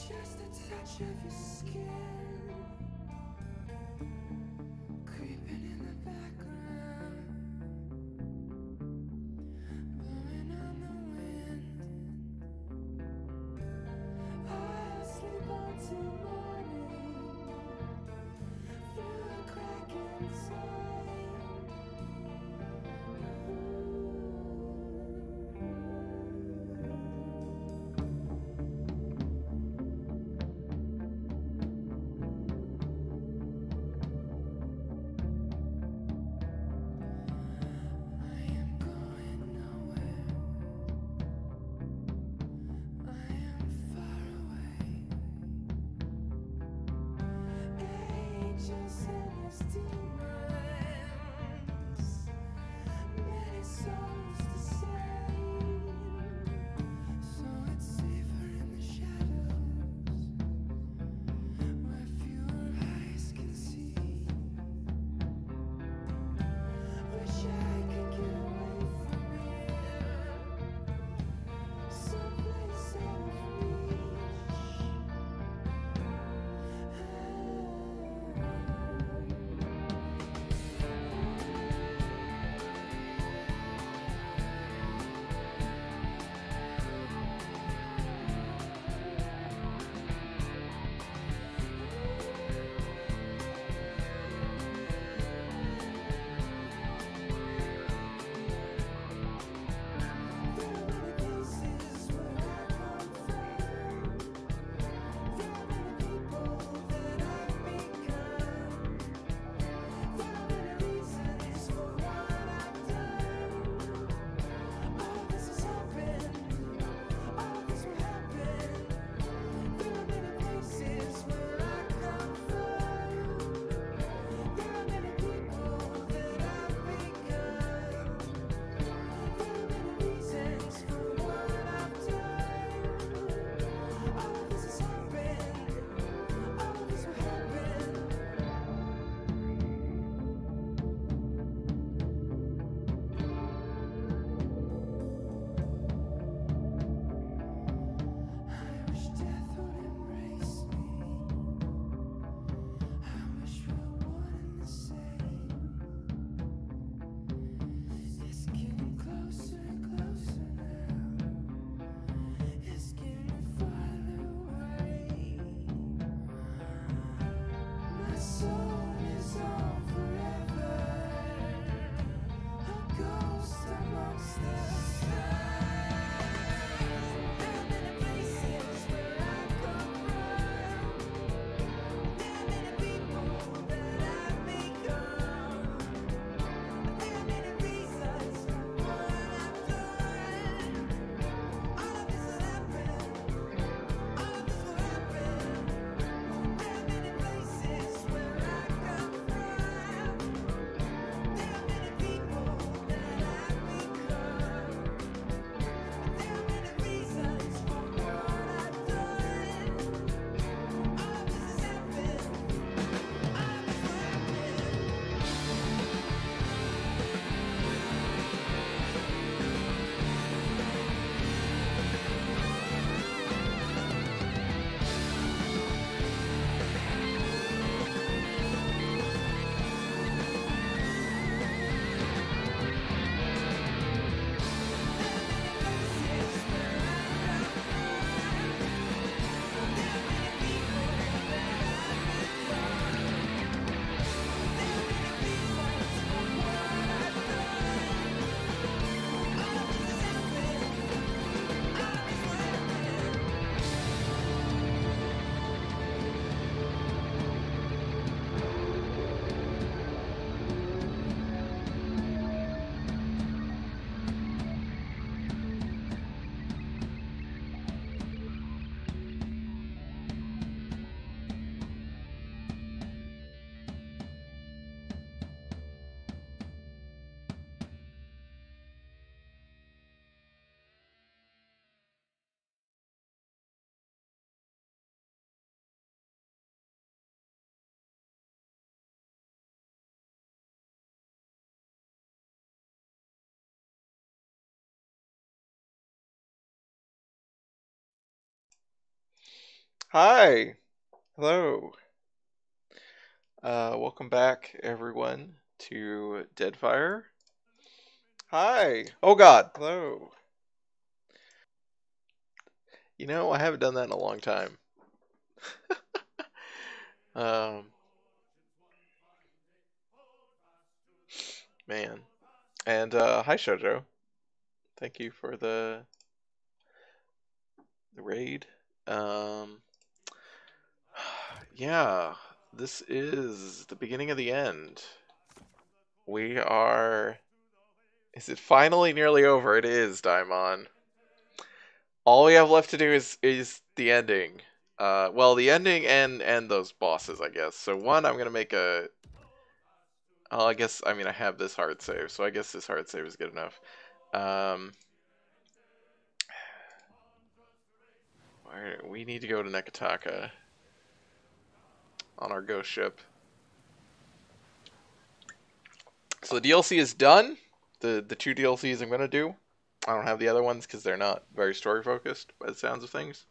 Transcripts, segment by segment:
Just a touch of your skin creeping in the background, blowing on the wind. I'll sleep until morning through a crack inside. Hi. Hello. Welcome back, everyone, to Deadfire. Hi. Oh God. Hello. You know, I haven't done that in a long time. Um, man. And hi, Shoujo. Thank you for the raid. Um, yeah, this is the beginning of the end. We are. Is it finally nearly over? It is, Daimon. All we have left to do is the ending. Well, the ending and those bosses, I guess. So one, I'm gonna make a. Oh, I guess I mean I have this hard save, so I guess this hard save is good enough. Um, we need to go to Nekataka on our ghost ship. So the DLC is done. The two DLCs I'm gonna do. I don't have the other ones because they're not very story focused by the sounds of things.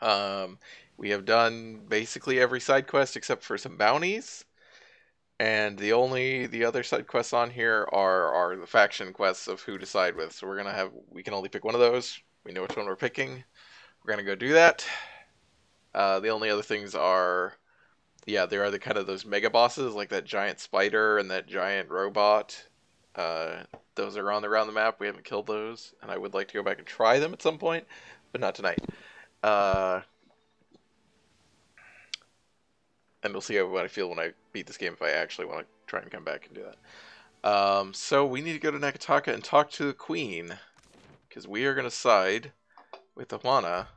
Um, we have done basically every side quest except for some bounties. And the other side quests on here are the faction quests of who to side with. So we can only pick one of those. We know which one we're picking. We're gonna go do that. The only other things are there are the kind of those mega bosses like that giant spider and that giant robot. Uh, those are on around the map. We haven't killed those, and I would like to go back and try them at some point, but not tonight. Uh, and we'll see how I feel when I beat this game if I actually want to try and come back and do that. So we need to go to Nakataka and talk to the Queen, because we are going to side with the Juana,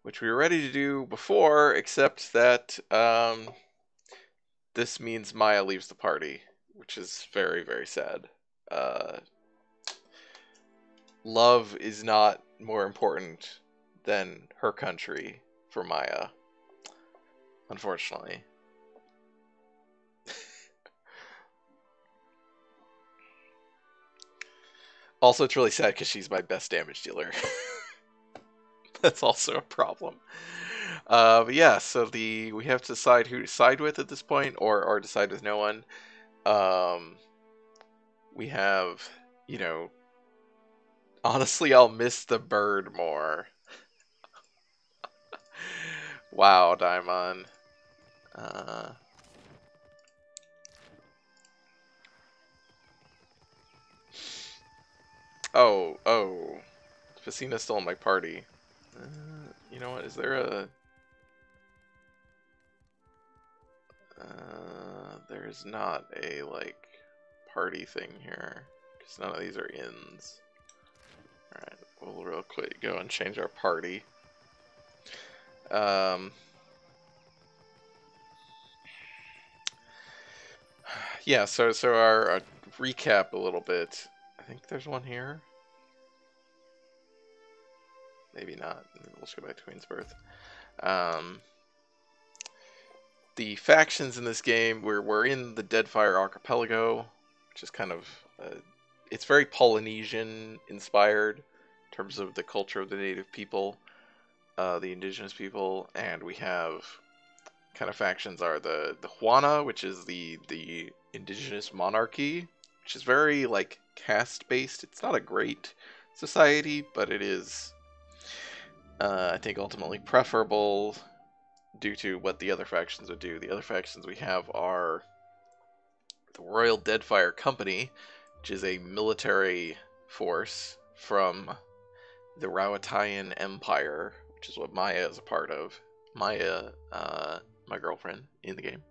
which we were ready to do before, except that this means Maya leaves the party, which is very, very sad. Uh, love is not more important than her country for Maya, unfortunately. Also, it's really sad because she's my best damage dealer. That's also a problem. But yeah, so we have to decide who to side with at this point, or decide with no one. Um, we have, you know, honestly, I'll miss the bird more. Wow, Daimon. Uh, oh, Facina's still in my party. You know what? Is there a? There is not a like party thing here because none of these are inns. All right, we'll real quick go and change our party. Um, yeah, so our recap a little bit. I think there's one here. Maybe not. Maybe we'll just go back to Queen's Birth. Um, the factions in this game, we're in the Deadfire Archipelago, which is kind of it's very Polynesian inspired in terms of the culture of the native people, the indigenous people, and we have kind of factions are the Juana, which is the indigenous monarchy, which is very like caste based. It's not a great society, but it is I think ultimately preferable due to what the other factions would do. The other factions we have are the Royal Deadfire Company, which is a military force from the Rawatayan Empire, which is what Maya is a part of. Maya, my girlfriend in the game.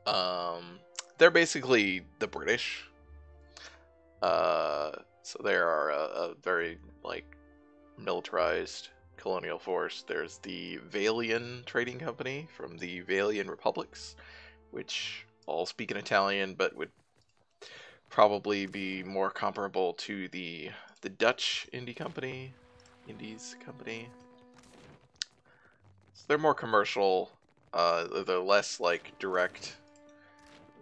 Um, they're basically the British. So they are a very like militarized colonial force. There's the Valian Trading Company from the Valian Republics, which all speak in Italian, but would probably be more comparable to the Dutch Indies Company. So they're more commercial. They're less like direct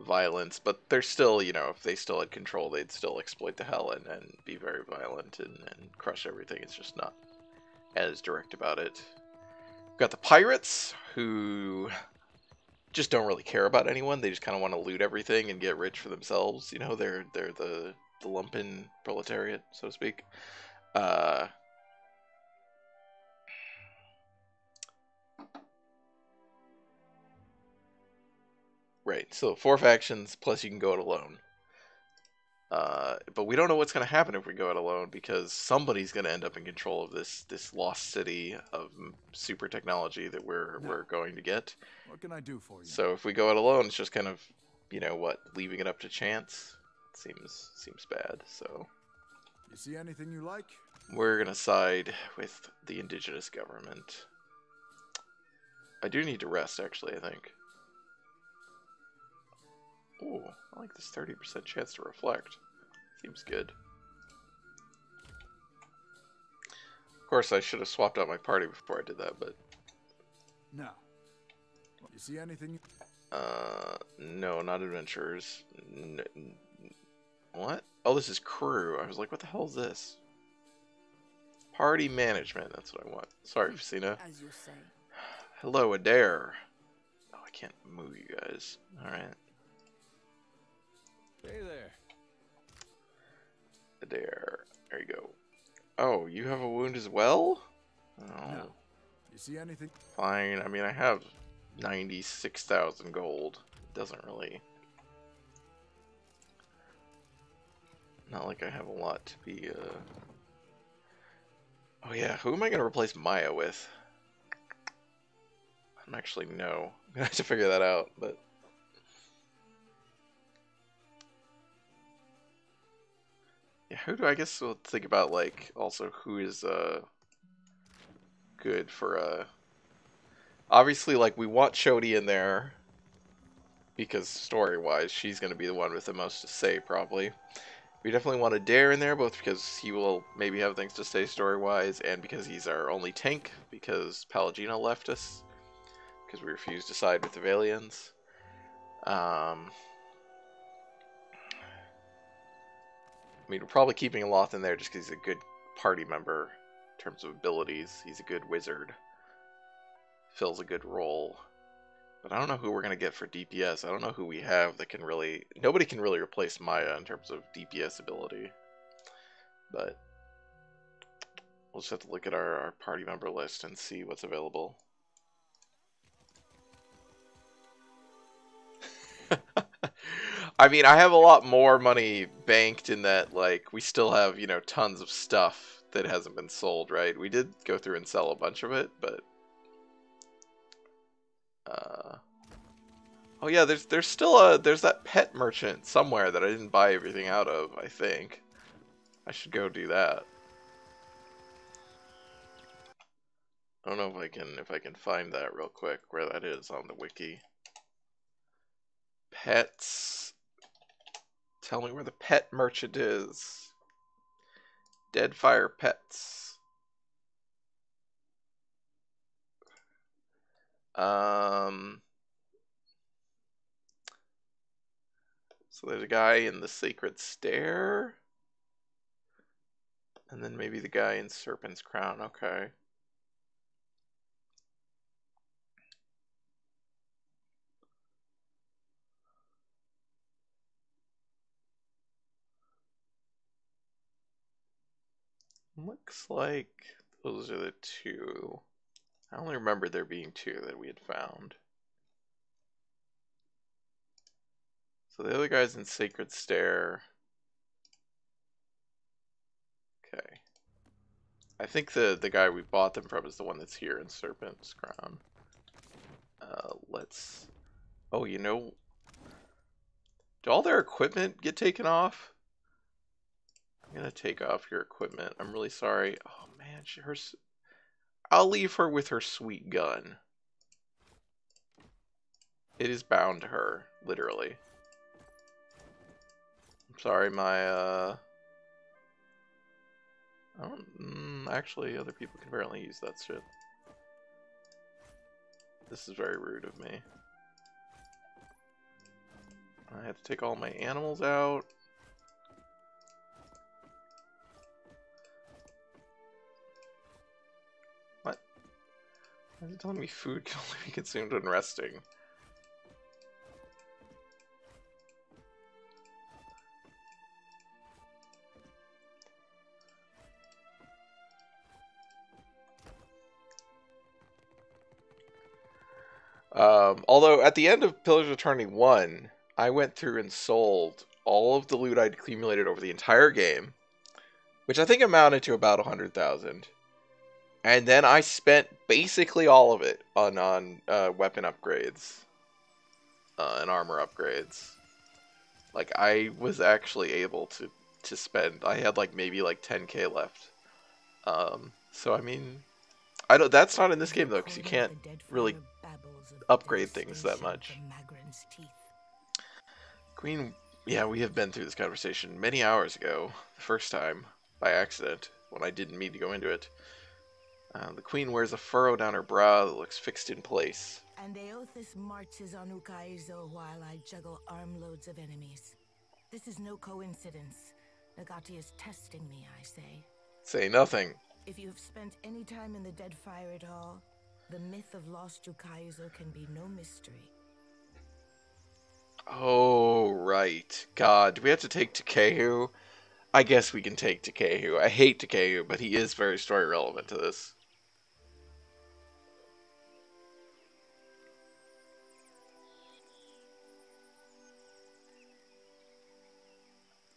violence, but they're still, if they still had control, they'd still exploit the hell and be very violent and crush everything. It's just not. as direct about it. We've got the pirates, who just don't really care about anyone. They just kind of want to loot everything and get rich for themselves. You know, they're the lumpen proletariat, so to speak. Right, so 4 factions, plus you can go it alone. But we don't know what's going to happen if we go it alone, because somebody's going to end up in control of this lost city of super technology that we're going to get. What can I do for you? So if we go it alone, it's just kind of, you know what, leaving it up to chance. It seems bad. So You see anything you like? we're going to side with the indigenous government. I do need to rest, actually, I think. Ooh, I like this 30% chance to reflect. Seems good. Of course, I should have swapped out my party before I did that, but... No. You see anything? No, not adventurers. What? Oh, this is crew. I was like, what the hell is this? Party management, that's what I want. Sorry, Facina. As you say. Hello, Adair. Oh, I can't move you guys. Alright. Hey there. Adair. There you go. Oh, you have a wound as well? Oh. No. You see anything? Fine. I mean, I have 96,000 gold. It doesn't really... Not like I have a lot to be, Oh yeah, who am I going to replace Maya with? I don't actually know. I'm going to have to figure that out, but... Yeah, who do I guess we'll think about, like, also who is, good for, Obviously, like, we want Shodi in there, because story-wise, she's going to be the one with the most to say, probably. We definitely want Adair in there, both because he will maybe have things to say story-wise, and because he's our only tank, because Pallegina left us, because we refused to side with the Valians. I mean, we're probably keeping Loth in there just because he's a good party member in terms of abilities. He's a good wizard. Fills a good role. But I don't know who we're going to get for DPS. I don't know who we have that can really... Nobody can really replace Maya in terms of DPS ability. But we'll just have to look at our party member list and see what's available. I mean, I have a lot more money banked in that, like, we still have, you know, tons of stuff that hasn't been sold, right? We did go through and sell a bunch of it, but... Oh yeah, there's still there's that pet merchant somewhere that I didn't buy everything out of, I think. I should go do that. I don't know if I can find that real quick, where that is on the wiki. Pets. Tell me where the pet merchant is. Deadfire pets. So there's a guy in the Sacred Stair. And then maybe the guy in Serpent's Crown. Okay. Looks like those are the two. I only remember there being two that we had found. So the other guy's in Sacred Stair. Okay. I think the guy we bought them from is the one that's here in Serpent's Crown. Let's... Oh, you know... Do all their equipment get taken off? I'm gonna take off your equipment. I'm really sorry. Oh man, I'll leave her with her sweet gun. It is bound to her, literally. I'm sorry, my actually, other people can apparently use that shit. This is very rude of me. I have to take all my animals out. Why are you telling me food can only be consumed when resting? Although at the end of Pillars of Eternity 1, I went through and sold all of the loot I'd accumulated over the entire game, which I think amounted to about 100,000. And then I spent basically all of it on weapon upgrades and armor upgrades. Like, I was actually able to spend. I had like maybe like 10k left. So I mean, I don't. That's not in this game though, because you can't really upgrade things that much. Queen, yeah, we have been through this conversation many hours ago. The first time, by accident, when I didn't mean to go into it. The Queen wears a furrow down her brow that looks fixed in place. And Aothis marches on Ukaizo while I juggle armloads of enemies. This is no coincidence. Nagati is testing me, I say. Say nothing. If you have spent any time in the Deadfire at all, the myth of lost Ukaizo can be no mystery. Oh, right. God, do we have to take Takehu? I guess we can take Takehu. I hate Takehu, but he is very story relevant to this.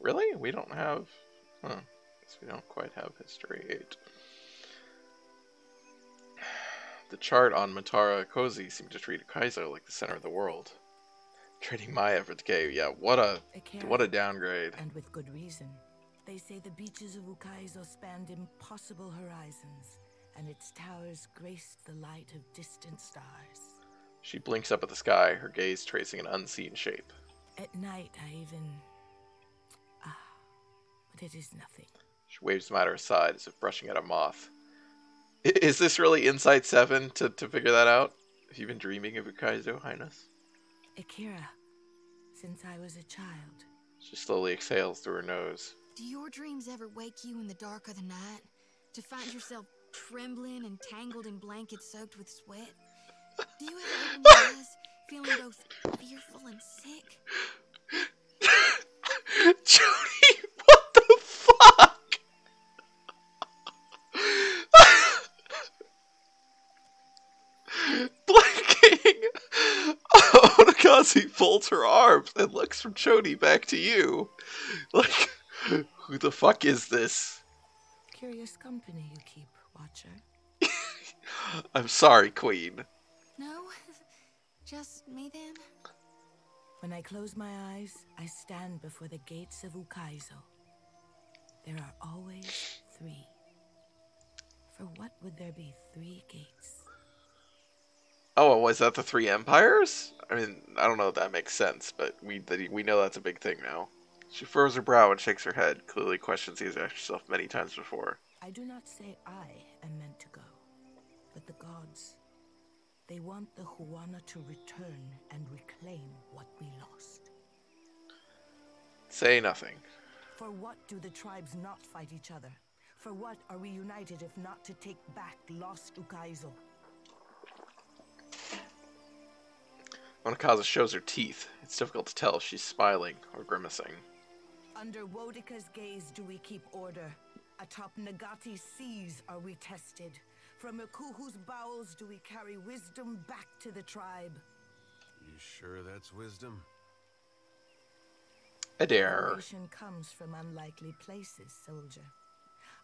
Really? We don't have... Huh. Guess we don't quite have History 8. The chart on Matara Kozi seemed to treat Kaizo like the center of the world. Trading Maya for Takehu. Yeah, what a downgrade. And with good reason. They say the beaches of Ukaizo spanned impossible horizons, and its towers graced the light of distant stars. She blinks up at the sky, her gaze tracing an unseen shape. At night, I even... but it is nothing. She waves the matter aside as if brushing at a moth. Is this really Insight 7 to figure that out? Have you been dreaming of Ukaizo, Highness? Akira, since I was a child. She slowly exhales through her nose. Do your dreams ever wake you in the dark of the night? To find yourself trembling and tangled in blankets soaked with sweat? Do you ever open your eyes feeling both fearful and sick? Jody, what the fuck? Blinking! Onakazi folds her arms and looks from Chody back to you. Like, who the fuck is this? Curious company you keep, Watcher. I'm sorry, Queen. No? Just me then? When I close my eyes, I stand before the gates of Ukaizo. There are always 3. For what would there be 3 gates? Oh, was that the 3 empires? I mean, I don't know if that makes sense, but we know that's a big thing now. She furrows her brow and shakes her head, clearly questions these asked herself many times before. I do not say I am meant to go, but the gods. They want the Huana to return and reclaim what we lost. Say nothing. For what do the tribes not fight each other? For what are we united if not to take back lost Ukaizo? Onakaza shows her teeth. It's difficult to tell if she's smiling or grimacing. Under Wodika's gaze do we keep order. Atop Nagati's seas are we tested. From Ikuhu's bowels do we carry wisdom back to the tribe. You sure that's wisdom? Adair. Revelation comes from unlikely places, soldier.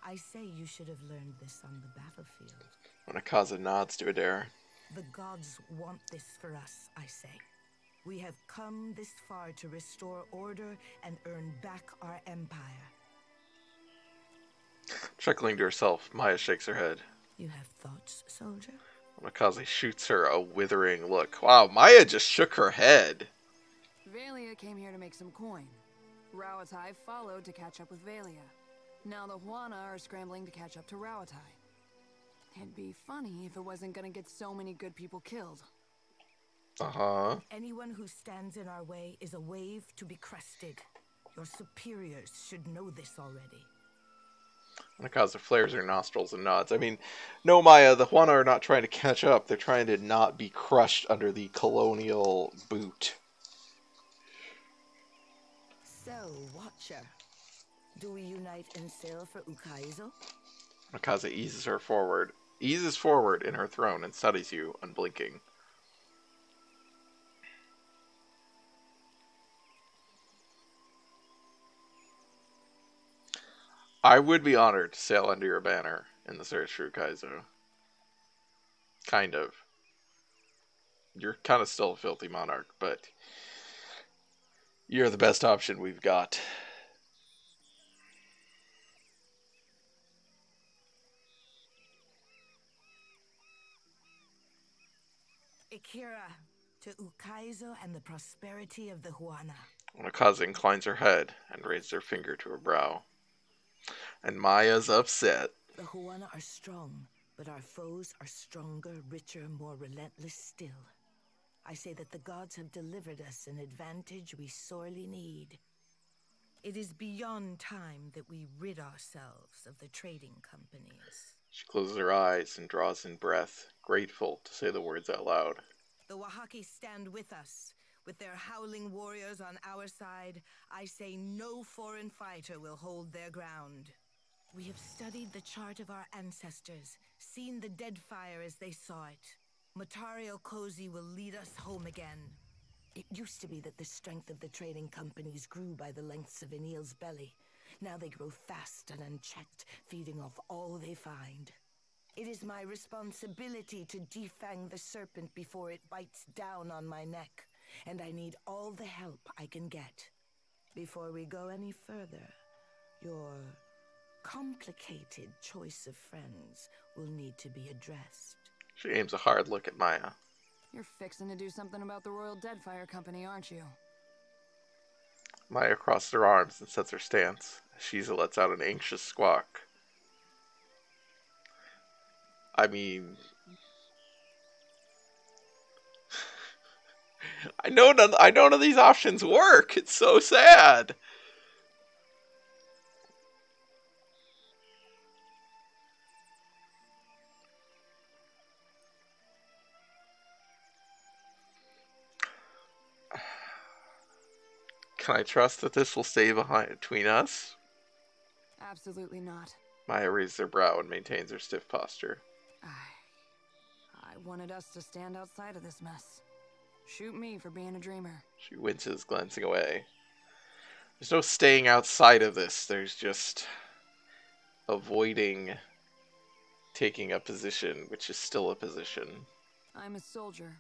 I say you should have learned this on the battlefield. Onakaza nods to Adair. The gods want this for us, I say. We have come this far to restore order and earn back our empire. Chuckling to herself, Maya shakes her head. You have thoughts, soldier? Onakaze shoots her a withering look. Wow, Maya just shook her head. Valia came here to make some coin. Rawatai followed to catch up with Valia. Now the Huana are scrambling to catch up to Rawatai. It'd be funny if it wasn't gonna get so many good people killed. Uh-huh. Anyone who stands in our way is a wave to be crested. Your superiors should know this already. Nakaza flares her nostrils and nods. I mean, no, Maya, the Juana are not trying to catch up. They're trying to not be crushed under the colonial boot. So, Watcher, do we unite and sail for Ukaizo? Nakaza eases forward in her throne and studies you, unblinking. I would be honored to sail under your banner in the search for Ukaizo. Kind of. You're kind of still a filthy monarch, but you're the best option we've got. Akira, to Ukaizo and the prosperity of the Juana. Nakaza inclines her head and raises her finger to her brow. And Maya's upset. The Juana are strong, but our foes are stronger, richer, more relentless still. I say that the gods have delivered us an advantage we sorely need. It is beyond time that we rid ourselves of the trading companies. She closes her eyes and draws in breath, grateful to say the words out loud. The Oaxacis stand with us. With their howling warriors on our side, I say no foreign fighter will hold their ground. We have studied the chart of our ancestors, seen the Deadfire as they saw it. Matario Cozy will lead us home again. It used to be that the strength of the trading companies grew by the lengths of an eel's belly. Now they grow fast and unchecked, feeding off all they find. It is my responsibility to defang the serpent before it bites down on my neck, and I need all the help I can get. Before we go any further, your complicated choice of friends will need to be addressed. She aims a hard look at Maya. You're fixing to do something about the Royal Deadfire Company, aren't you? Maya crosses her arms and sets her stance. Shiza lets out an anxious squawk. I mean, I know none of these options work. It's so sad. Can I trust that this will stay between us? Absolutely not. Maya raises her brow and maintains her stiff posture. I wanted us to stand outside of this mess. Shoot me for being a dreamer. She winces, glancing away. There's no staying outside of this. There's just avoiding taking a position, which is still a position. I'm a soldier.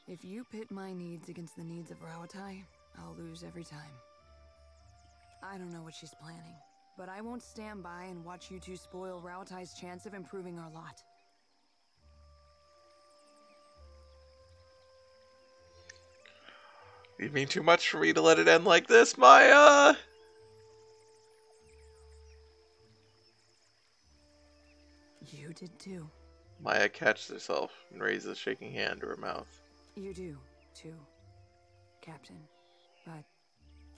If you pit my needs against the needs of Rawatai, I'll lose every time. I don't know what she's planning, but I won't stand by and watch you two spoil Rawatai's chance of improving our lot. You mean too much for me to let it end like this, Maya? You did too. Maya catches herself and raises a shaking hand to her mouth. You do, too, Captain. But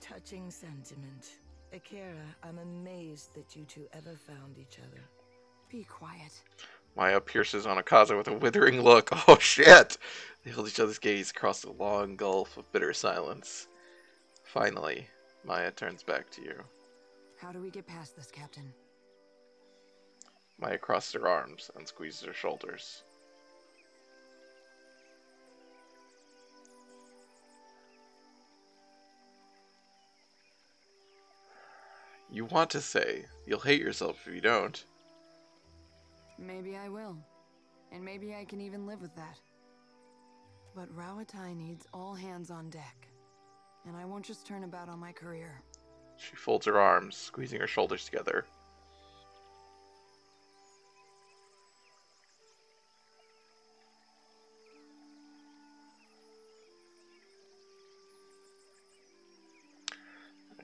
Touching sentiment. Akira, I'm amazed that you two ever found each other. be quiet. Maya pierces on Akaza with a withering look. Oh shit! They hold each other's gaze across the long gulf of bitter silence. Finally, Maya turns back to you. How do we get past this, Captain? Maya crosses her arms and squeezes her shoulders. You want to say, you'll hate yourself if you don't. Maybe I will. And maybe I can even live with that. But Rawatai needs all hands on deck. And I won't just turn about on my career. She folds her arms, squeezing her shoulders together.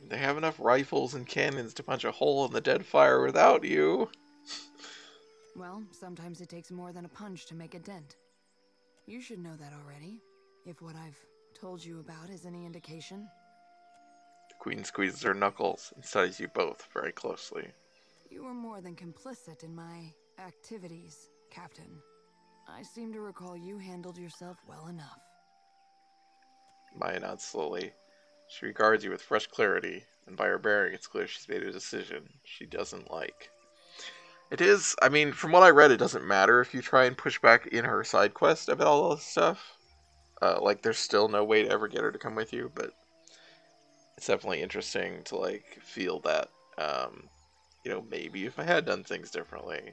They have enough rifles and cannons to punch a hole in the Deadfire without you. Well, sometimes it takes more than a punch to make a dent. You should know that already, if what I've told you about is any indication. The Queen squeezes her knuckles and studies you both very closely. You were more than complicit in my activities, Captain. I seem to recall you handled yourself well enough. Maya nods slowly. She regards you with fresh clarity, and by her bearing, it's clear she's made a decision she doesn't like. It is, I mean, from what I read, it doesn't matter if you try and push back in her side quest about all this stuff. Like, there's still no way to ever get her to come with you, but it's definitely interesting to, like, feel that, you know, maybe if I had done things differently,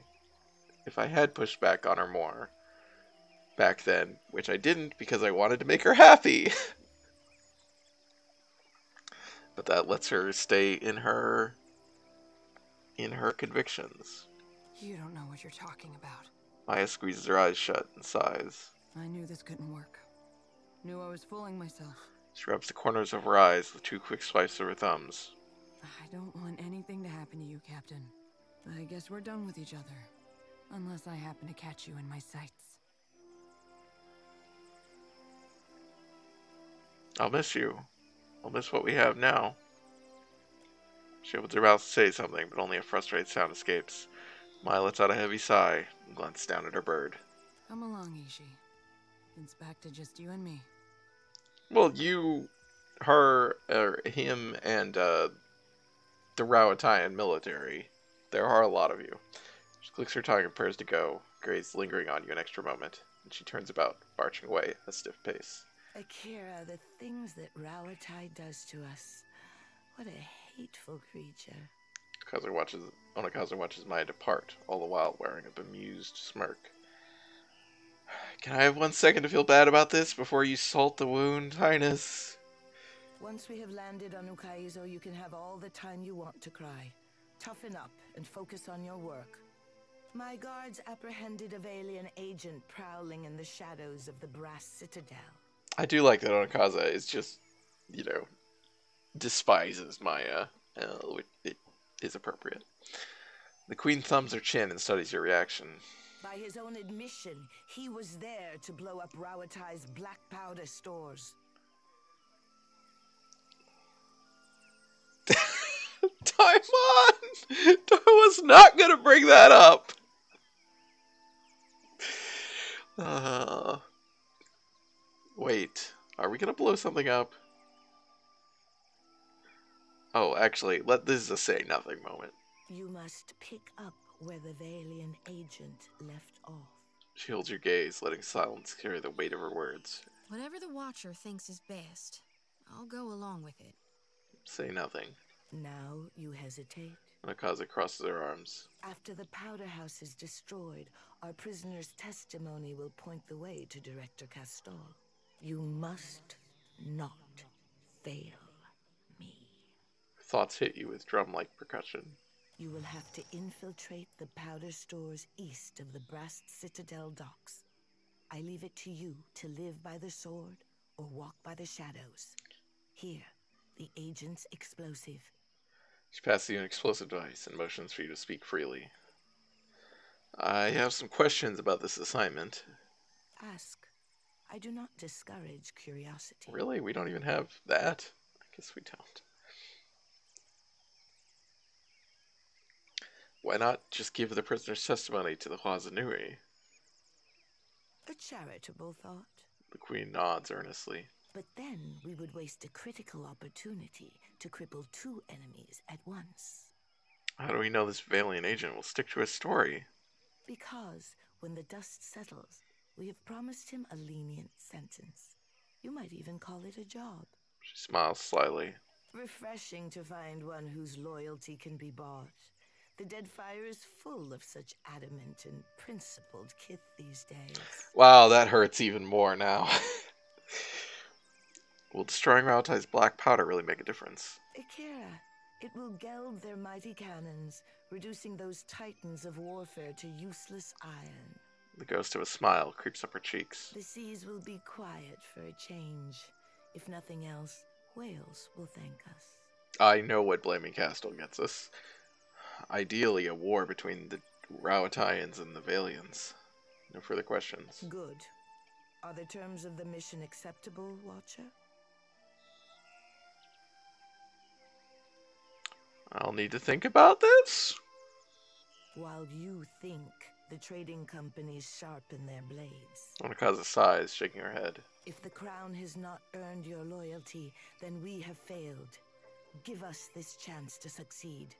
if I had pushed back on her more back then, which I didn't because I wanted to make her happy. But that lets her stay in her convictions. You don't know what you're talking about. Maya squeezes her eyes shut and sighs. I knew this couldn't work. Knew I was fooling myself. She rubs the corners of her eyes with 2 quick swipes of her thumbs. I don't want anything to happen to you, Captain. I guess we're done with each other. Unless I happen to catch you in my sights. I'll miss you. I'll miss what we have now. She opens her mouth to say something, but only a frustrated sound escapes. Maya lets out a heavy sigh and glances down at her bird. Come along, Ishi. It's back to just you and me. Well, you, her, him, and the Rauatayan military. There are a lot of you. She clicks her tongue and prepares to go, Grace lingering on you an extra moment, and she turns about, marching away at a stiff pace. Akira, the things that Rauatai does to us. What a hateful creature. Onakaza watches Maya depart, all the while wearing a bemused smirk. Can I have 1 second to feel bad about this before you salt the wound, Highness? Once we have landed on Ukaizo, you can have all the time you want to cry. Toughen up and focus on your work. My guards apprehended a Valian agent prowling in the shadows of the Brass Citadel. I do like that Onakaza is just, you know, despises Maya. It is appropriate. The Queen thumbs her chin and studies your reaction. By his own admission, he was there to blow up Rauatai's black powder stores. Daimon! I was not gonna bring that up! Wait, are we gonna blow something up? Oh, actually, this is a say nothing moment. You must pick up where the Valian agent left off. She holds your gaze, letting silence carry the weight of her words. Whatever the Watcher thinks is best, I'll go along with it. Say nothing. Now you hesitate. Nakaza crosses her arms. After the powder house is destroyed, our prisoner's testimony will point the way to Director Castol. You must not fail me. Thoughts hit you with drum-like percussion. You will have to infiltrate the powder stores east of the Brass Citadel docks. I leave it to you to live by the sword or walk by the shadows. Here, the agent's explosive. She passes you an explosive device and motions for you to speak freely. I have some questions about this assignment. Ask. I do not discourage curiosity. Really? We don't even have that? I guess we don't. Why not just give the prisoner's testimony to the Huazanui? A charitable thought. The Queen nods earnestly. But then we would waste a critical opportunity to cripple 2 enemies at once. How do we know this Valiant agent will stick to his story? Because when the dust settles, we have promised him a lenient sentence. You might even call it a job. She smiles slyly. Refreshing to find one whose loyalty can be bought. The Deadfire is full of such adamant and principled kith these days. Wow, that hurts even more now. Will destroying Raotai's black powder really make a difference? Akira, it will geld their mighty cannons, reducing those titans of warfare to useless iron. The ghost of a smile creeps up her cheeks. The seas will be quiet for a change. If nothing else, whales will thank us. I know what blaming Castle gets us. Ideally, a war between the Rauataians and the Valians. No further questions. Good. Are the terms of the mission acceptable, Watcher? I'll need to think about this. while you think the trading companies sharpen their blades. Onakaza sighs, shaking her head. If the crown has not earned your loyalty, then we have failed. Give us this chance to succeed.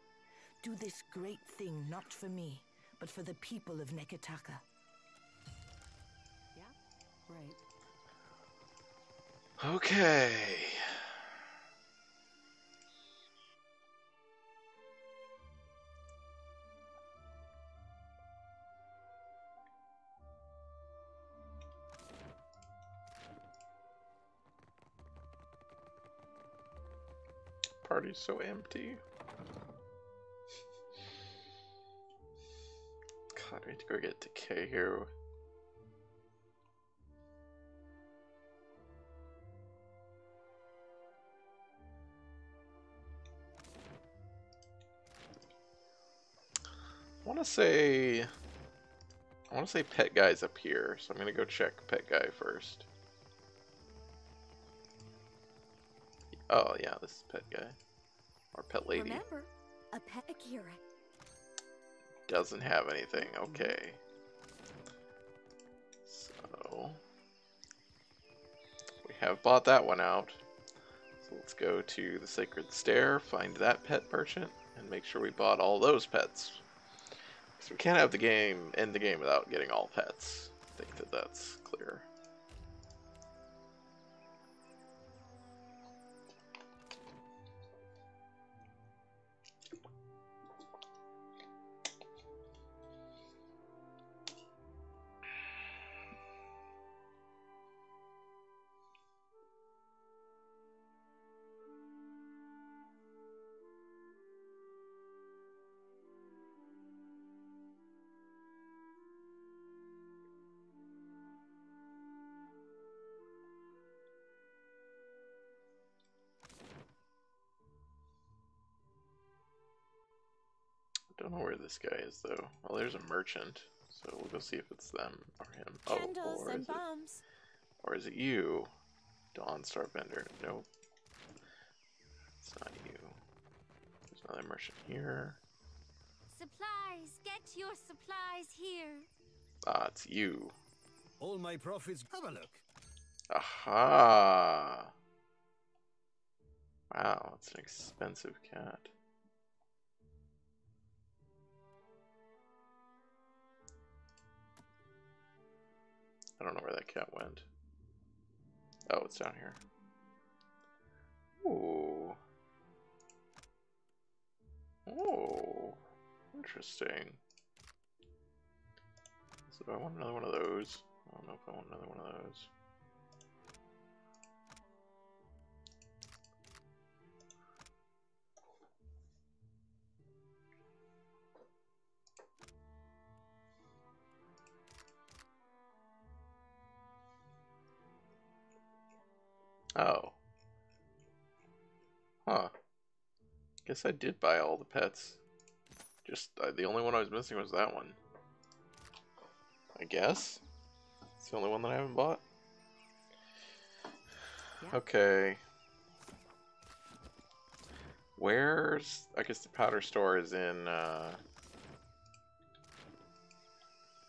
Do this great thing not for me, but for the people of Neketaka. Yeah, right. Okay. Party's so empty. God, I need to go get Takeru. I want to say Pet Guy's up here, so I'm gonna go check Pet Guy first. Oh yeah, this is Pet Guy. Or Pet Lady. Remember, a pet Akira. Doesn't have anything, okay. So we have bought that one out. So let's go to the Sacred Stair, find that pet merchant, and make sure we bought all those pets. So we can't have the game end the game without getting all pets. I think that that's clear. Don't know where this guy is though. Well, there's a merchant, so we'll go see if it's them or him. Candles or and is it, bombs. or is it you, Dawn Starbender? Nope, it's not you. There's another merchant here. Supplies, get your supplies here. Ah, it's you. All my profits. Have a look. Aha! Wow, it's an expensive cat. I don't know where that cat went. Oh, it's down here. Ooh. Oh, interesting. So do I want another one of those? I don't know if I want another one of those. Oh. Huh. Guess I did buy all the pets. Just, the only one I was missing was that one. I guess? It's the only one that I haven't bought? Yeah. Okay. Where's... I guess the powder store is in,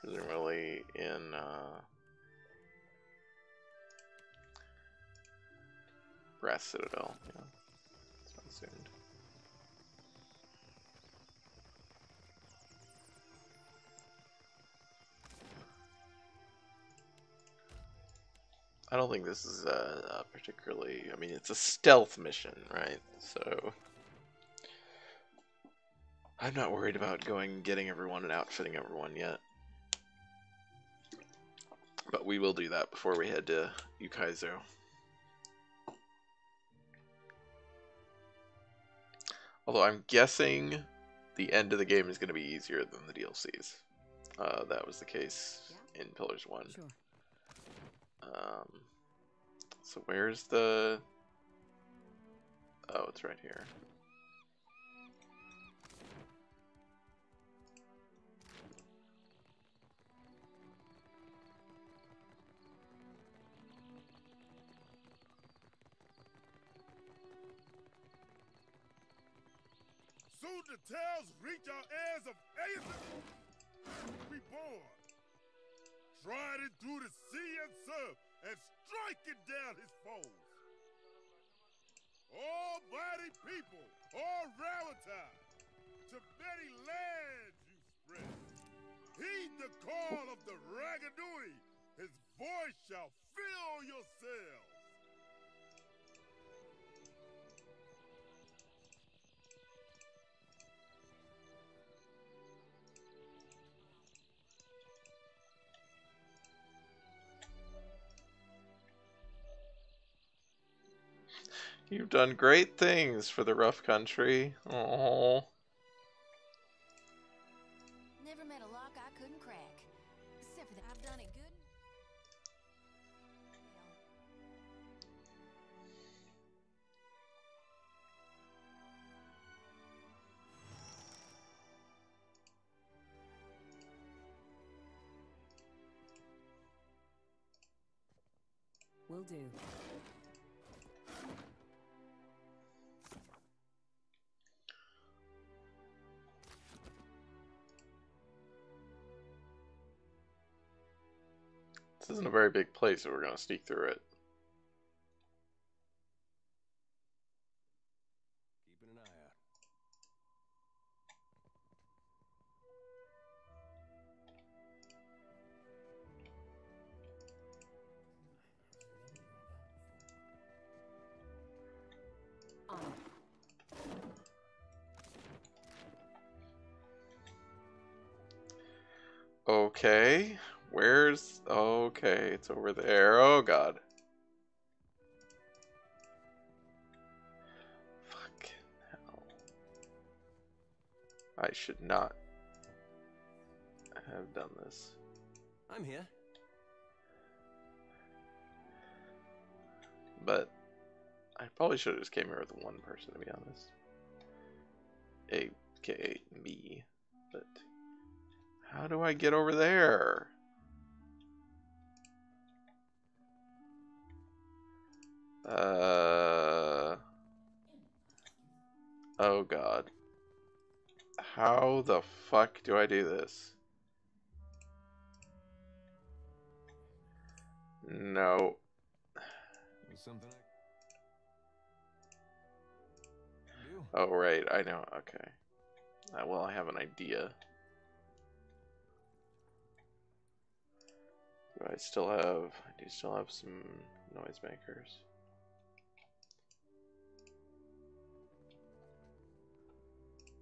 presumably in, Brass Citadel, yeah. That's what I assumed. I don't think this is particularly... I mean, it's a stealth mission, right? So... I'm not worried about getting everyone and outfitting everyone yet. But we will do that before we head to Ukaizo. Although I'm guessing the end of the game is going to be easier than the DLCs. That was the case in Pillars 1. Sure. So where's the... Oh, it's right here. Soon the tales reach our ears of Aether. striding through the sea and surf and striking down his foes. All mighty people, all Rowatime, to many lands you spread. Heed the call of the Raganui. His voice shall fill your sails. You've done great things for the rough country. Oh. Never met a lock I couldn't crack. Except for that I've done it good. Will do. This isn't a very big place, so we're gonna sneak through it. Keeping an eye out. On. Okay. Where's... Okay, it's over there. Oh, God. Fucking hell. I should not have done this. I'm here. But I probably should have just came here with one person, to be honest. AKA me. But how do I get over there? Oh God. How the fuck do I do this? No. There's something I can do. Oh, right. I know. Okay. Well, I have an idea. Do I still have... I do still have some noisemakers.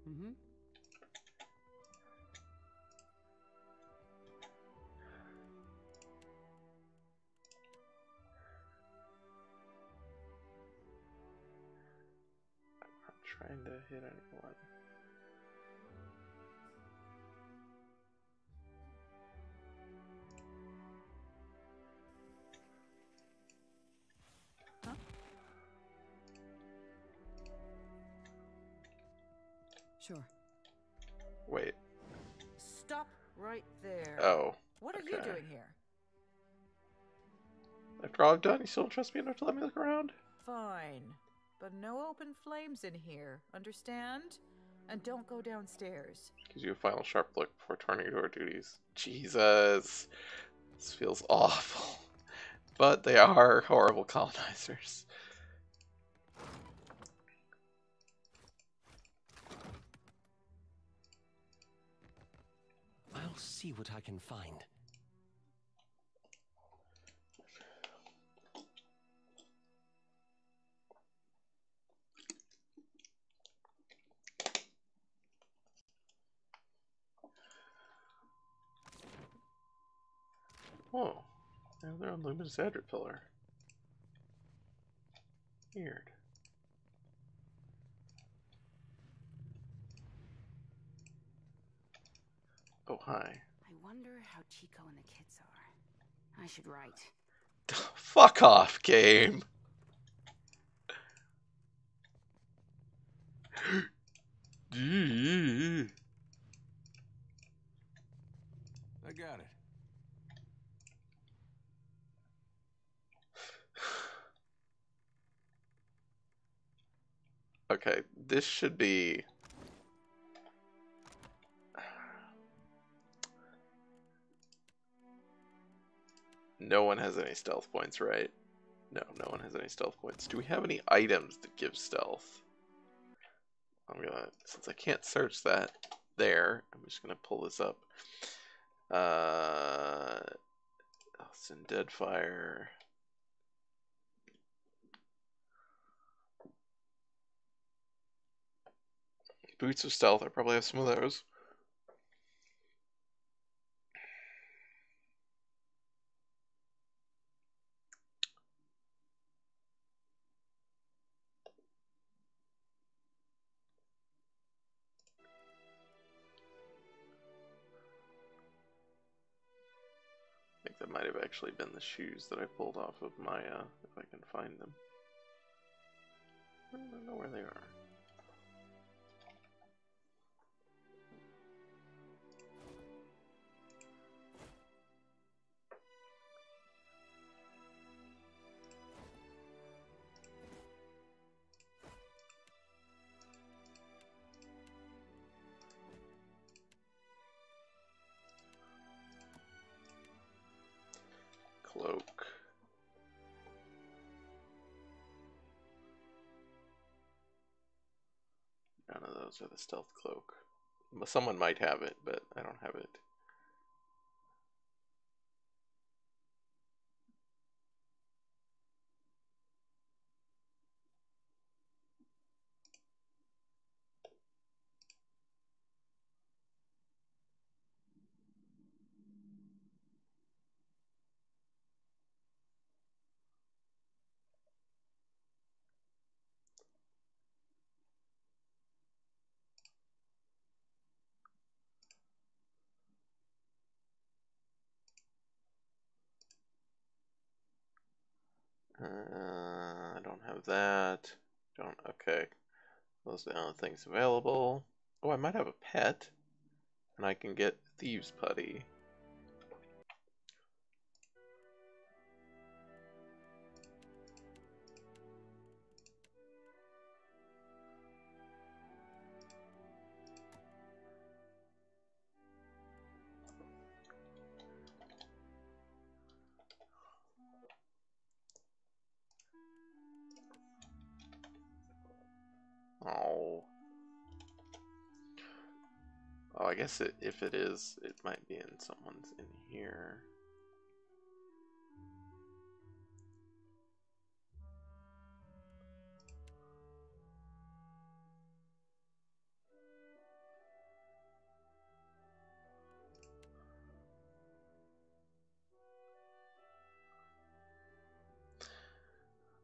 Mm-hmm. I'm not trying to hit anyone. Sure. Wait. Stop right there. Oh. What are you okay. doing here? After all I've done, you still don't trust me enough to let me look around? Fine. But no open flames in here, understand? And don't go downstairs. Gives you a final sharp look before turning to our duties. Jesus. This feels awful. But they are horrible colonizers. I'll see what I can find. Whoa. They have their own luminous adder pillar. Weird. Oh, hi. I wonder how Chico and the kids are. I should write. Fuck off, game. I got it. Okay, this should be... No one has any stealth points, right? No, no one has any stealth points. Do we have any items that give stealth? I'm gonna, since I can't search that there, I'm just gonna pull this up. It's in Deadfire. Boots of stealth, I probably have some of those. I think that might have actually been the shoes that I pulled off of Maya, if I can find them. I don't know where they are. Cloak. None of those are the stealth cloak. Someone might have it, but I don't have it. I don't have that. Don't. Okay. Those are the only things available. Oh, I might have a pet. And I can get Thieves' Putty. Oh. Oh, I guess if it is, it might be in someone's in here.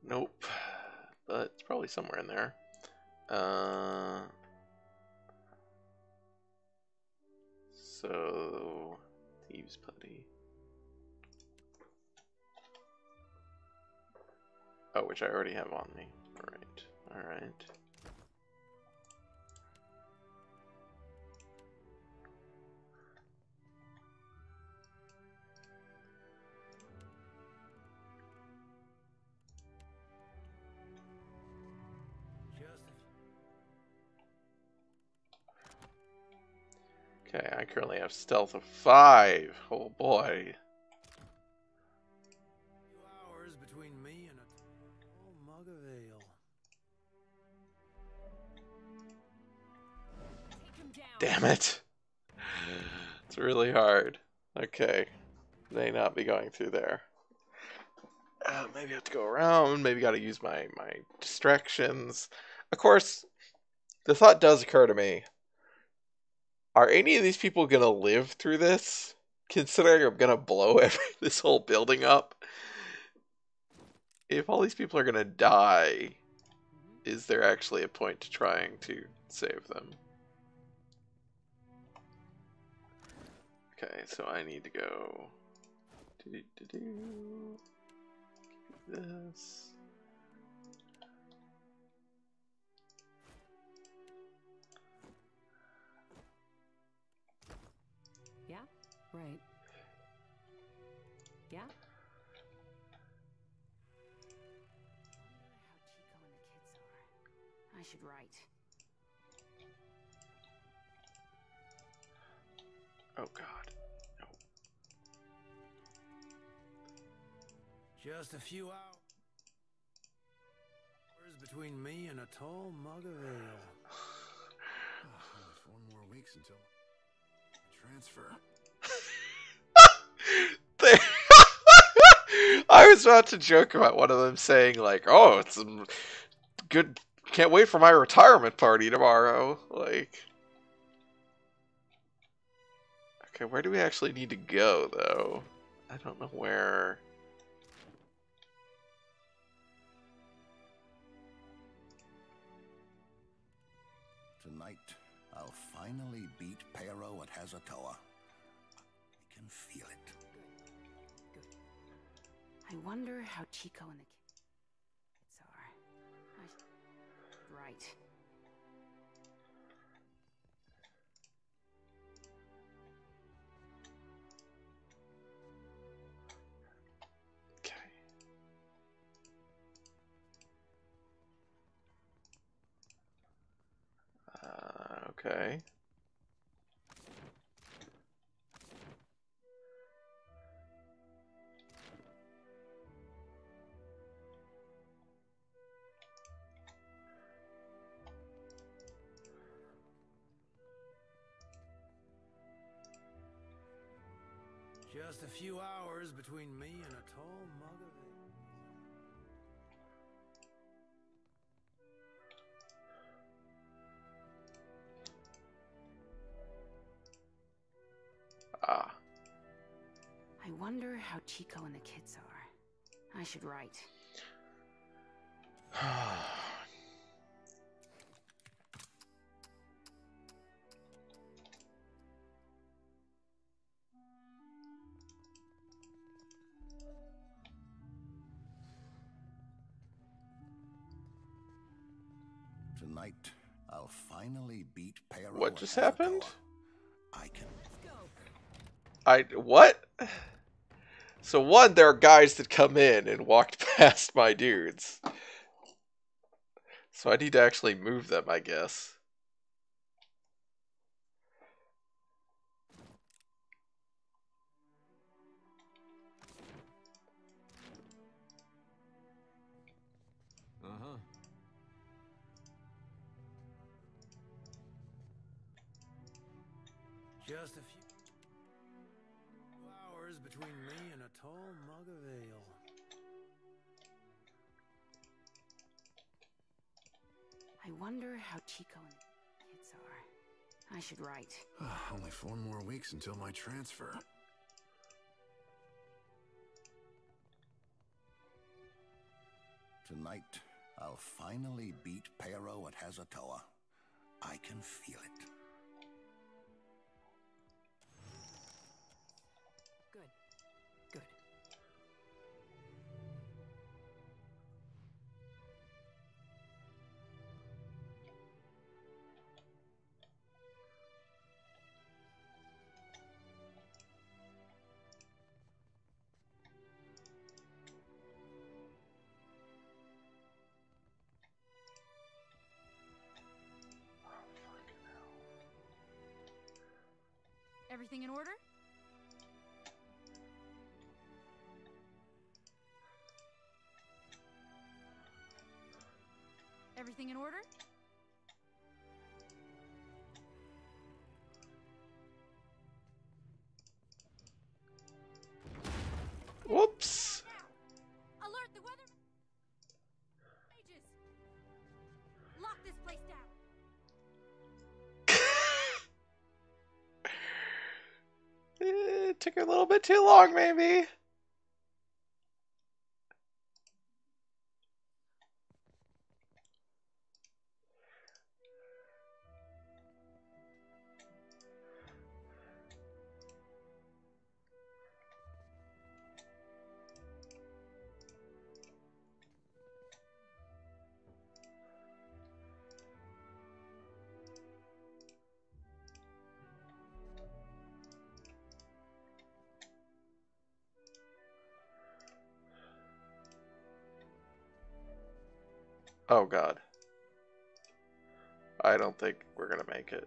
Nope. But it's probably somewhere in there. So, Thieves' Putty. Oh, which I already have on me. Alright, alright. Okay, I currently have stealth of 5. Oh boy. 2 hours between me and a whole mug of ale. Damn it. It's really hard. Okay. May not be going through there. Maybe I have to go around. Maybe got to use my distractions. Of course, the thought does occur to me. Are any of these people going to live through this? Considering I'm going to blow this whole building up. If all these people are going to die, is there actually a point to trying to save them? Okay, so I need to go this. Yeah, right. Yeah? I should write. Oh god. No. Just a few hours between me and a tall mug of ale. Only 4 more weeks until transfer. I was about to joke about one of them saying like, "Oh, it's good. Can't wait for my retirement party tomorrow." Like, okay, where do we actually need to go though? I don't know where. Tonight, I'll finally beat Pero at Hazatoa. I can feel it. Good. I wonder how Chico and the kids are. Right. Okay. Just a few hours between me and a tall mug of ale. Ah. I wonder how Chico and the kids are. I should write. Tonight, I'll finally beat Pero What at just Hazatoa. happened? I can. What? So one, there are guys that come in and walked past my dudes. So I need to actually move them, I guess. Uh-huh. Just a few hours between me and a tall mug of ale. I wonder how Chico and the kids are. I should write. Only 4 more weeks until my transfer. Tonight, I'll finally beat Pero at Hazatoa. I can feel it. Good. Everything in order? Everything in order? Whoops. Alert the weather. Pages. Lock this place down. It took a little bit too long, maybe. Oh god. I don't think we're gonna make it.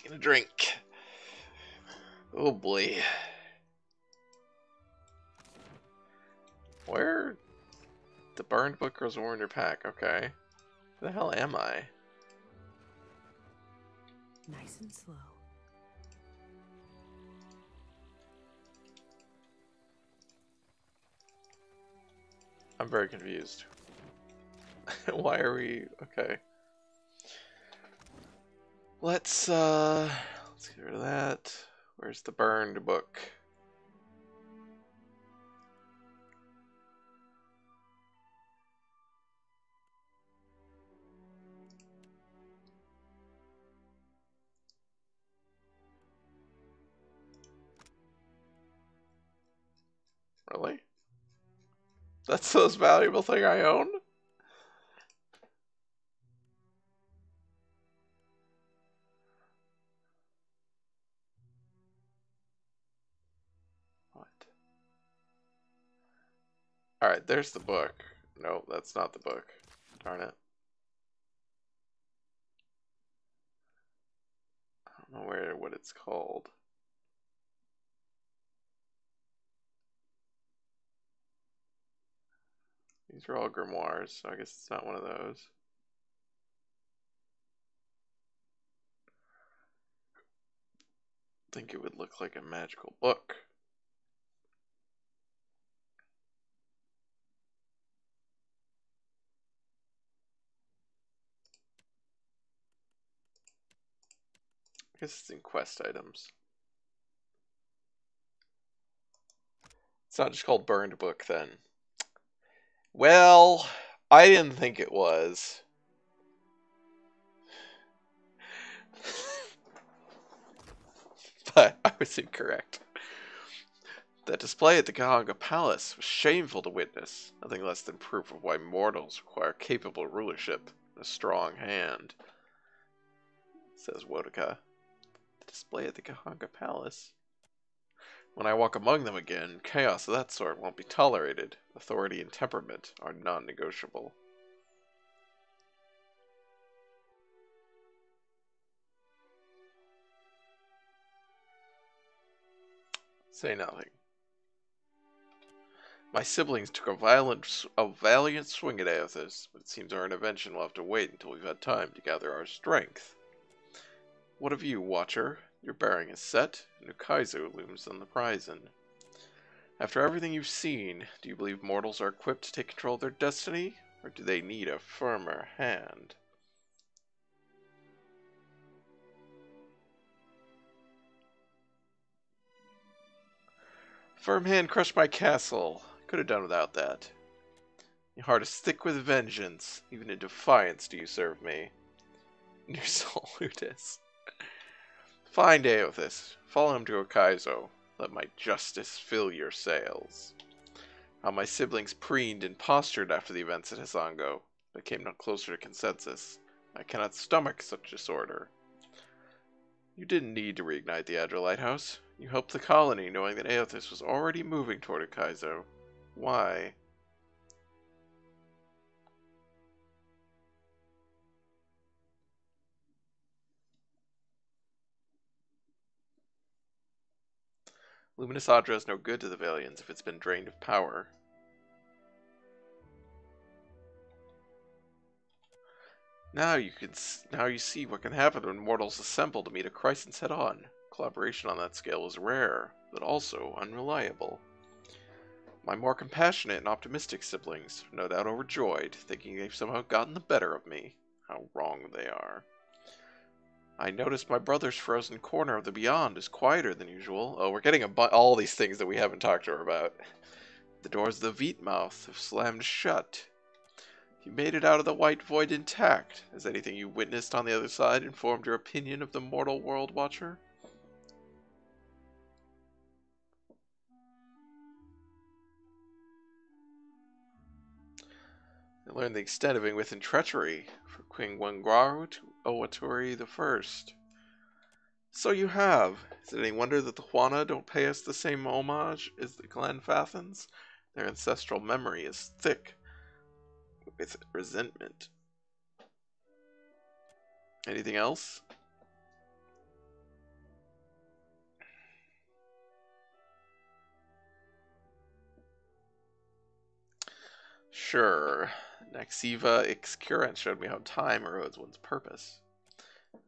taking a drink. Oh boy. Where? The burned book grows more in your pack. Okay. Where the hell am I? Nice and slow. I'm very confused. Why are we okay? Let's get rid of that. Where's the burned book? Really? That's the most valuable thing I own? What? Alright, there's the book. No, that's not the book. Darn it. I don't know what it's called. These are all grimoires, so I guess it's not one of those. I think it would look like a magical book. I guess it's in quest items. It's not just called Burned Book then. Well, I didn't think it was. But I was incorrect. That display at the Kahanga Palace was shameful to witness, nothing less than proof of why mortals require capable rulership and a strong hand, says Wodaka. The display at the Kahanga Palace. When I walk among them again, chaos of that sort won't be tolerated. Authority and temperament are non-negotiable. Say nothing. My siblings took a valiant swing at Aethys, but it seems our intervention will have to wait until we've had time to gather our strength. What of you, Watcher? Your bearing is set, and Ukaizu looms on the horizon. After everything you've seen, do you believe mortals are equipped to take control of their destiny, or do they need a firmer hand? Firm hand crushed my castle. Could have done without that. Your heart is thick with vengeance. Even in defiance do you serve me. And your soul, Ludus. Find Aethys. Follow him to Okaizo. Let my justice fill your sails. How my siblings preened and postured after the events at Hisango, but came no closer to consensus. I cannot stomach such disorder. You didn't need to reignite the Agile Lighthouse. You helped the colony knowing that Aethys was already moving toward Okaizo. Why? Luminous Adra is no good to the Valians if it's been drained of power. Now you see what can happen when mortals assemble to meet a crisis head-on. Collaboration on that scale is rare, but also unreliable. My more compassionate and optimistic siblings are no doubt overjoyed, thinking they've somehow gotten the better of me. How wrong they are. I noticed my brother's frozen corner of the beyond is quieter than usual. Oh, we're getting all these things that we haven't talked to her about. The doors of the Veetmouth have slammed shut. You made it out of the white void intact. Has anything you witnessed on the other side informed your opinion of the mortal world, Watcher? I learned the extent of Ingwith and treachery, from Queen Wangwaru to Owaturi the First. So you have. Is it any wonder that the Huana don't pay us the same homage as the Glenfathans? Their ancestral memory is thick with resentment. Anything else? Sure. Naxiva Excurrent showed me how time erodes one's purpose.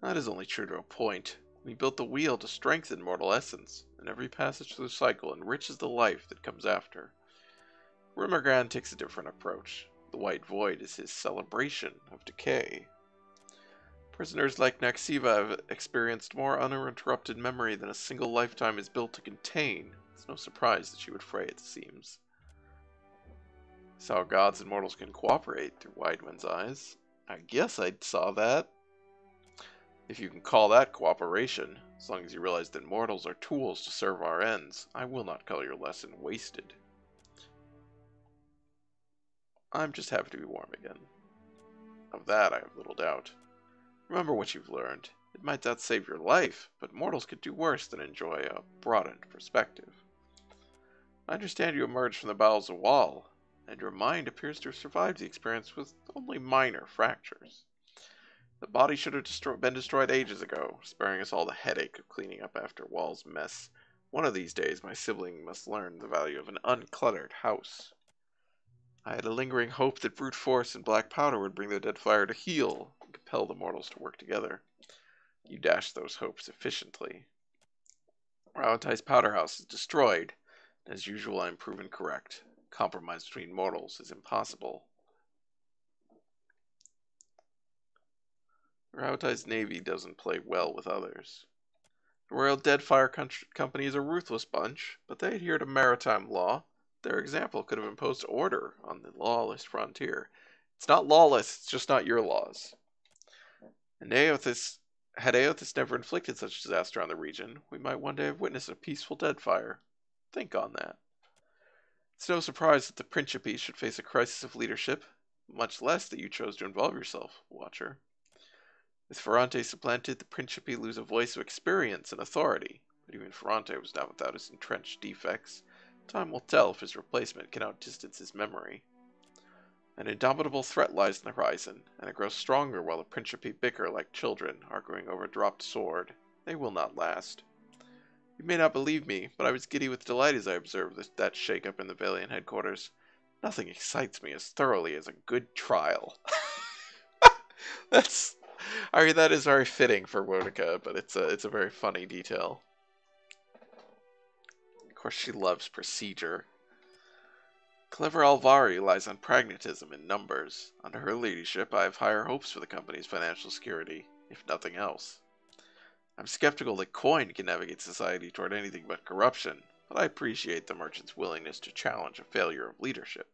That is only true to a point. We built the wheel to strengthen mortal essence, and every passage through the cycle enriches the life that comes after. Rimmergrand takes a different approach. The White Void is his celebration of decay. Prisoners like Naxiva have experienced more uninterrupted memory than a single lifetime is built to contain. It's no surprise that she would fray at the seams. It's how gods and mortals can cooperate through Wideman's eyes. I guess I saw that. If you can call that cooperation, as long as you realize that mortals are tools to serve our ends, I will not call your lesson wasted. I'm just happy to be warm again. Of that I have little doubt. Remember what you've learned. It might not save your life, but mortals could do worse than enjoy a broadened perspective. I understand you emerged from the bowels of Wall, and your mind appears to have survived the experience with only minor fractures. The body should have been destroyed ages ago, sparing us all the headache of cleaning up after Wall's mess. One of these days my sibling must learn the value of an uncluttered house. I had a lingering hope that brute force and black powder would bring the Deadfire to heel and compel the mortals to work together. You dashed those hopes efficiently. Rauatai's powder house is destroyed, and as usual I am proven correct. Compromise between mortals is impossible. Rauatai's navy doesn't play well with others. The Royal Deadfire Company is a ruthless bunch, but they adhere to maritime law. Their example could have imposed order on the lawless frontier. It's not lawless, it's just not your laws. And had Aothis never inflicted such disaster on the region, we might one day have witnessed a peaceful Deadfire. Think on that. It's no surprise that the Principe should face a crisis of leadership, much less that you chose to involve yourself, Watcher. With Ferrante supplanted, the Principe lose a voice of experience and authority, but even Ferrante was not without his entrenched defects. Time will tell if his replacement can outdistance his memory. An indomitable threat lies in the horizon, and it grows stronger while the Principe bicker like children, arguing over a dropped sword. They will not last. You may not believe me, but I was giddy with delight as I observed that shake-up in the Valiant headquarters. Nothing excites me as thoroughly as a good trial. That is very fitting for Wotica, but it's a very funny detail. Of course, she loves procedure. Clever Alvari relies on pragmatism in numbers. Under her leadership, I have higher hopes for the company's financial security, if nothing else. I'm skeptical that coin can navigate society toward anything but corruption, but I appreciate the merchant's willingness to challenge a failure of leadership.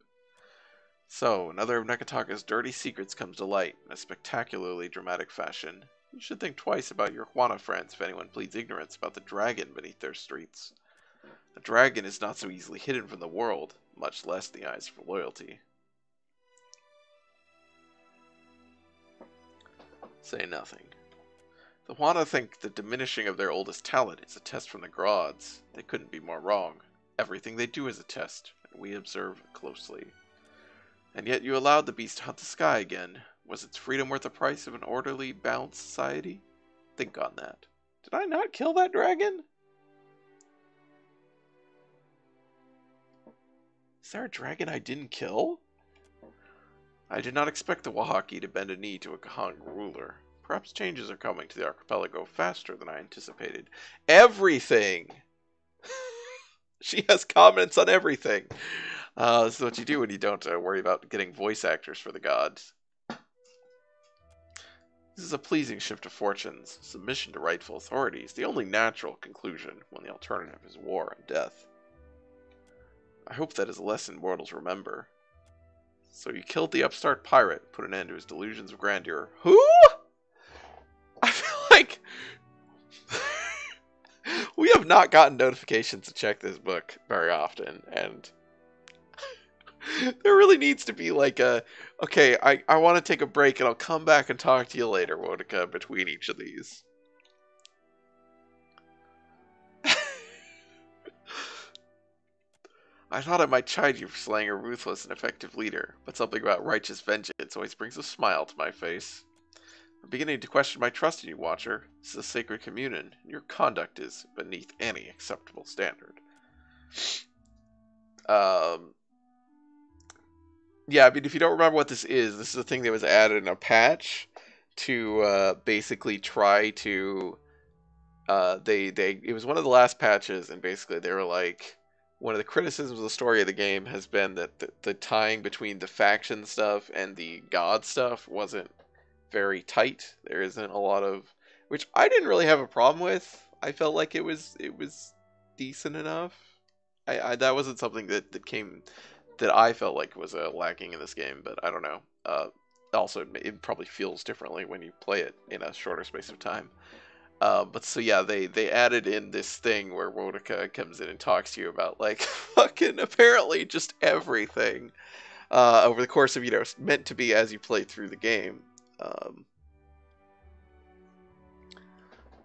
So, another of Nekataka's dirty secrets comes to light in a spectacularly dramatic fashion. You should think twice about your Juana friends if anyone pleads ignorance about the dragon beneath their streets. A dragon is not so easily hidden from the world, much less the eyes of loyalty. Say nothing. The Juana think the diminishing of their oldest talent is a test from the gods. They couldn't be more wrong. Everything they do is a test, and we observe closely. And yet you allowed the beast to hunt the sky again. Was its freedom worth the price of an orderly, balanced society? Think on that. Did I not kill that dragon? Is there a dragon I didn't kill? I did not expect the Wahaki to bend a knee to a Kahang ruler. Perhaps changes are coming to the archipelago faster than I anticipated. Everything! She has comments on everything. This is what you do when you don't worry about getting voice actors for the gods. This is a pleasing shift of fortunes. Submission to rightful authority is the only natural conclusion when the alternative is war and death. I hope that is a lesson mortals remember. So you killed the upstart pirate, put an end to his delusions of grandeur. Who? I feel like we have not gotten notifications to check this book very often, and there really needs to be like a, okay, I want to take a break and I'll come back and talk to you later, Wotica, between each of these. I thought I might chide you for slaying a ruthless and effective leader, but something about righteous vengeance always brings a smile to my face. I'm beginning to question my trust in you, Watcher. This is a sacred communion, and your conduct is beneath any acceptable standard. yeah, I mean, if you don't remember what this is a thing that was added in a patch to basically try to it was one of the last patches, and basically they were like, one of the criticisms of the story of the game has been that the tying between the faction stuff and the god stuff wasn't very tight. There isn't a lot of, which I didn't really have a problem with. I felt like it was decent enough. I that wasn't something that came that I felt like was lacking in this game, but I don't know. Also, it probably feels differently when you play it in a shorter space of time. But so yeah, they added in this thing where Wodaka comes in and talks to you about like fucking apparently just everything over the course of, you know, meant to be as you play through the game. Um,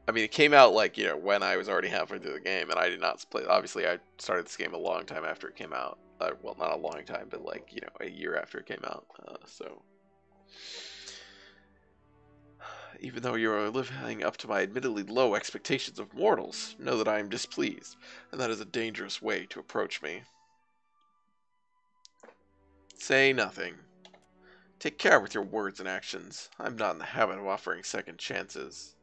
I mean, it came out like, you know, when I was already halfway through the game, and I did not play. Obviously, I started this game a long time after it came out. Well, not a long time, but like, you know, a year after it came out. So. Even though you are living up to my admittedly low expectations of mortals, know that I am displeased, and that is a dangerous way to approach me. Say nothing. Take care with your words and actions. I'm not in the habit of offering second chances.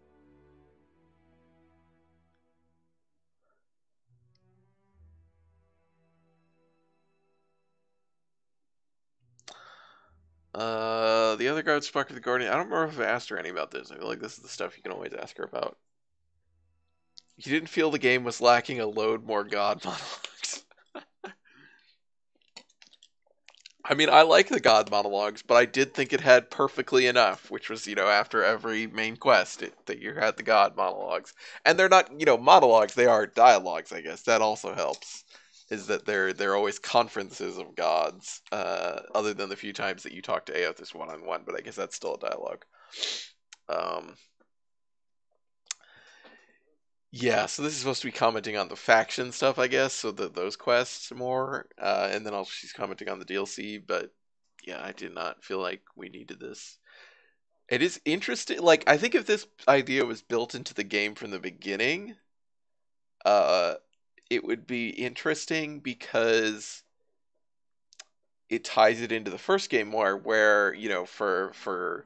The other guard spoke to the Guardian. I don't remember if I asked her any about this. I feel like this is the stuff you can always ask her about. You didn't feel the game was lacking a load more god monologues. I mean, I like the god monologues, but I did think it had perfectly enough, which was, you know, after every main quest, that you had the god monologues. And they're not, you know, monologues, they are dialogues, I guess. That also helps, is that they're always conferences of gods, other than the few times that you talk to Aothis one-on-one, but I guess that's still a dialogue. Yeah, so this is supposed to be commenting on the faction stuff, I guess, so those quests more, and then also she's commenting on the DLC, but yeah, I did not feel like we needed this. It is interesting, like, I think if this idea was built into the game from the beginning, uh, it would be interesting because it ties it into the first game more, where, you know, for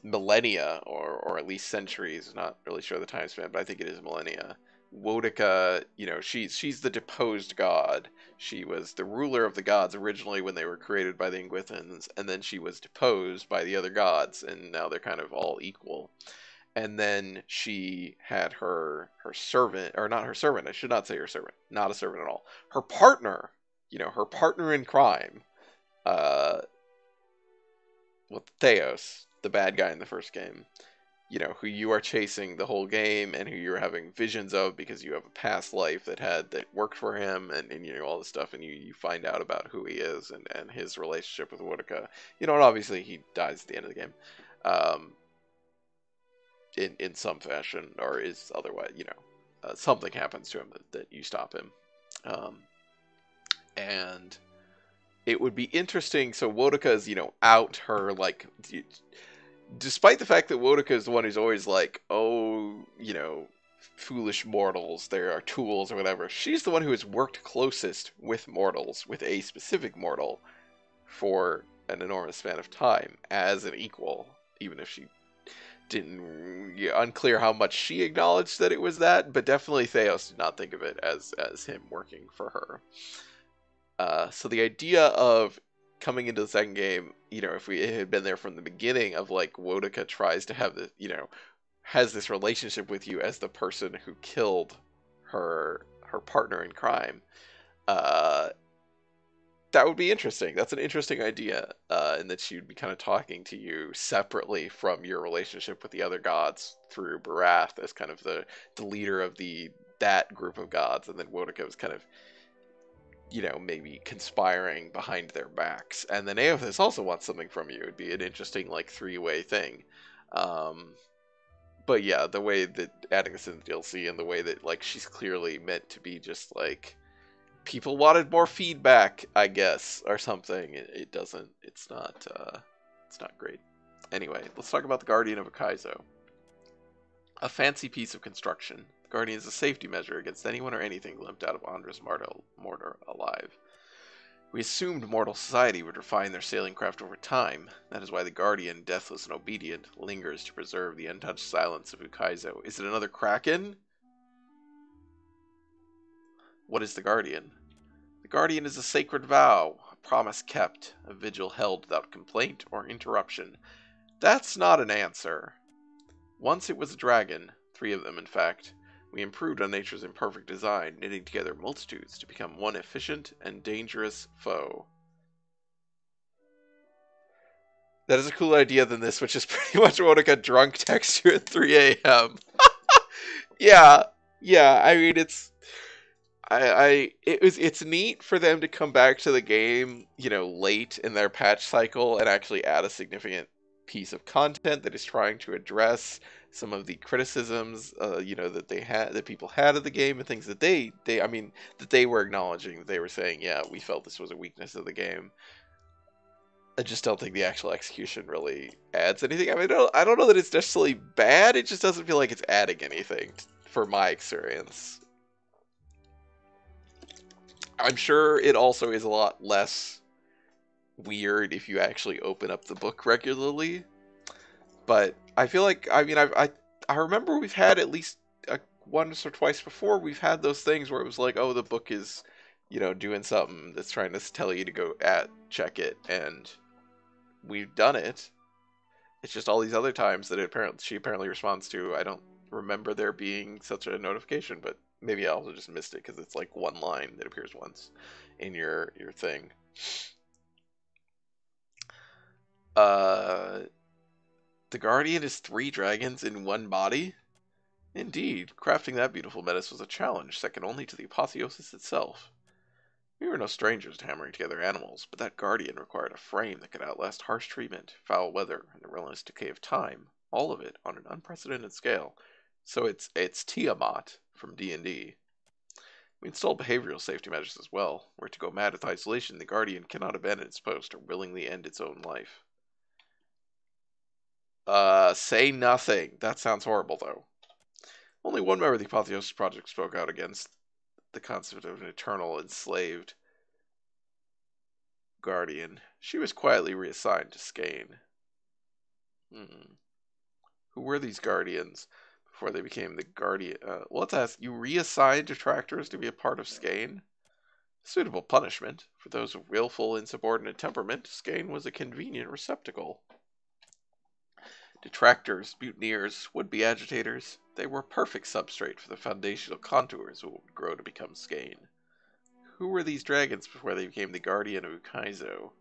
millennia, or at least centuries, not really sure the time span, but I think it is millennia. Wodaka, you know, she's the deposed god. She was the ruler of the gods originally when they were created by the Ingwithans, and then she was deposed by the other gods, and now they're kind of all equal. And then she had her servant, or not her servant, I should not say her servant, not a servant at all. Her partner, you know, her partner in crime, uh, with Theos, the bad guy in the first game, you know, who you are chasing the whole game and who you're having visions of because you have a past life that worked for him, and you know, all this stuff, and you find out about who he is and his relationship with Wodaka. You know, and obviously he dies at the end of the game. In some fashion, or is otherwise, you know, something happens to him that you stop him. And it would be interesting. So Wodaka is, you know, out her, like, despite the fact that Wodaka is the one who's always like, oh, you know, foolish mortals, there are tools or whatever. She's the one who has worked closest with mortals, with a specific mortal, for an enormous span of time as an equal, even if she didn't, unclear how much she acknowledged that it was that, but definitely Theos did not think of it as him working for her. So the idea of coming into the second game, you know, if it had been there from the beginning, of like Wodaka tries to have the, you know, has this relationship with you as the person who killed her partner in crime, that would be interesting. That's an interesting idea, and that she would be kind of talking to you separately from your relationship with the other gods through Barath as kind of the leader of that group of gods, and then Wodaka was kind of, you know, maybe conspiring behind their backs. And then Aothis also wants something from you. It'd be an interesting, like, three-way thing. But yeah, the way that adding this in the DLC, and the way that, like, she's clearly meant to be just, like, people wanted more feedback, I guess, or something. It's not great. Anyway, let's talk about the Guardian of Akaizo. A fancy piece of construction. Guardian is a safety measure against anyone or anything glimpsed out of Andra's mortar alive. We assumed mortal society would refine their sailing craft over time. That is why the Guardian, deathless and obedient, lingers to preserve the untouched silence of Ukaizo. Is it another Kraken? What is the Guardian? The Guardian is a sacred vow, a promise kept, a vigil held without complaint or interruption. That's not an answer. Once it was a dragon, 3 of them in fact. We improved on nature's imperfect design, knitting together multitudes to become one efficient and dangerous foe. That is a cooler idea than this, which is pretty much what I got drunk text you at 3 a.m. Yeah, I mean, it's neat for them to come back to the game, you know, late in their patch cycle and actually add a significant piece of content that is trying to address some of the criticisms, you know, that people had of the game and things that that they were acknowledging. That they were saying, yeah, we felt this was a weakness of the game. I just don't think the actual execution really adds anything. I mean, I don't know that it's necessarily bad. It just doesn't feel like it's adding anything for my experience. I'm sure it also is a lot less weird if you actually open up the book regularly. But I feel like, I mean, I remember we've had at least once or twice before, we've had those things where it was like, oh, the book is, you know, doing something that's trying to tell you to go check it, and we've done it. It's just all these other times that she apparently responds to. I don't remember there being such a notification, but maybe I also just missed it because it's like one line that appears once in your thing. The Guardian is 3 dragons in one body? Indeed, crafting that beautiful menace was a challenge second only to the apotheosis itself. We were no strangers to hammering together animals, but that Guardian required a frame that could outlast harsh treatment, foul weather, and the relentless decay of time, all of it on an unprecedented scale. So it's Tiamat from D&D. We installed behavioral safety measures as well. Were it to go mad with isolation, the Guardian cannot abandon its post or willingly end its own life. Say nothing. That sounds horrible, though. Only one member of the Apotheosis Project spoke out against the concept of an eternal enslaved Guardian. She was quietly reassigned to Skane. Who were these Guardians before they became the Guardian? Well, let's ask, you reassigned detractors to be a part of Skane? Suitable punishment. For those of willful, insubordinate temperament, Skane was a convenient receptacle. Detractors, mutineers, would-be agitators, they were perfect substrate for the foundational contours of what would grow to become Skane. Who were these dragons before they became the Guardian of Ukaizo?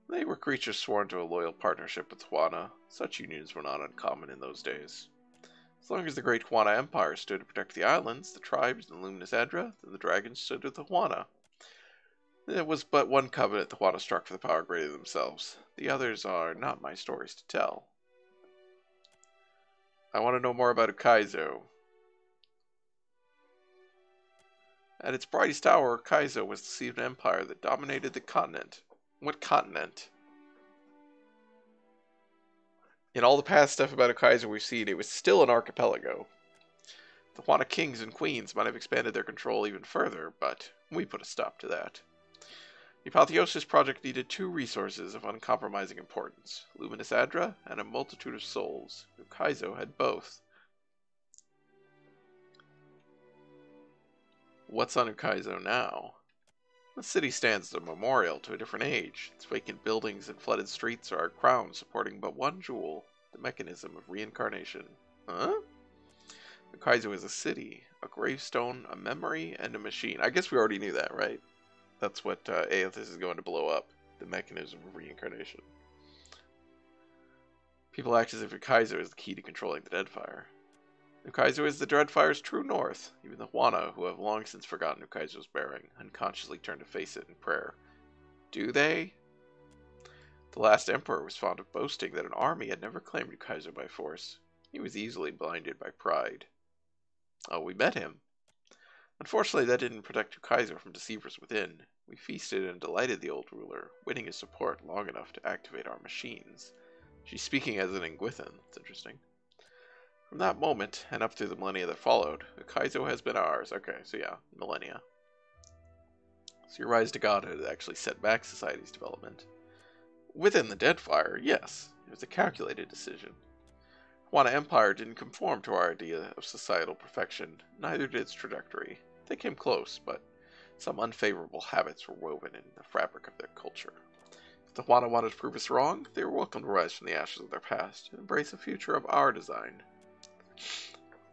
They were creatures sworn to a loyal partnership with Huana. Such unions were not uncommon in those days. As long as the great Huana Empire stood to protect the islands, the tribes, and the Luminous Adra, then the dragons stood with the Huana. There was but one covenant the Huana struck for the power greater than themselves. The others are not my stories to tell. I want to know more about Ukaizo. At its brightest hour, Ukaizo was the seat of an empire that dominated the continent. What continent? In all the past stuff about Ukaizo we've seen, it was still an archipelago. The Huana kings and queens might have expanded their control even further, but we put a stop to that. The Apotheosis Project needed 2 resources of uncompromising importance, Luminous Adra and a multitude of souls. Ukaizo had both. What's on Ukaizo now? The city stands as a memorial to a different age. Its vacant buildings and flooded streets are a crown supporting but one jewel, the mechanism of reincarnation. Huh? Ukaizo is a city, a gravestone, a memory, and a machine. I guess we already knew that, right? That's what Aethys is going to blow up, the mechanism of reincarnation. People act as if Ukaizo is the key to controlling the Deadfire. Ukaizo is the Dreadfire's true north. Even the Huana, who have long since forgotten Ukaizo's bearing, unconsciously turn to face it in prayer. Do they? The last emperor was fond of boasting that an army had never claimed Ukaizo by force. He was easily blinded by pride. Oh, we met him. Unfortunately, that didn't protect Ukaizo from deceivers within. We feasted and delighted the old ruler, winning his support long enough to activate our machines. She's speaking as an Ingwithan. It's interesting. From that moment, and up through the millennia that followed, Ukaizo has been ours. Okay, so yeah, millennia. So your rise to godhood actually set back society's development. Within the Deadfire, yes, it was a calculated decision. Juana Empire didn't conform to our idea of societal perfection, neither did its trajectory. They came close, but some unfavorable habits were woven in the fabric of their culture. If the Juana wanted to prove us wrong, they were welcome to rise from the ashes of their past and embrace a future of our design.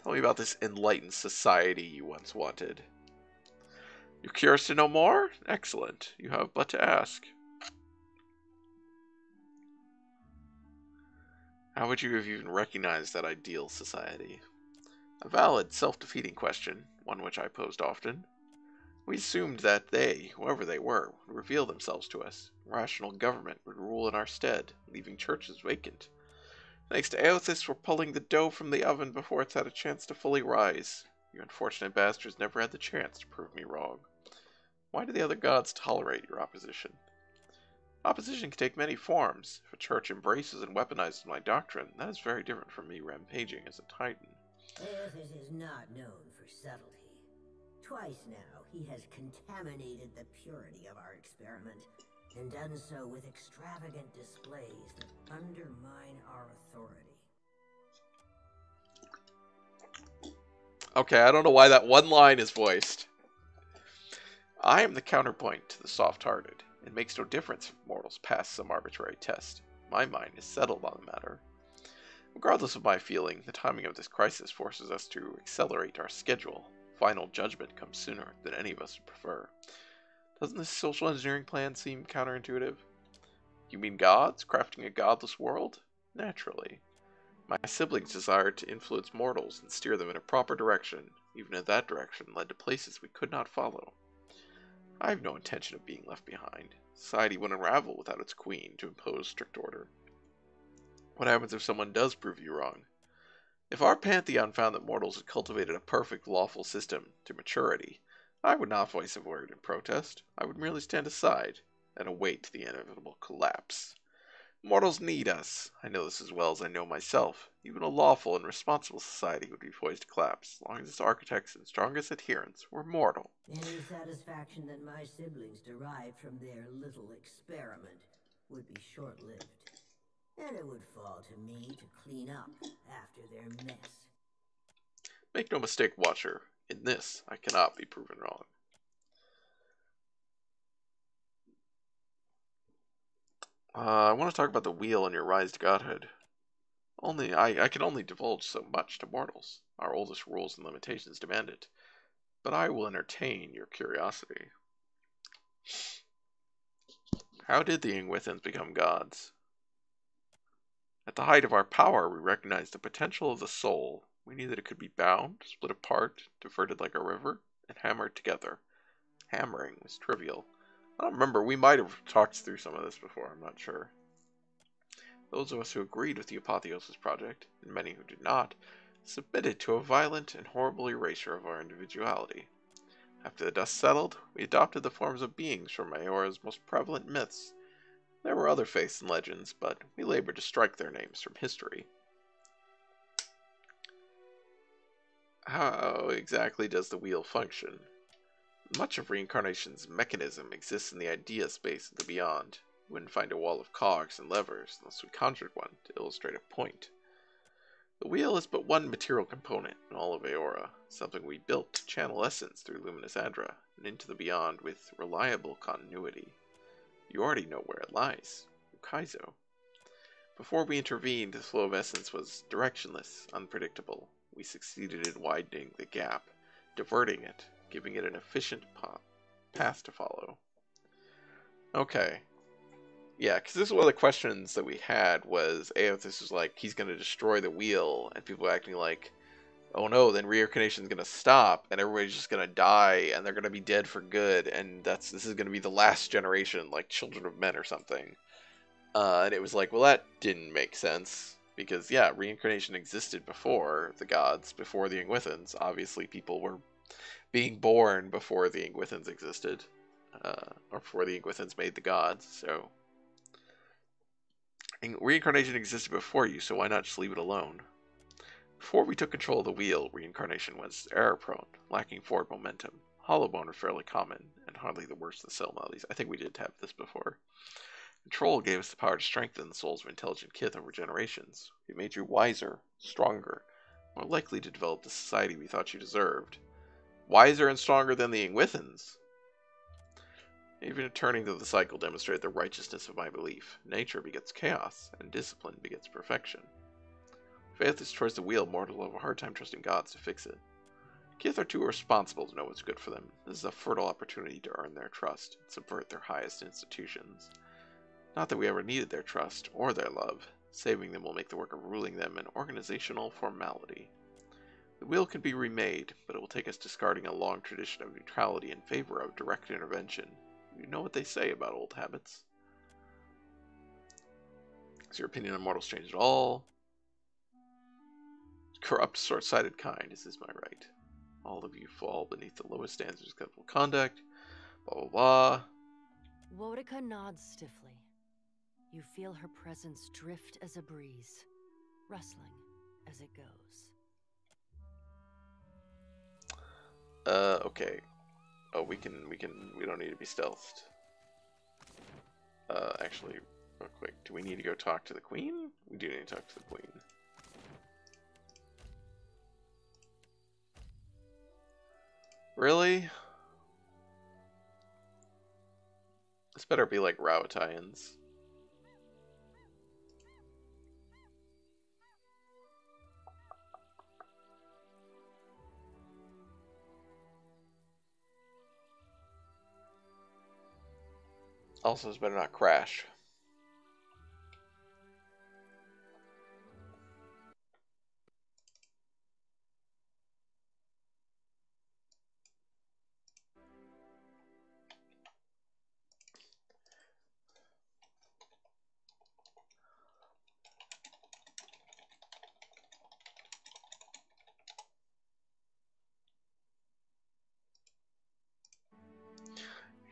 Tell me about this enlightened society you once wanted. You're curious to know more? Excellent. You have but to ask. How would you have even recognized that ideal society? A valid, self-defeating question, one which I posed often. We assumed that they, whoever they were, would reveal themselves to us. Rational government would rule in our stead, leaving churches vacant. Thanks to Aothis for pulling the dough from the oven before it's had a chance to fully rise. You unfortunate bastards never had the chance to prove me wrong. Why do the other gods tolerate your opposition? Opposition can take many forms. If a church embraces and weaponizes my doctrine, that is very different from me rampaging as a titan. Aothis is not known for subtlety. Twice now, he has contaminated the purity of our experiment, and done so with extravagant displays that undermine our authority. Okay, I don't know why that one line is voiced. I am the counterpoint to the soft-hearted. It makes no difference if mortals pass some arbitrary test. My mind is settled on the matter. Regardless of my feeling, the timing of this crisis forces us to accelerate our schedule. Final judgment comes sooner than any of us would prefer. Doesn't this social engineering plan seem counterintuitive? You mean gods crafting a godless world? Naturally. My siblings desired to influence mortals and steer them in a proper direction, even if that direction led to places we could not follow. I have no intention of being left behind. Society would unravel without its queen to impose strict order. What happens if someone does prove you wrong? If our pantheon found that mortals had cultivated a perfect lawful system to maturity, I would not voice a word in protest. I would merely stand aside and await the inevitable collapse. Mortals need us. I know this as well as I know myself. Even a lawful and responsible society would be poised to collapse, as long as its architects and strongest adherents were mortal. Any satisfaction that my siblings derived from their little experiment would be short-lived. And it would fall to me to clean up after their mess. Make no mistake, Watcher. In this, I cannot be proven wrong. I want to talk about the wheel and your rise to godhood. I can only divulge so much to mortals. Our oldest rules and limitations demand it. But I will entertain your curiosity. How did the Ingwithans become gods? At the height of our power, we recognized the potential of the soul. We knew that it could be bound, split apart, diverted like a river, and hammered together. Hammering was trivial. I don't remember, we might have talked through some of this before, I'm not sure. Those of us who agreed with the Apotheosis project, and many who did not, submitted to a violent and horrible erasure of our individuality. After the dust settled, we adopted the forms of beings from Mayora's most prevalent myths. There were other faiths and legends, but we labored to strike their names from history. How exactly does the wheel function? Much of reincarnation's mechanism exists in the idea space of the beyond. We wouldn't find a wall of cogs and levers unless we conjured one to illustrate a point. The wheel is but one material component in all of Aora, something we built to channel essence through Luminous Andra and into the beyond with reliable continuity. You already know where it lies, Ukaizo. Before we intervened, the flow of essence was directionless, unpredictable. We succeeded in widening the gap, diverting it, giving it an efficient path to follow. Okay. Yeah, because this is one of the questions that we had was, Aothis was like, he's going to destroy the wheel, and people were acting like, oh no, then reincarnation is going to stop, and everybody's just going to die, and they're going to be dead for good, and this is going to be the last generation, like Children of Men or something. And it was like, well, that didn't make sense, because, yeah, reincarnation existed before the gods, before the Ingwithans. Obviously, people were being born before the Ingwithans existed, or before the Ingwithans made the gods, so... Reincarnation existed before you, so why not just leave it alone? Before we took control of the wheel, reincarnation was error-prone, lacking forward momentum. Hollowbone are fairly common, and hardly the worst of the cell maladies. I think we did have this before. Control gave us the power to strengthen the souls of intelligent kith over generations. It made you wiser, stronger, more likely to develop the society we thought you deserved. Wiser and stronger than the Ingwithans. Even returning to the cycle demonstrated the righteousness of my belief. Nature begets chaos, and discipline begets perfection. Faith destroys the wheel, mortals have a hard time trusting gods to fix it. Kith are too irresponsible to know what's good for them. This is a fertile opportunity to earn their trust and subvert their highest institutions. Not that we ever needed their trust or their love. Saving them will make the work of ruling them an organizational formality. The wheel can be remade, but it will take us discarding a long tradition of neutrality in favor of direct intervention. You know what they say about old habits. Has your opinion on mortals changed at all? Corrupt, short-sighted kind, is this my right? All of you fall beneath the lowest standards of acceptable conduct. Blah, blah, blah. Wotica nods stiffly. You feel her presence drift as a breeze, rustling as it goes. Okay. Oh, we don't need to be stealthed. Actually, real quick, do we need to go talk to the queen? We do need to talk to the queen. Really? This better be like Rawatayans. Also, this better not crash.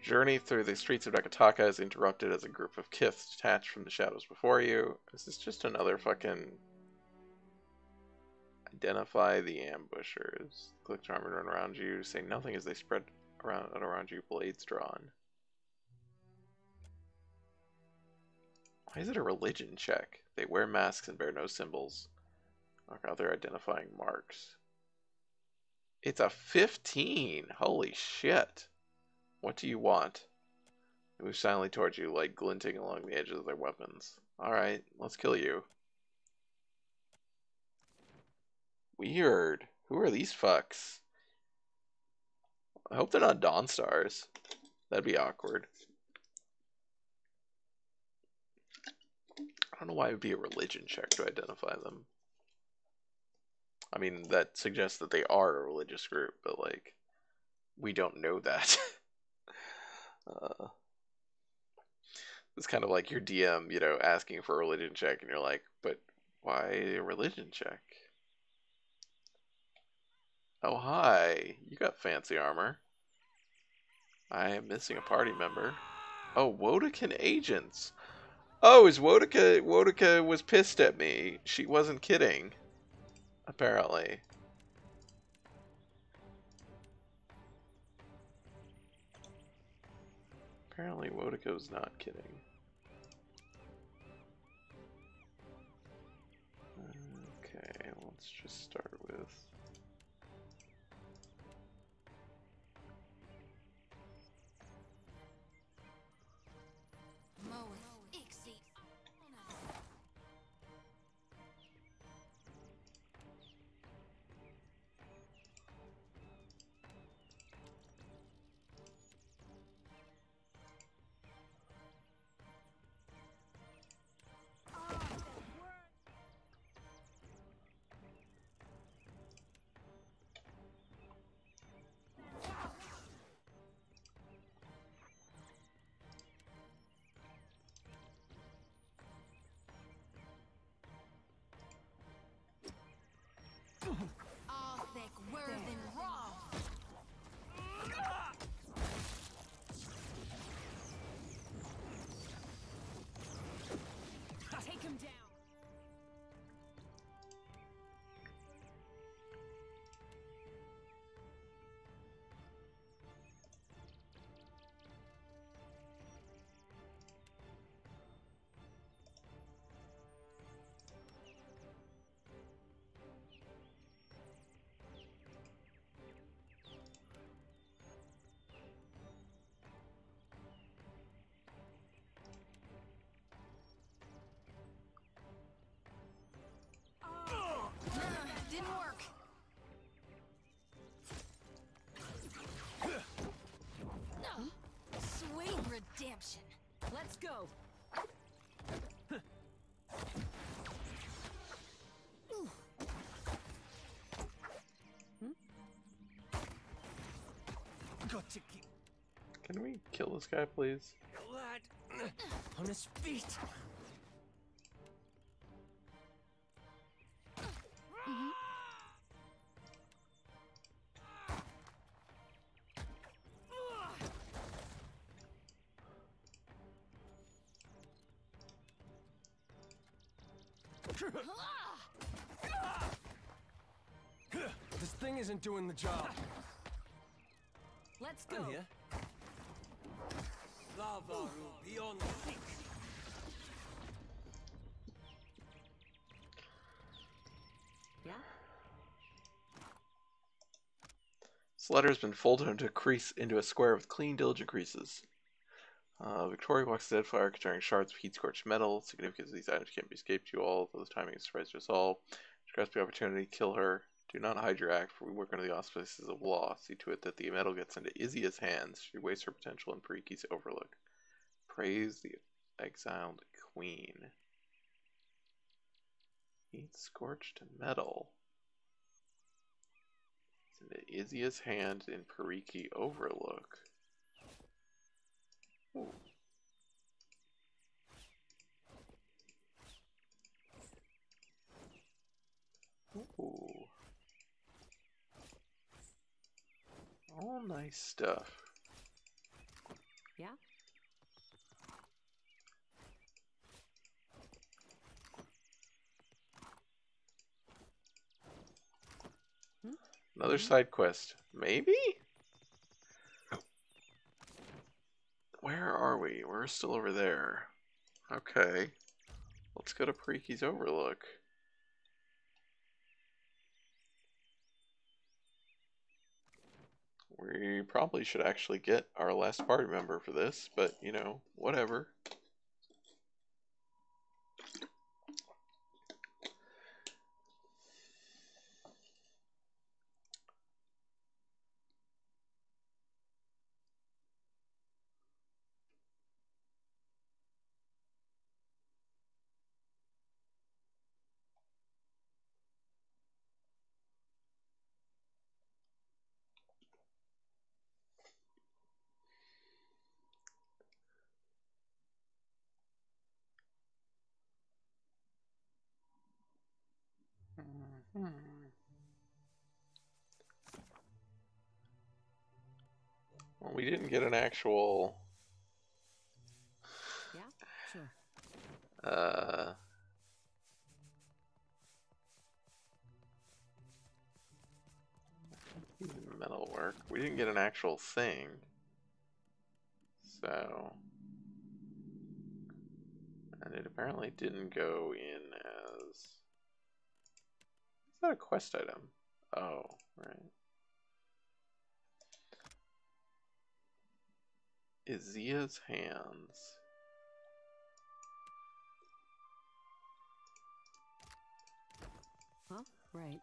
Journey through the streets of Nakataka is interrupted as a group of kith detach from the shadows before you. Is this just another fucking... Identify the ambushers. Click to arm and run around you. Say nothing as they spread around you, blades drawn. Why is it a religion check? They wear masks and bear no symbols. Mark out their identifying marks. It's a 15! Holy shit. What do you want? They move silently towards you, light glinting along the edges of their weapons. Alright, let's kill you. Weird. Who are these fucks? I hope they're not Dawn Stars. That'd be awkward. I don't know why it would be a religion check to identify them. I mean, that suggests that they are a religious group, but, like, we don't know that. It's kind of like your DM, you know, asking for a religion check, and you're like, but why a religion check? Oh, hi. You got fancy armor. I am missing a party member. Oh, Wodekin agents. Oh, is Wodeca was pissed at me. She wasn't kidding. Apparently. Apparently Wodeca was not kidding. Okay, let's just start with... Let's go. Got to keep Can we kill this guy, please? lad on his feet. This thing isn't doing the job. Let's go. I'm here. Lava will be on the seat. Yeah? This letter has been folded into a square with clean, diligent creases. Victoria walks the Deadfire carrying shards of heat-scorched metal. Significance of these items can't be escaped you all, though the timing is a surprise to us all. To grasp the opportunity, kill her. Do not hide your act, for we work under the auspices of law. See to it that the metal gets into Izia's hands. She wastes her potential in Pariki's overlook. Praise the exiled queen. Heat-scorched metal. It's into Izia's hand in Pariki overlook. Ooh. Ooh. All nice stuff. Yeah? Another side quest. Maybe? Where are we? We're still over there. Okay. Let's go to Pariki's overlook. We probably should actually get our last party member for this, but, you know, whatever. Well, we didn't get an actual... Yeah, sure. Metal work. We didn't get an actual thing. So... And it apparently didn't go in as... Is that a quest item? Oh, right. Izia's hands. Huh? Right.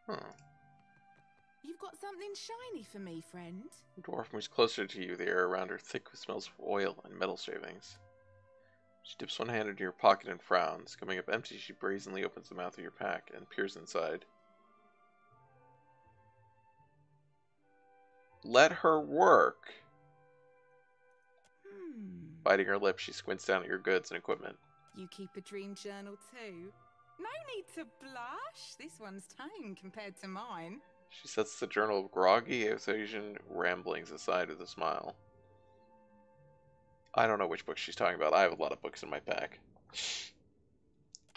Huh. You've got something shiny for me, friend. The dwarf moves closer to you, the air around her thick with smells of oil and metal shavings. She dips one hand into your pocket and frowns. Coming up empty, she brazenly opens the mouth of your pack and peers inside. Let her work! Biting her lip, she squints down at your goods and equipment. You keep a dream journal too? No need to blush. This one's tame compared to mine. She sets the journal of groggy Asian ramblings aside with a smile. I don't know which book she's talking about. I have a lot of books in my pack.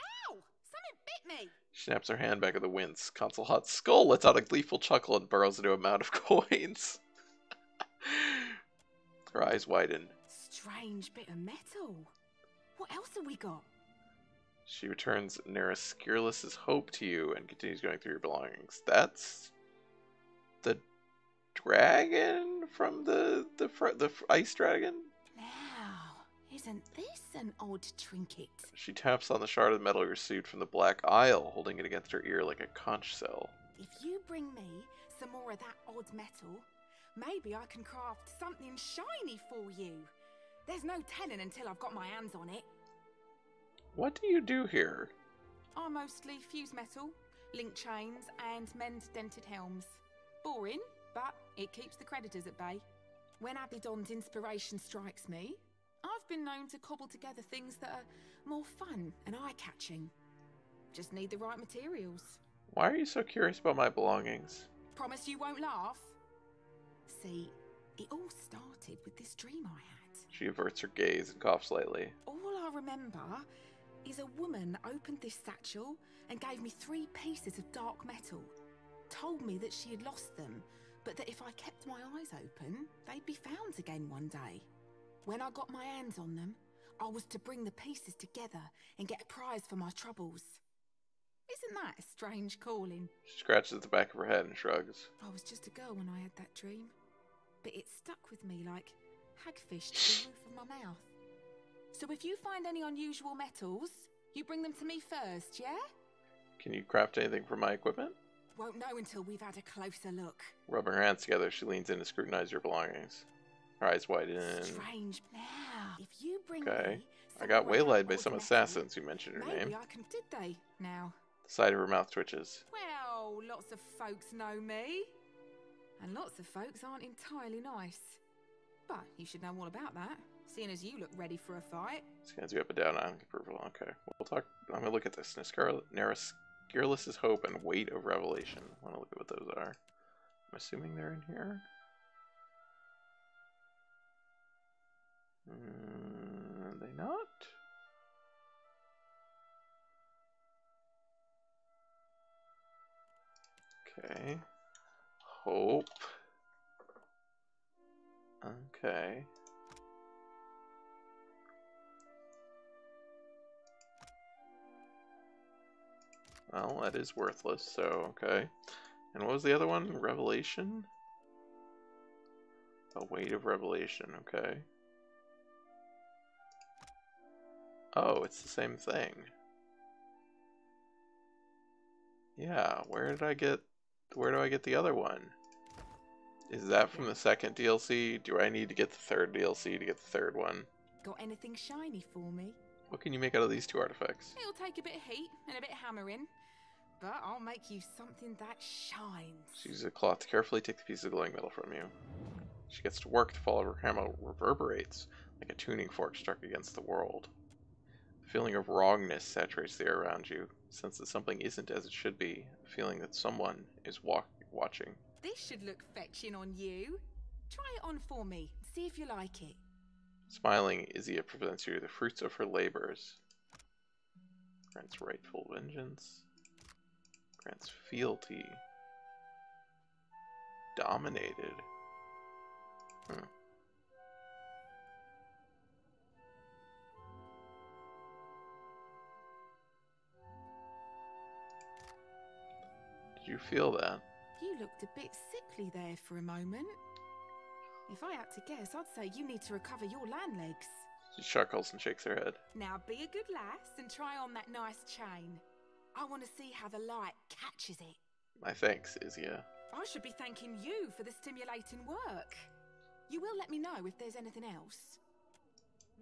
Ow! Something bit me! She snaps her hand back at the wince. Consul Hot's skull lets out a gleeful chuckle and burrows into a mound of coins. Her eyes widen. Strange bit of metal. What else have we got? She returns Nerescurlus's hope to you and continues going through your belongings. That's the dragon from the ice dragon? Now, isn't this an odd trinket? She taps on the shard of metal received from the Black Isle, holding it against her ear like a conch shell. If you bring me some more of that odd metal, maybe I can craft something shiny for you. There's no telling until I've got my hands on it. What do you do here? I mostly fuse metal, link chains, and mend dented helms. Boring, but it keeps the creditors at bay. When Abidon's inspiration strikes me, I've been known to cobble together things that are more fun and eye-catching. Just need the right materials. Why are you so curious about my belongings? Promise you won't laugh? See, it all started with this dream I had. She averts her gaze and coughs lightly. All I remember is a woman opened this satchel and gave me 3 pieces of dark metal. Told me that she had lost them, but that if I kept my eyes open, they'd be found again one day. When I got my hands on them, I was to bring the pieces together and get a prize for my troubles. Isn't that a strange calling? She scratches the back of her head and shrugs. I was just a girl when I had that dream, but it stuck with me like hagfish to the roof of my mouth. So if you find any unusual metals, you bring them to me first, yeah? Can you craft anything from my equipment? Won't know until we've had a closer look. Rubbing her hands together, she leans in to scrutinize your belongings. Her eyes widen. Strange. Now, if you bring Okay. me I got some more of waylaid that by odd some metal, assassins who mentioned her maybe name. I can. Did they? Now. The side of her mouth twitches. Well, lots of folks know me. And lots of folks aren't entirely nice. But you should know all about that, seeing as you look ready for a fight. Scans you up and down on approval. Okay. We'll talk. I'm gonna look at this. Nerescurlus's hope and weight of revelation. I wanna look at what those are. I'm assuming they're in here. Are they not? Okay. Hope. Okay. Well, that is worthless, so okay. And what was the other one? Revelation? A weight of revelation, okay. Oh, it's the same thing. Yeah, where do I get the other one? Is that from the second DLC? Do I need to get the third DLC to get the third one? Got anything shiny for me? What can you make out of these 2 artifacts? It'll take a bit of heat and a bit of hammering, but I'll make you something that shines. She uses a cloth to carefully take the piece of glowing metal from you. She gets to work. The fall of her hammer reverberates like a tuning fork struck against the world. A feeling of wrongness saturates the air around you. A sense that something isn't as it should be. A feeling that someone is watching. This should look fetching on you. Try it on for me. See if you like it. Smiling, Izia presents you the fruits of her labors. Grants rightful vengeance. Grants fealty. Dominated. Did you feel that? You looked a bit sickly there for a moment. If I had to guess, I'd say you need to recover your land legs. She chuckles and shakes her head. Now be a good lass and try on that nice chain. I want to see how the light catches it. My thanks, Izia. I should be thanking you for the stimulating work. You will let me know if there's anything else.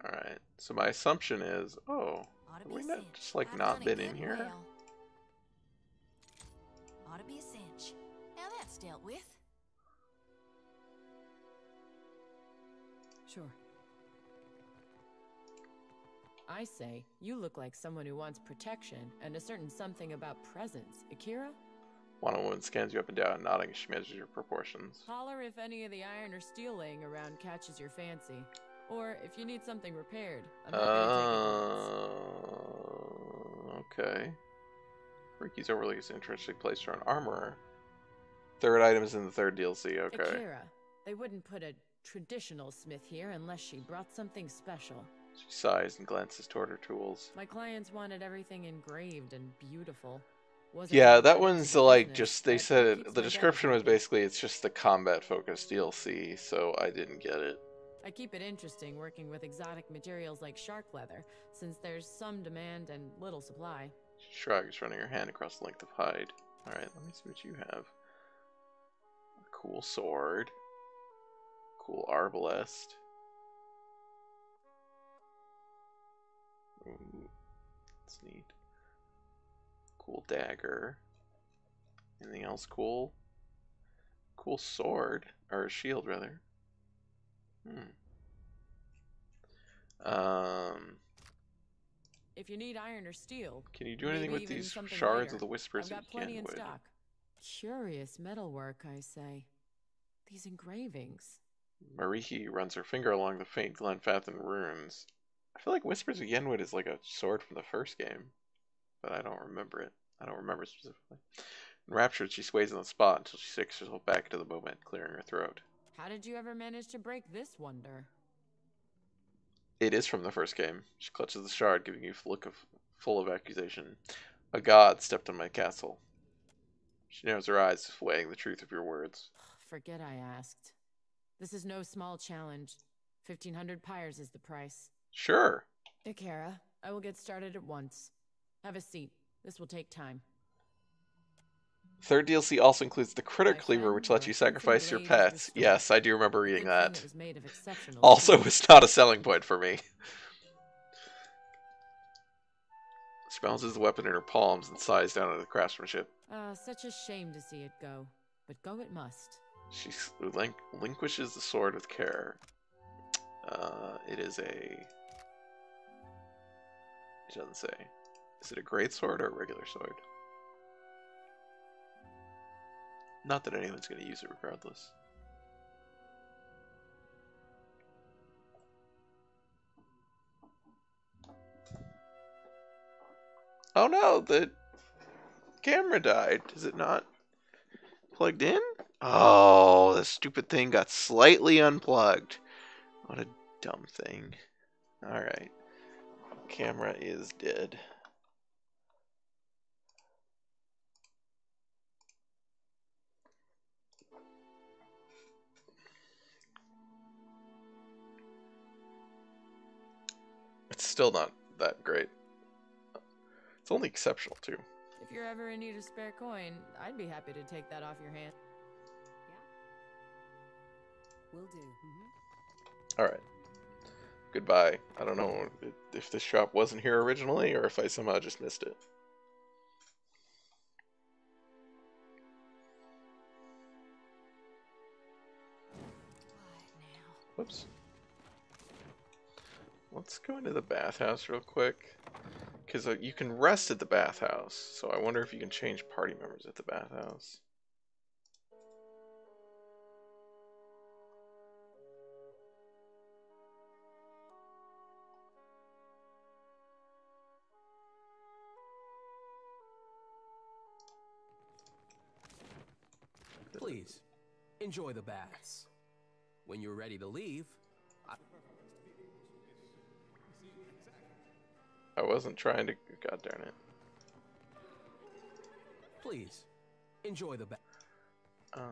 Alright, so my assumption is, oh, have we not just like not been in here? Well. Ought to be a cinch. Now that's dealt with. Sure. I say, you look like someone who wants protection and a certain something about presence. Akira? One woman scans you up and down, nodding as she measures your proportions. Holler if any of the iron or steel laying around catches your fancy. Or if you need something repaired. I'm happy to take a glance. Okay. Riki's overly interesting place for an armorer. Third item is in the third DLC, okay. Akira, they wouldn't put a traditional smith here unless she brought something special. She sighs and glances toward her tools. My clients wanted everything engraved and beautiful. Wasn't Yeah, gonna that get into one's the like business, just, they but said it it, keeps the my description guys was happy. basically it's just the combat focused DLC, so I didn't get it. I keep it interesting working with exotic materials like shark leather, since there's some demand and little supply. She shrugs, running her hand across the length of hide. Alright, let me see what you have. A cool sword. Cool arbalest. Ooh, that's neat. Cool dagger. Anything else cool? Cool sword. Or shield, rather. If you need iron or steel, Can you do anything maybe with even these something shards lighter. of the Whispers I've of got plenty in Yenwood? stock. Curious metalwork, I say. These engravings. Mariki runs her finger along the faint Glenfathan runes. I feel like Whispers of Yenwood is like a sword from the first game, but I don't remember it. I don't remember it specifically. Enraptured, she sways on the spot until she sinks herself back into the moment, clearing her throat. How did you ever manage to break this wonder? It is from the first game. She clutches the shard, giving you a look full of accusation. A god stepped on my castle. She narrows her eyes, weighing the truth of your words. Forget I asked. This is no small challenge. 1,500 pyres is the price. Sure. Ikara, I will get started at once. Have a seat. This will take time. Third DLC also includes the Critter My Cleaver, friend, which lets your you fencing sacrifice your blade is pets. restored. Yes, I do remember A reading good thing that. it was made of exceptional Also, steel. it's not a selling point for me. She balances the weapon in her palms and sighs down at the craftsmanship. Such a shame to see it go. But go it must. She relinquishes the sword with care. It is a... It doesn't say. Is it a great sword or a regular sword? Not that anyone's going to use it regardless. Oh no, the camera died. Is it not plugged in? Oh, the stupid thing got slightly unplugged. What a dumb thing. Alright. Camera is dead. It's still not that great. It's only exceptional, too. If you're ever in need of spare coin, I'd be happy to take that off your hand. Will do. Alright. Goodbye. I don't know if this shop wasn't here originally or if I somehow just missed it. Whoops. Let's go into the bathhouse real quick. Because you can rest at the bathhouse. So I wonder if you can change party members at the bathhouse. Please, enjoy the baths. When you're ready to leave, I wasn't trying to... God darn it. please, enjoy the bath. Can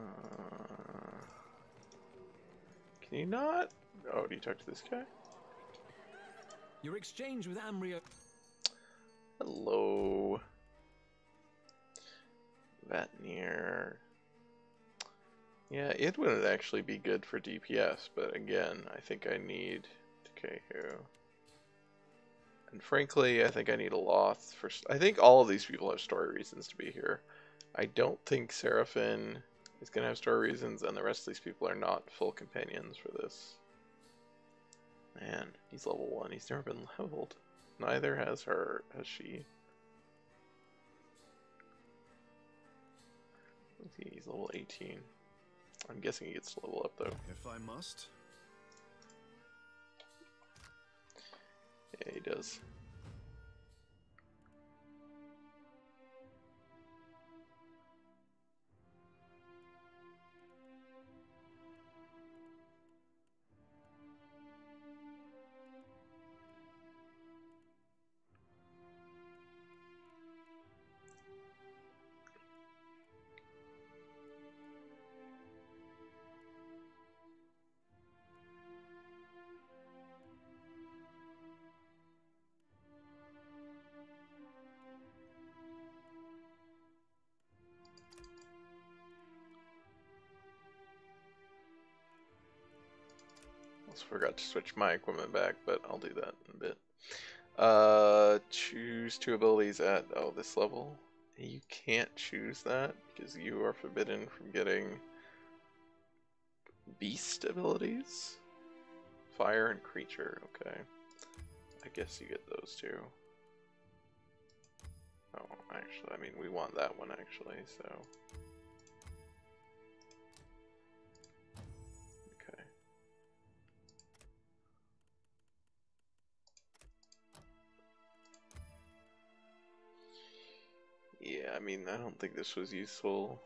you not? Oh, do you talk to this guy? Your exchange with Amria. Hello. Vatnir. Yeah, it wouldn't actually be good for DPS, but again, I think I need Tekehu. And frankly, I think I need a Loth for... I think all of these people have story reasons to be here. I don't think Seraphin is going to have story reasons, and the rest of these people are not full companions for this. Man, he's level 1. He's never been leveled. Neither has she. Let's see, he's level 18. I'm guessing he gets to level up, though. If I must. Yeah, he does. Also forgot to switch my equipment back, but I'll do that in a bit. Choose 2 abilities at, this level. You can't choose that because you are forbidden from getting beast abilities. Fire and creature, okay. I guess you get those 2. Oh, actually, I mean, we want that one actually, so. Okay. Yeah, I mean, I don't think this was useful.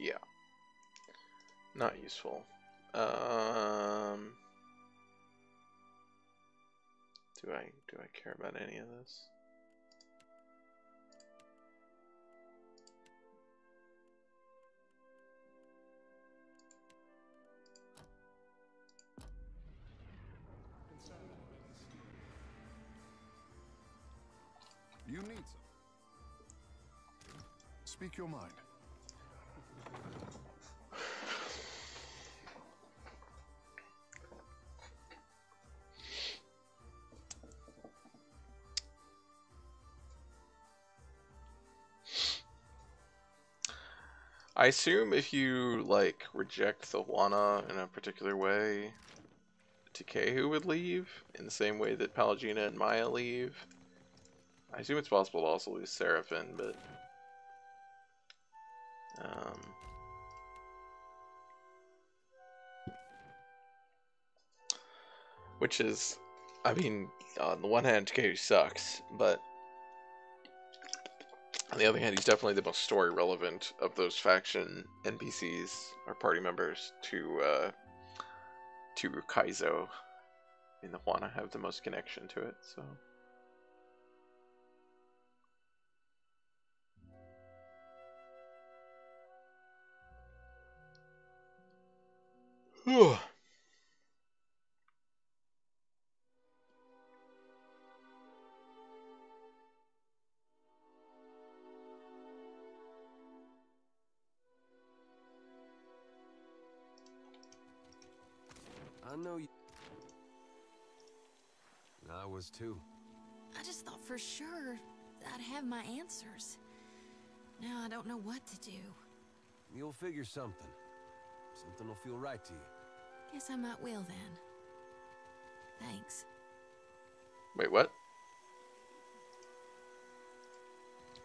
Yeah. Not useful. Do I care about any of this? You need some. Speak your mind. I assume if you, like, reject the Juana in a particular way, Takehu would leave, in the same way that Pallegina and Maya leave. I assume it's possible to also lose Seraphin, but... which is... I mean, on the one hand, Takehu sucks, but... on the other hand, he's definitely the most story relevant of those faction NPCs, or party members, to Kaizo. And the Juana have the most connection to it, so... I know you. I was too. I just thought for sure I'd have my answers. Now I don't know what to do. You'll figure something. Something will feel right to you. Guess I might will then. Thanks. Wait, what?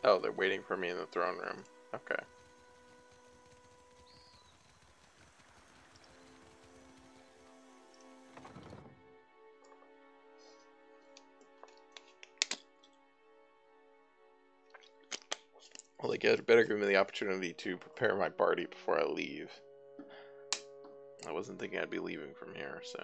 Oh, they're waiting for me in the throne room. Okay. Well, they better give me the opportunity to prepare my party before I leave. I wasn't thinking I'd be leaving from here, so...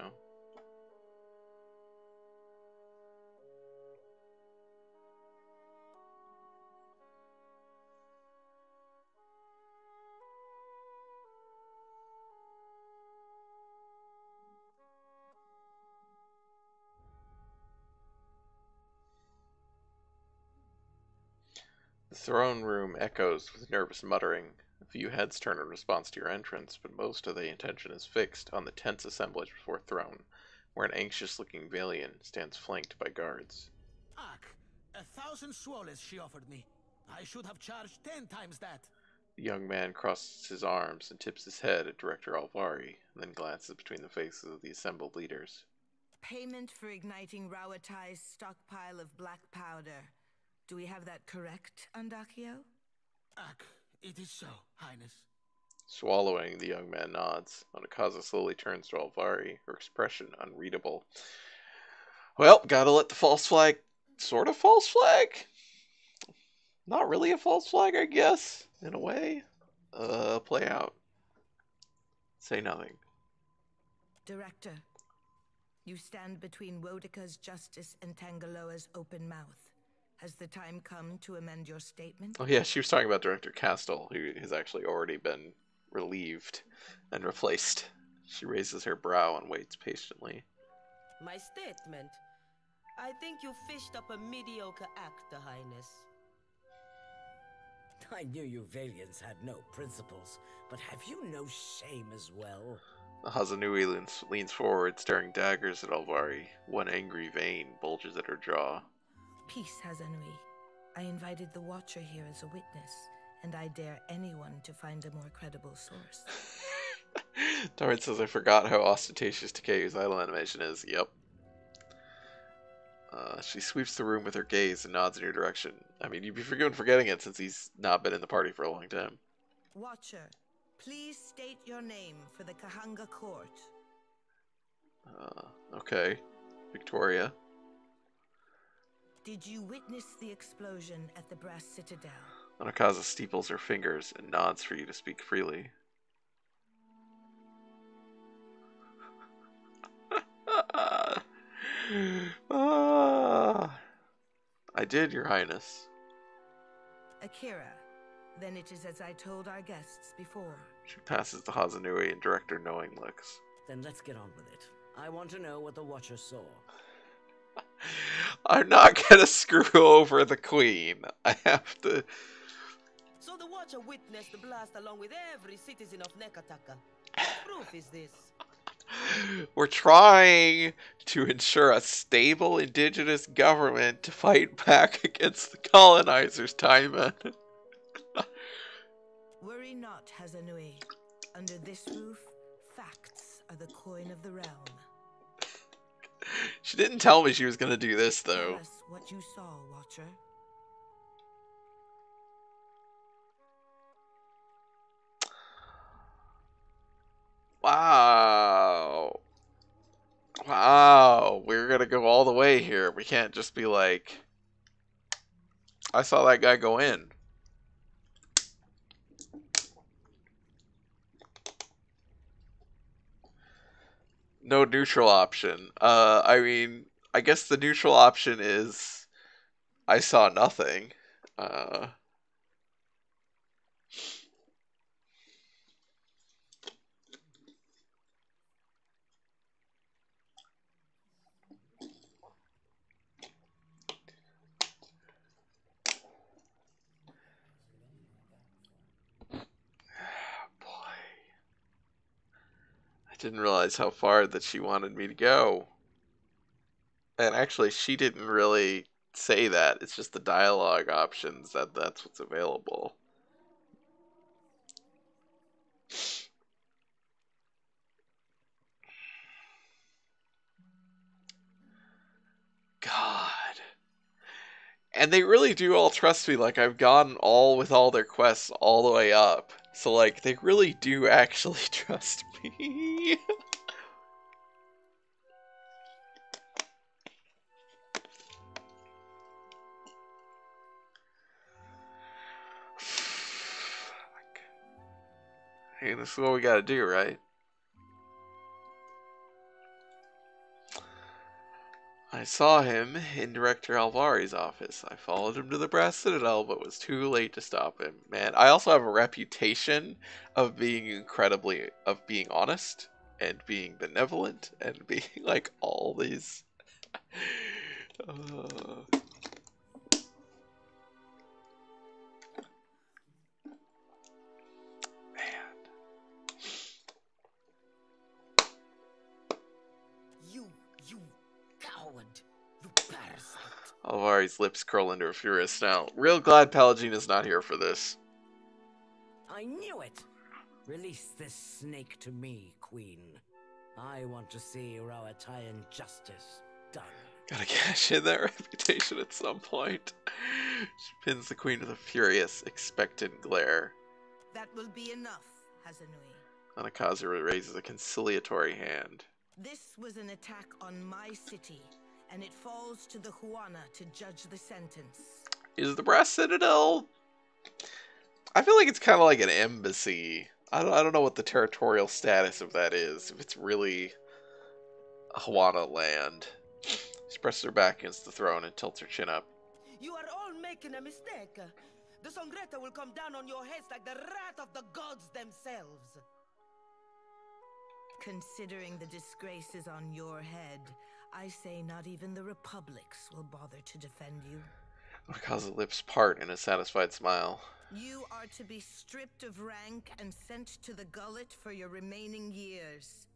The throne room echoes with nervous muttering. A few heads turn in response to your entrance, but most of the attention is fixed on the tense assemblage before throne, where an anxious-looking Valiant stands flanked by guards. Ak, 1,000 swoles she offered me. I should have charged 10 times that. The young man crosses his arms and tips his head at Director Alvari, and then glances between the faces of the assembled leaders. Payment for igniting Rawatai's stockpile of black powder. Do we have that correct, Andakio? Ak, it is so, Highness. Swallowing, the young man nods. Onakaza slowly turns to Alvari, her expression unreadable. Well, gotta let the false flag... sort of false flag? Not really a false flag, I guess, in a way. Play out. Say nothing. Director, you stand between Wodika's justice and Tangaloa's open mouth. Has the time come to amend your statement? Oh yeah, she was talking about Director Castle, who has actually already been relieved and replaced. She raises her brow and waits patiently. My statement? I think you fished up a mediocre actor, Highness. I knew you Valiants had no principles, but have you no shame as well? The Hazanui leans forward, staring daggers at Alvari. One angry vein bulges at her jaw. Peace, Hazanui. I invited the Watcher here as a witness, and I dare anyone to find a more credible source. Darwin says, I forgot how ostentatious Takeu's idle animation is. Yep. She sweeps the room with her gaze and nods in your direction. I mean, you'd be forgiven for getting it since he's not been in the party for a long time. Watcher, please state your name for the Kahanga court. Okay. Victoria. Did you witness the explosion at the Brass Citadel? Anakaza steeples her fingers and nods for you to speak freely. I did, Your Highness. Akira, then it is as I told our guests before. She passes the Hazanui and Director knowing looks. Then let's get on with it. I want to know what the Watcher saw. I'm not gonna screw over the Queen. I have to... So the Watcher witnessed the blast along with every citizen of Nekataka. What proof is this? We're trying to ensure a stable indigenous government to fight back against the colonizers, Taiman. Worry not, Hazanui. Under this roof, facts are the coin of the realm. She didn't tell me she was going to do this, though. Tell us what you saw, Watcher. Wow. Wow. We're going to go all the way here. We can't just be like, I saw that guy go in. No neutral option. I mean, I guess the neutral option is I saw nothing. Didn't realize how far that she wanted me to go. And actually, she didn't really say that. It's just the dialogue options that's what's available. God. And they really do all trust me. Like, I've gone all with all their quests all the way up. So, like, they really do actually trust me. Hey, this is what we gotta do, right? I saw him in Director Alvari's office. I followed him to the Brass Citadel, but was too late to stop him. Man, I also have a reputation of being being honest, and being benevolent, and being, like, all these... Alvari's lips curl into a furious snout. Real glad Palagina's not here for this. I knew it! Release this snake to me, Queen. I want to see Rawatayan justice done. Gotta cash in that reputation at some point. She pins the Queen with a furious, expectant glare. That will be enough, Hazanui. Anakazu raises a conciliatory hand. This was an attack on my city, and it falls to the Huana to judge the sentence. Is the Brass Citadel... I feel like it's kind of like an embassy. I don't know what the territorial status of that is. If it's really Juana land. She presses her back against the throne and tilts her chin up. You are all making a mistake. The Songreta will come down on your heads like the wrath of the gods themselves. Considering the disgrace is on your head, I say not even the Republics will bother to defend you. Onakaza's lips part in a satisfied smile. You are to be stripped of rank and sent to the gullet for your remaining years.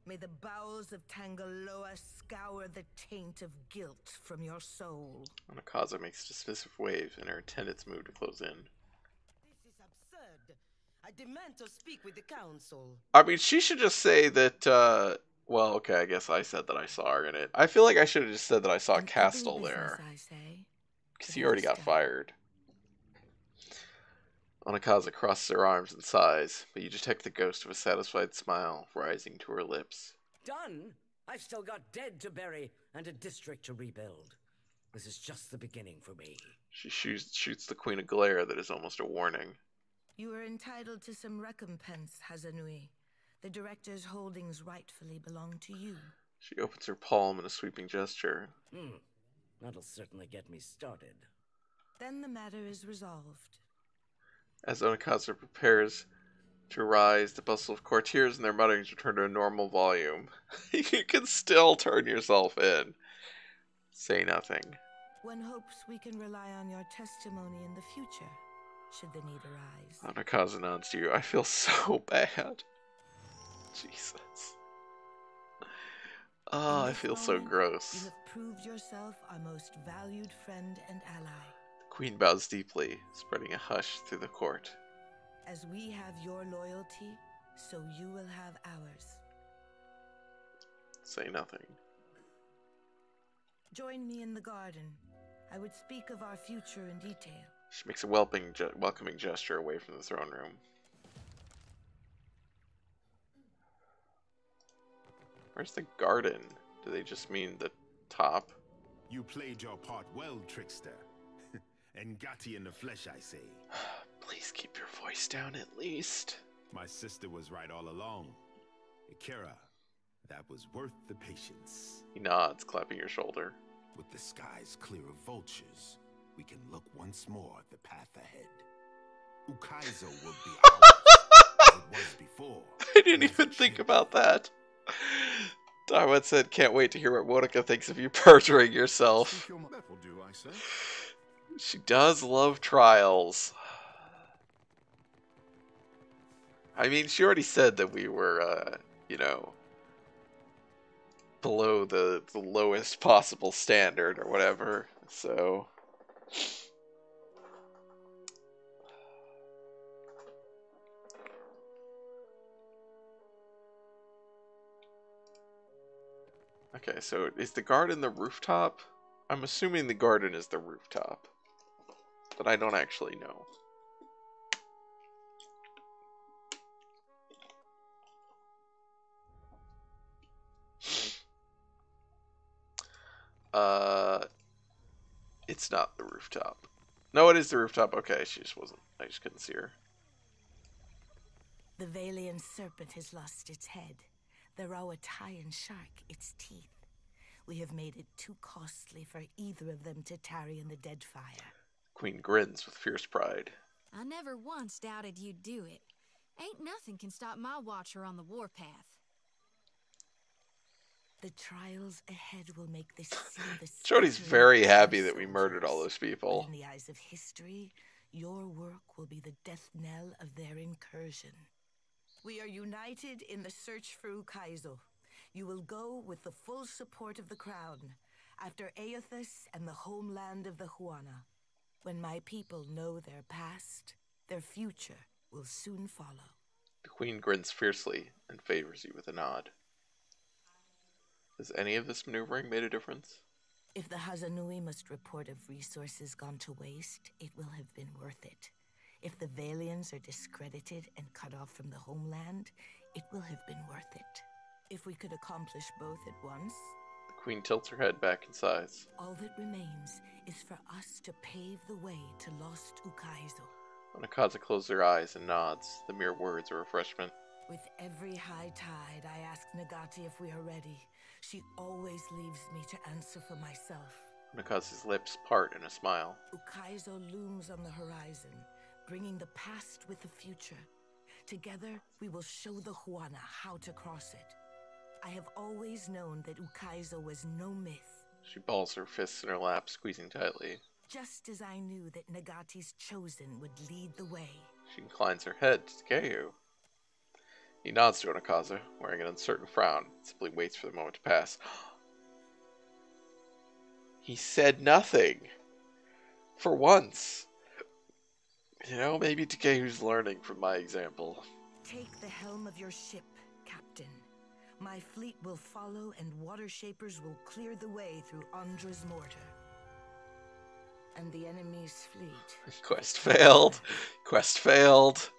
May the bowels of Tangaloa scour the taint of guilt from your soul. Onakaza makes a dismissive wave, and her attendants move to close in. This is absurd. I demand to speak with the council. I mean, she should just say that, well, okay, I guess I said that I saw her in it. I feel like I should have just said that I saw Castle there. Because he already got fired. Onakaza crosses her arms and sighs, but you detect the ghost of a satisfied smile rising to her lips. Done? I've still got dead to bury and a district to rebuild. This is just the beginning for me. She shoots the Queen a glare that is almost a warning. You are entitled to some recompense, Hazanui. The director's holdings rightfully belong to you. She opens her palm in a sweeping gesture. That'll certainly get me started. Then the matter is resolved. As Onakaza prepares to rise, the bustle of courtiers and their mutterings return to a normal volume. You can still turn yourself in. Say nothing. One hopes we can rely on your testimony in the future, should the need arise. Onakaza nods to you. I feel so bad. Jesus. Oh, I feel so gross. You have proved yourself our most valued friend and ally. The Queen bows deeply, spreading a hush through the court. As we have your loyalty, so you will have ours. Say nothing. Join me in the garden. I would speak of our future in detail. She makes a welcoming gesture away from the throne room. Where's the garden? Do they just mean the top? You played your part well, trickster. Engati in the flesh, I say. Please keep your voice down at least. My sister was right all along. Ikera, that was worth the patience. He nods, clapping your shoulder. With the skies clear of vultures, we can look once more at the path ahead. Ukaizo will be ours, as it was before. I didn't even think about that. Darwin said, can't wait to hear what Monica thinks of you perjuring yourself. That will do, I say. She does love trials. I mean, she already said that we were, you know, below the lowest possible standard or whatever, so... Okay, so is the garden the rooftop? I'm assuming the garden is the rooftop, but I don't actually know. It's not the rooftop. No, it is the rooftop. Okay, she just wasn't. I just couldn't see her. The Valian serpent has lost its head. The Rawatayan shark its teeth. We have made it too costly for either of them to tarry in the Deadfire. Queen grins with fierce pride. I never once doubted you'd do it. Ain't nothing can stop my watcher on the warpath. The trials ahead will make this seem the Jody's very happy that we murdered all those people. But in the eyes of history, your work will be the death knell of their incursion. We are united in the search for Ukaizo. You will go with the full support of the crown, after Aethys and the homeland of the Huana. When my people know their past, their future will soon follow. The Queen grins fiercely and favors you with a nod. Has any of this maneuvering made a difference? If the Hazanui must report of resources gone to waste, it will have been worth it. If the Valians are discredited and cut off from the homeland, it will have been worth it. If we could accomplish both at once... The Queen tilts her head back and sighs. All that remains is for us to pave the way to lost Ukaizo. Onakaza closes her eyes and nods, the mere words of refreshment. With every high tide, I ask Nagati if we are ready. She always leaves me to answer for myself. Nakazi's lips part in a smile. Ukaizo looms on the horizon, bringing the past with the future. Together, we will show the Huana how to cross it. I have always known that Ukaizo was no myth. She balls her fists in her lap, squeezing tightly. Just as I knew that Nagati's chosen would lead the way. She inclines her head to Takeyu. He nods to Onakaza, wearing an uncertain frown, and simply waits for the moment to pass. He said nothing. For once. You know, maybe Takeyu's learning from my example. Take the helm of your ship, Captain. My fleet will follow, and water shapers will clear the way through Andra's mortar. And the enemy's fleet. Quest failed. Quest failed.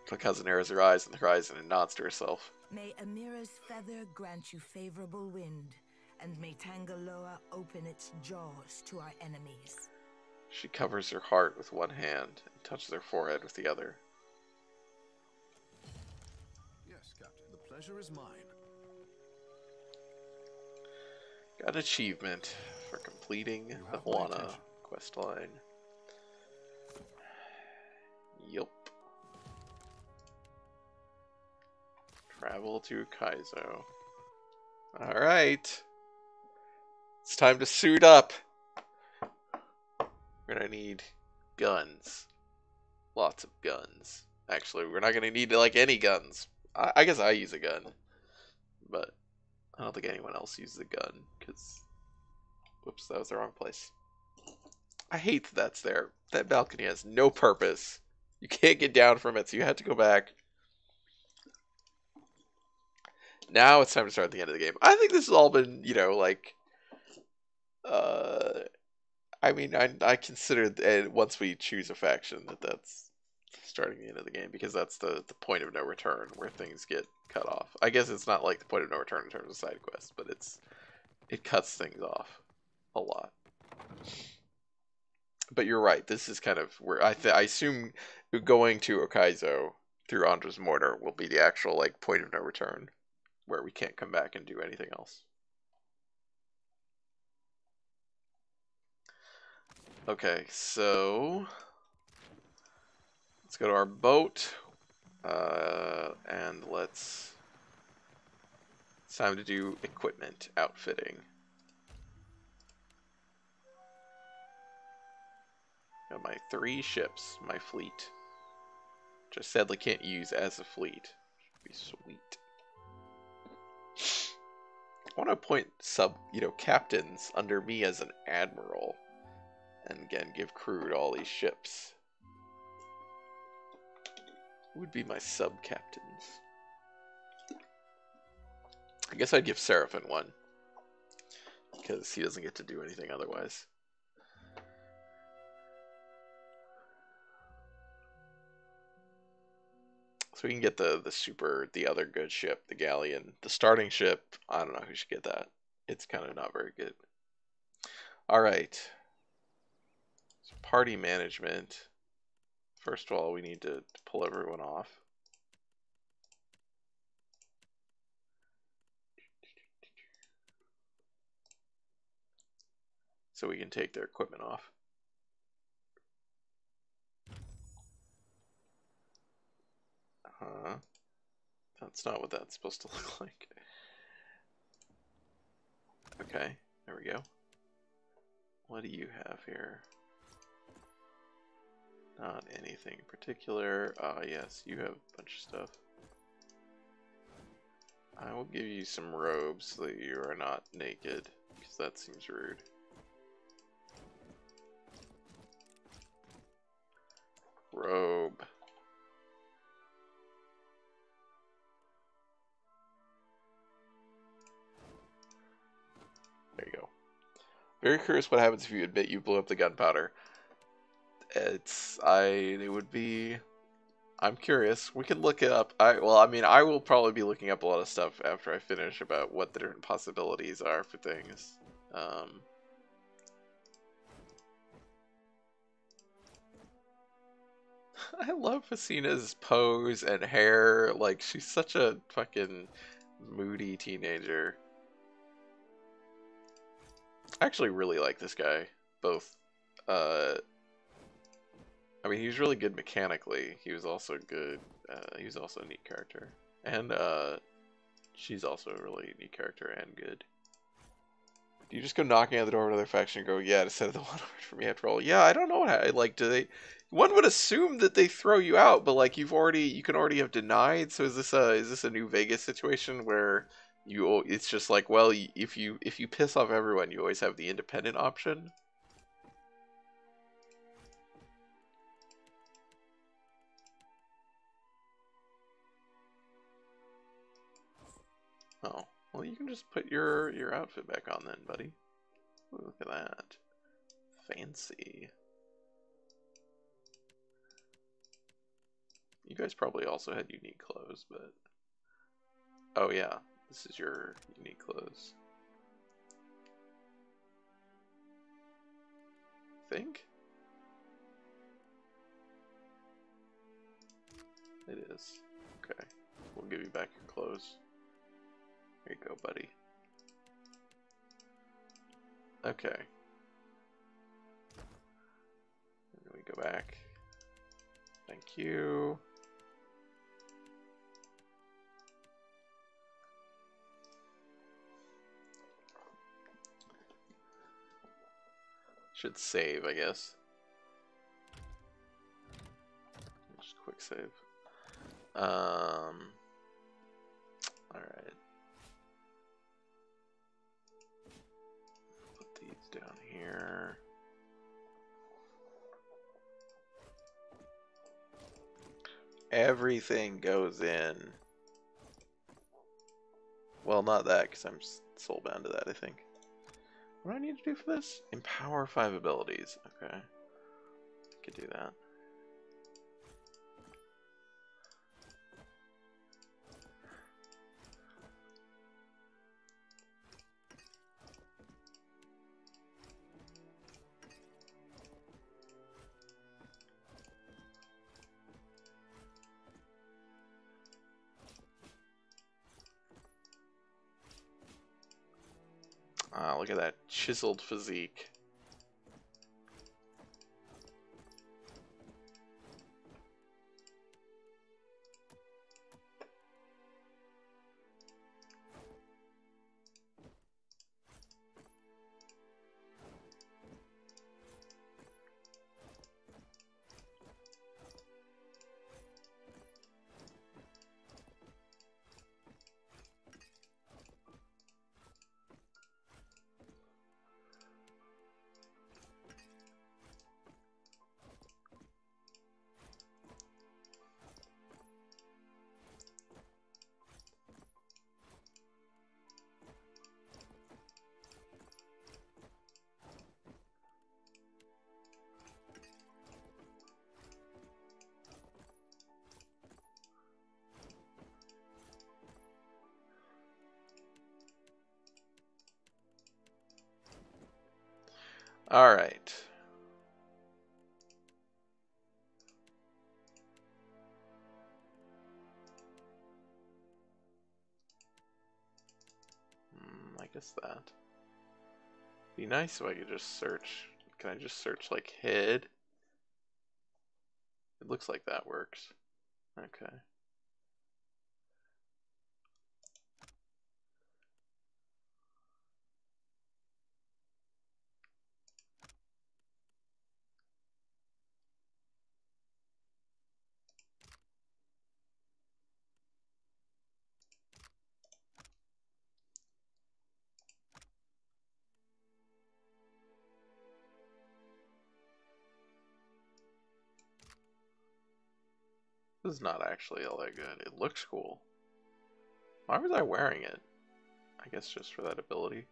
Onakaza narrows her eyes on the horizon and nods to herself. May Amira's feather grant you favorable wind, and may Tangaloa open its jaws to our enemies. She covers her heart with one hand and touches her forehead with the other. Yes, Captain. The pleasure is mine. Got an achievement for completing the Huana questline. Yup. Travel to Kaizo. Alright. It's time to suit up. We're gonna need guns. Lots of guns. Actually, we're not gonna need like any guns. I guess I use a gun. But I don't think anyone else uses a gun, because... Whoops, that was the wrong place. I hate that that's there. That balcony has no purpose. You can't get down from it, so you have to go back. Now it's time to start at the end of the game. I think this has all been, you know, like... I mean, I consider once we choose a faction that's starting the end of the game, because that's the point of no return, where things get cut off. I guess it's not like the point of no return in terms of side quests, but it cuts things off a lot. But you're right, this is kind of where I assume going to Okaizo through Andra's Mortar will be the actual like point of no return, where we can't come back and do anything else. Okay, so let's go to our boat, and it's time to do equipment outfitting. Got my 3 ships, my fleet, which I sadly can't use as a fleet. Should be sweet. I want to appoint captains under me as an admiral. And again, give crew to all these ships. Who would be my sub-captains? I guess I'd give Seraphin one. Because he doesn't get to do anything otherwise. So we can get the other good ship, the Galleon. The starting ship, I don't know who should get that. It's kind of not very good. Alright. So party management. First of all, we need to pull everyone off. So we can take their equipment off. That's not what that's supposed to look like. Okay, there we go. What do you have here? Not anything in particular. Yes, you have a bunch of stuff. I will give you some robes so that you are not naked, because that seems rude. Robe. There you go. Very curious what happens if you admit you blew up the gunpowder. I'm curious. We can look it up. I will probably be looking up a lot of stuff after I finish about what the different possibilities are for things. I love Hasina's pose and hair. Like, she's such a fucking moody teenager. I actually really like this guy. Both. I mean, he was really good mechanically. He was also good. He was also a neat character. And she's also a really neat character and good. Do you just go knocking at the door of another faction and go, yeah, to set the one word for me after all? Yeah, I don't know what, like, do they... One would assume that they throw you out, but like you can already have denied. So is this a New Vegas situation where it's just like, well, if you piss off everyone, you always have the independent option? Oh, well, you can just put your outfit back on then, buddy. Ooh, look at that. Fancy. You guys probably also had unique clothes, but... Oh yeah, this is your unique clothes. Think? It is. Okay. We'll give you back your clothes. There you go, buddy. Okay. And then we go back. Thank you. Should save, I guess. Just quick save. Alright. Put these down here. Everything goes in. Well, not that, because I'm soulbound to that, I think. What do I need to do for this? Empower 5 abilities. Okay. I could do that. Ah, look at that chiseled physique. All right. I guess that. Be nice if I could just search. Can I just search like head? It looks like that works. Okay. This is not actually all that good. It looks cool. Why was I wearing it? I guess just for that ability.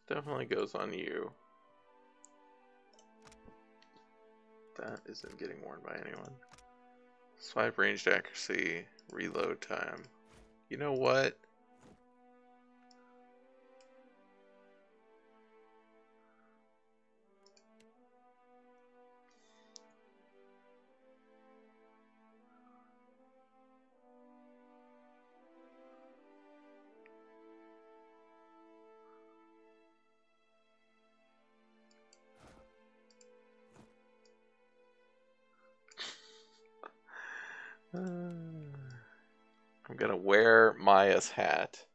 Definitely goes on you. That isn't getting worn by anyone. Swipe ranged accuracy, reload time. You know what? I'm gonna wear Maya's hat.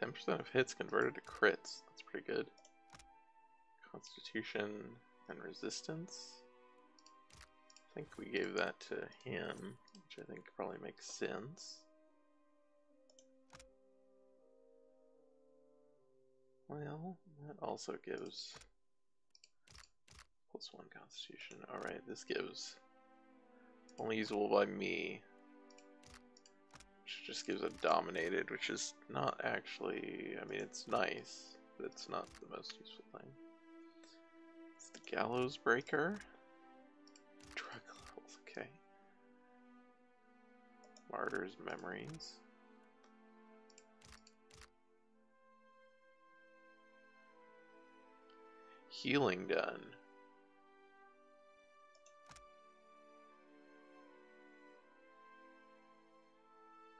10% of hits converted to crits. That's pretty good. Constitution and resistance. I think we gave that to him, which I think probably makes sense. Well, that also gives +1 Constitution. Alright, this gives only usable by me. Which just gives a dominated, which is not actually, I mean, it's nice, but it's not the most useful thing. It's the Gallows Breaker. Drug levels, okay. Martyr's Memories. Healing done.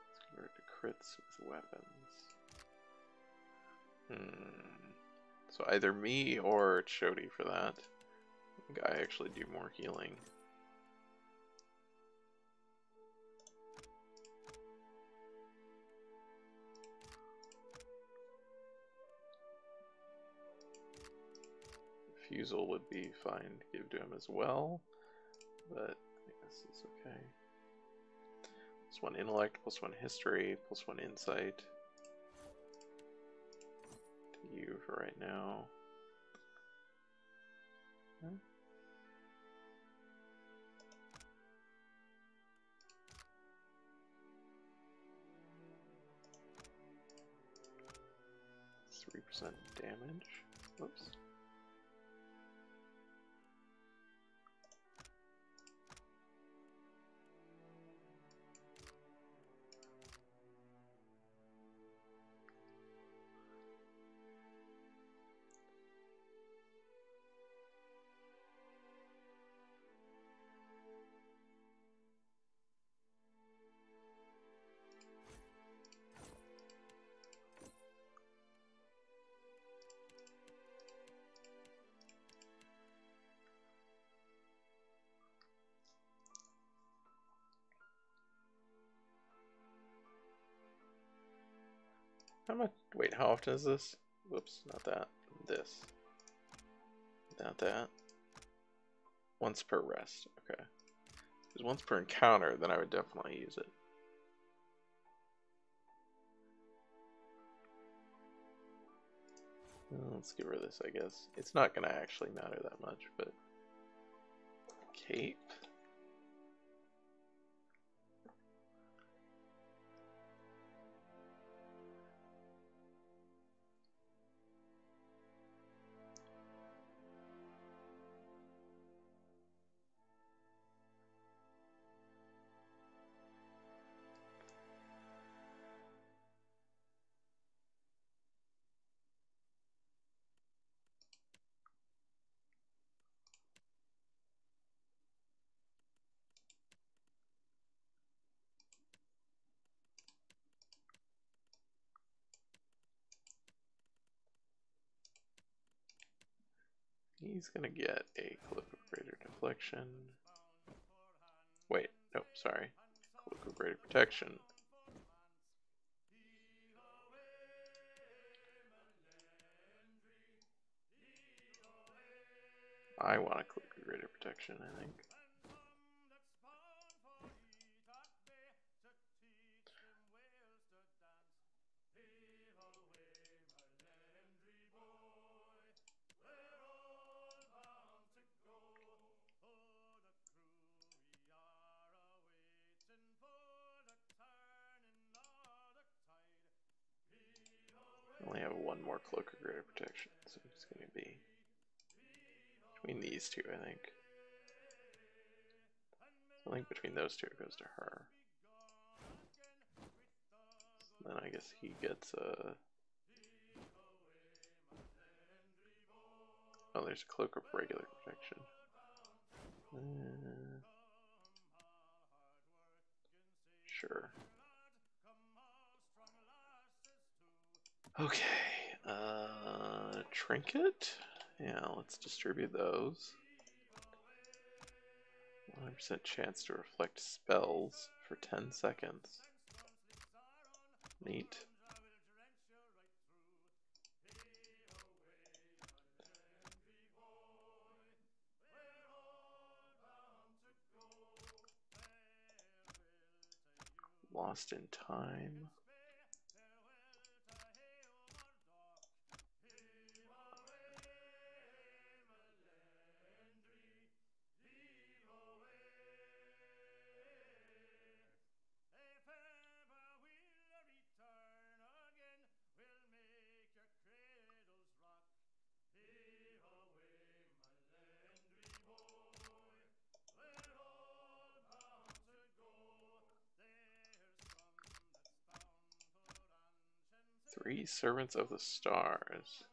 Let's convert to crits with weapons. So either me or Chody for that. I think I actually do more healing. Refusal would be fine to give to him as well, but I guess it's okay. +1 intellect, +1 history, +1 insight. To you for right now. Okay. It's 3% damage. Whoops. How much? Wait, how often is this? Whoops, not that. This. Not that. Once per rest. Okay. If it was once per encounter, then I would definitely use it. Well, let's get rid of this, I guess. It's not going to actually matter that much, but... Cape. He's gonna get a Cloak of Greater Deflection. Wait, nope, sorry. Cloak of Greater Protection. I want a Cloak of Greater Protection, I think. cloak or greater protection. So it's going to be between these two, I think. So I think between those two it goes to her. So then I guess he gets a... Oh, there's a cloak of regular protection. Sure. Okay. Trinket? Yeah, let's distribute those. 100% chance to reflect spells for 10 seconds. Neat. Lost in Time. Three Servants of the Stars.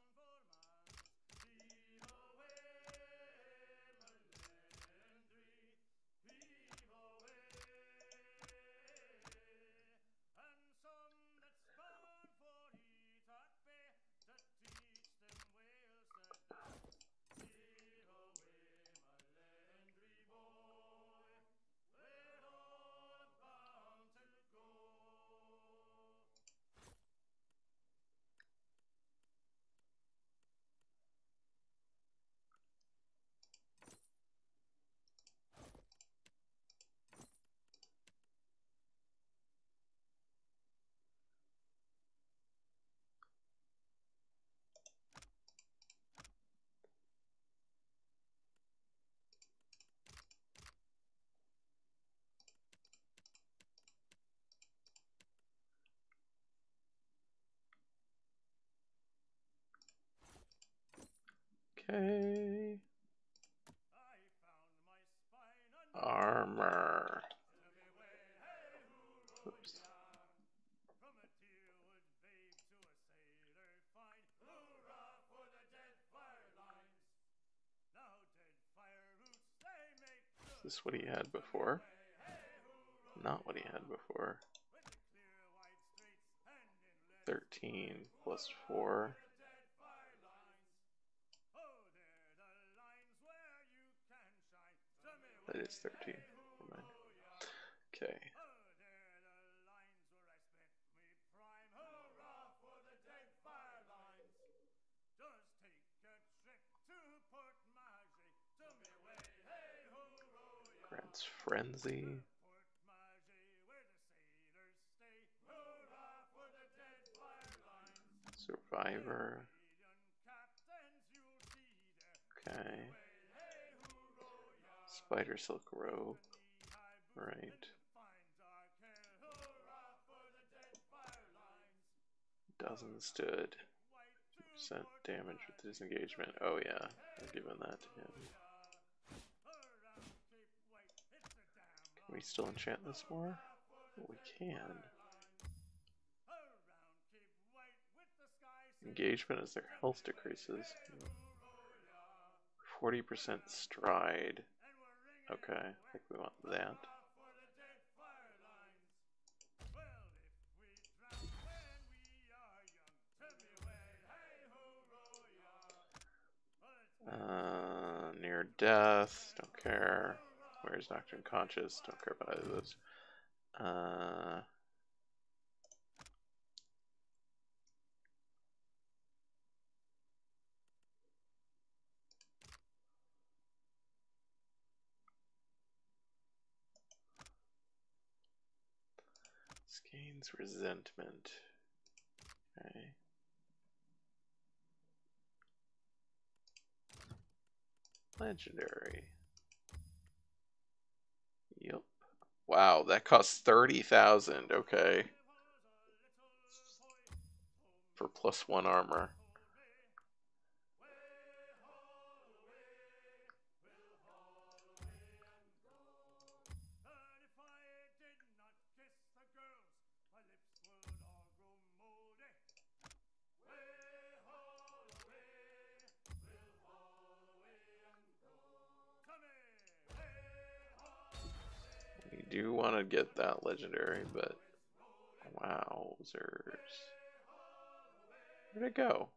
Okay. Armor. Oops. Is this what he had before? Not what he had before. 13 plus 4. That is 13. Never mind. Okay. Grants Frenzy. Survivor. Okay. Spider Silk Robe. Right. Doesn't stood. 2% damage with disengagement. Oh yeah, I've given that to him. Can we still enchant this more? Oh, we can. Engagement as their health decreases. 40% stride. Okay, I think we want that. Near death, don't care. Where's Doctor Unconscious? Don't care about either of those. This gains resentment. Okay. Legendary. Yep. Wow, that costs 30,000. Okay. For +1 armor. do want to get that legendary, but wowzers. Where'd it go?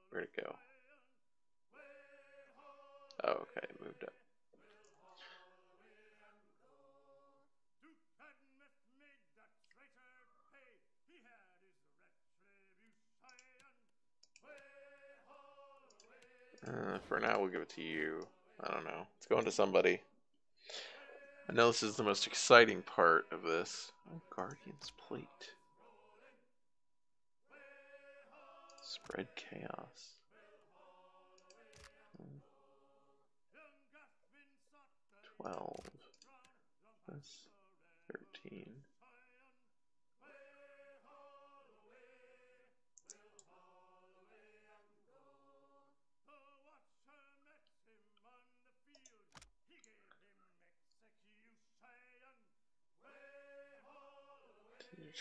Where'd it go? Oh, okay, it moved up. For now, we'll give it to you. I don't know. It's going to somebody. I know this is the most exciting part of this. Oh, Guardian's Plate. Spread chaos. 12. That's 13.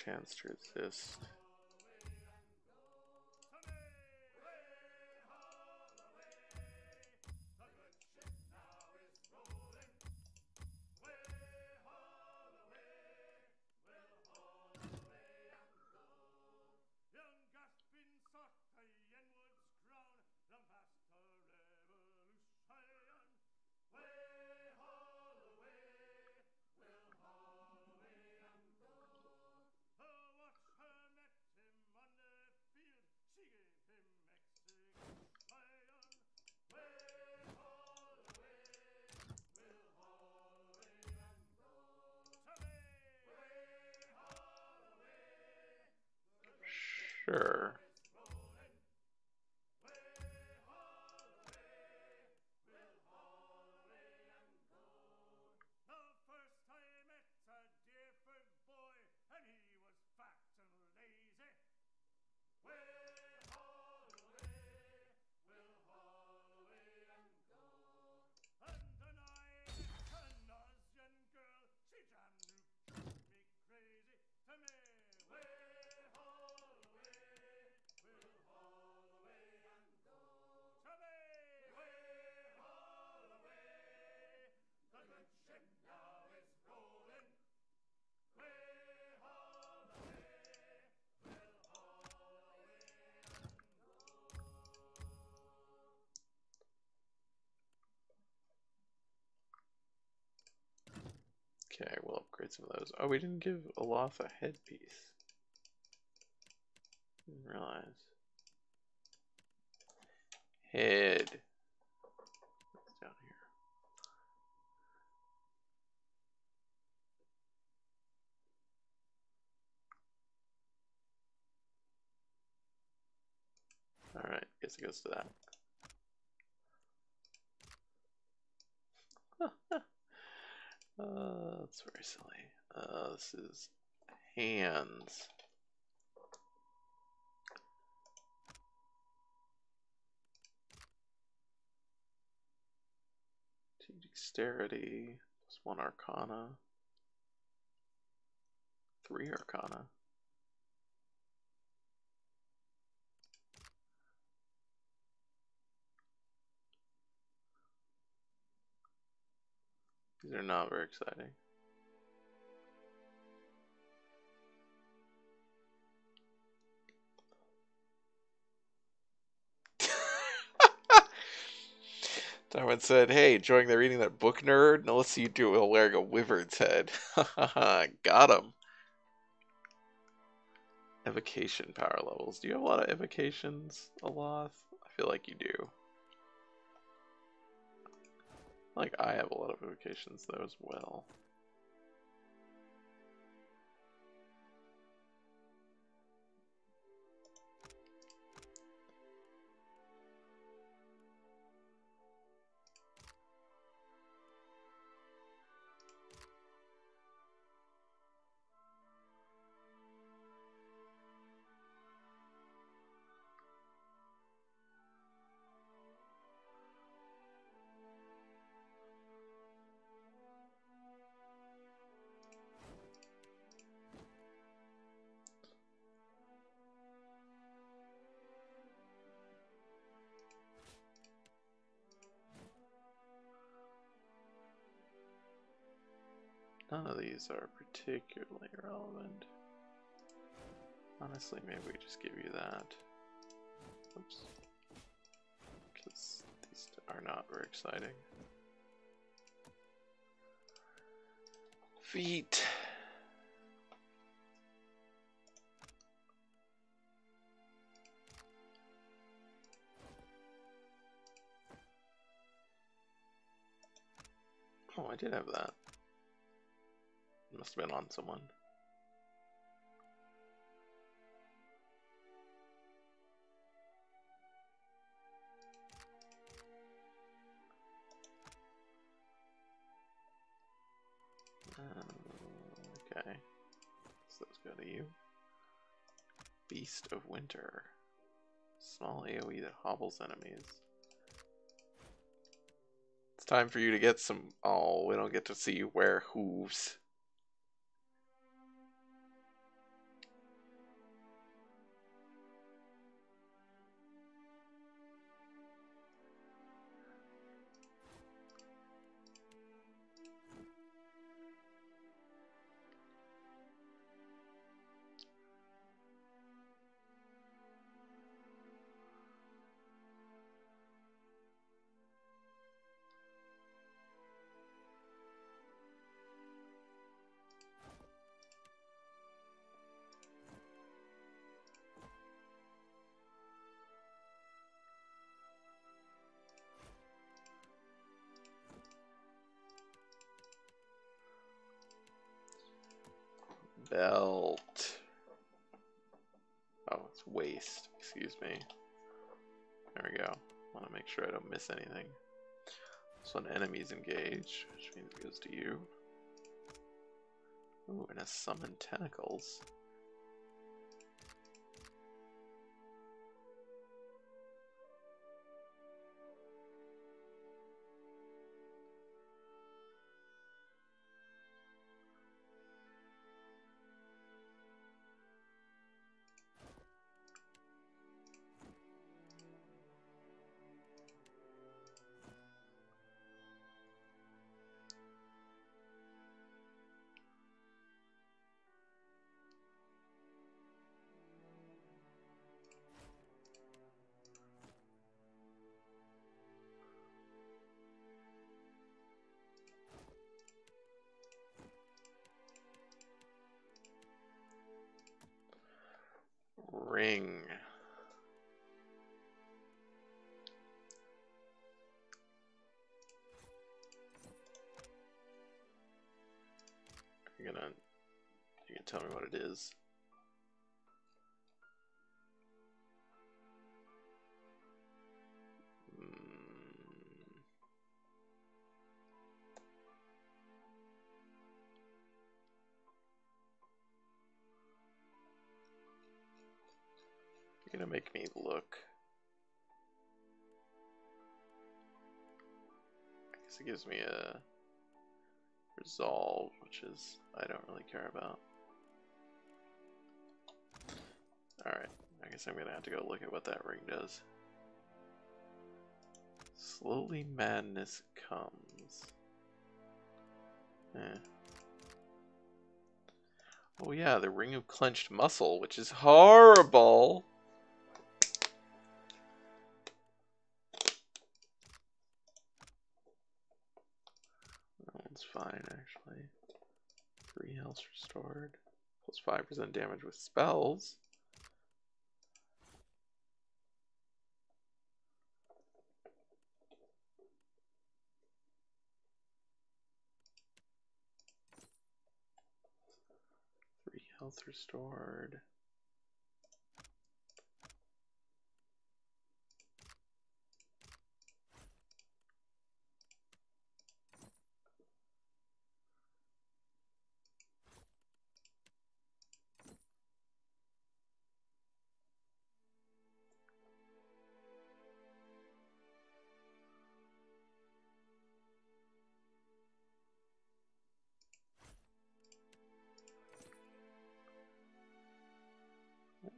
Chance to resist. Sure. Okay, we'll upgrade some of those. Oh, we didn't give Aloth a headpiece. Didn't realize. Head. It's down here. Alright, guess it goes to that. That's very silly. This is hands. Two dexterity, plus 1 arcana. 3 arcana. These are not very exciting. Darwin said, hey, enjoying the reading that book, nerd? Now let's see you do it while wearing a wyvern's head. Got him. Evocation power levels. Do you have a lot of evocations, Aloth? I feel like you do. Like I have a lot of evocations though as well. None of these are particularly relevant. Honestly, maybe we just give you that. Oops. Because these are not very exciting. Feet. Oh, I did have that. Must have been on someone. Okay. So those go to you. Beast of Winter. Small AoE that hobbles enemies. It's time for you to get some... Oh, we don't get to see you wear hooves. Belt. Oh, it's waist. Excuse me. There we go. Want to make sure I don't miss anything. So when enemies engage, which means it goes to you. Ooh, and a summon tentacles. Ring. You can tell me what it is. You're gonna make me look. I guess it gives me a resolve, which is I don't really care about. Alright, I guess I'm gonna have to go look at what that ring does. Slowly madness comes. Eh. Oh yeah, the ring of clenched muscle, which is horrible. That one's fine, actually. 3 health restored. Plus 5% damage with spells. Health restored.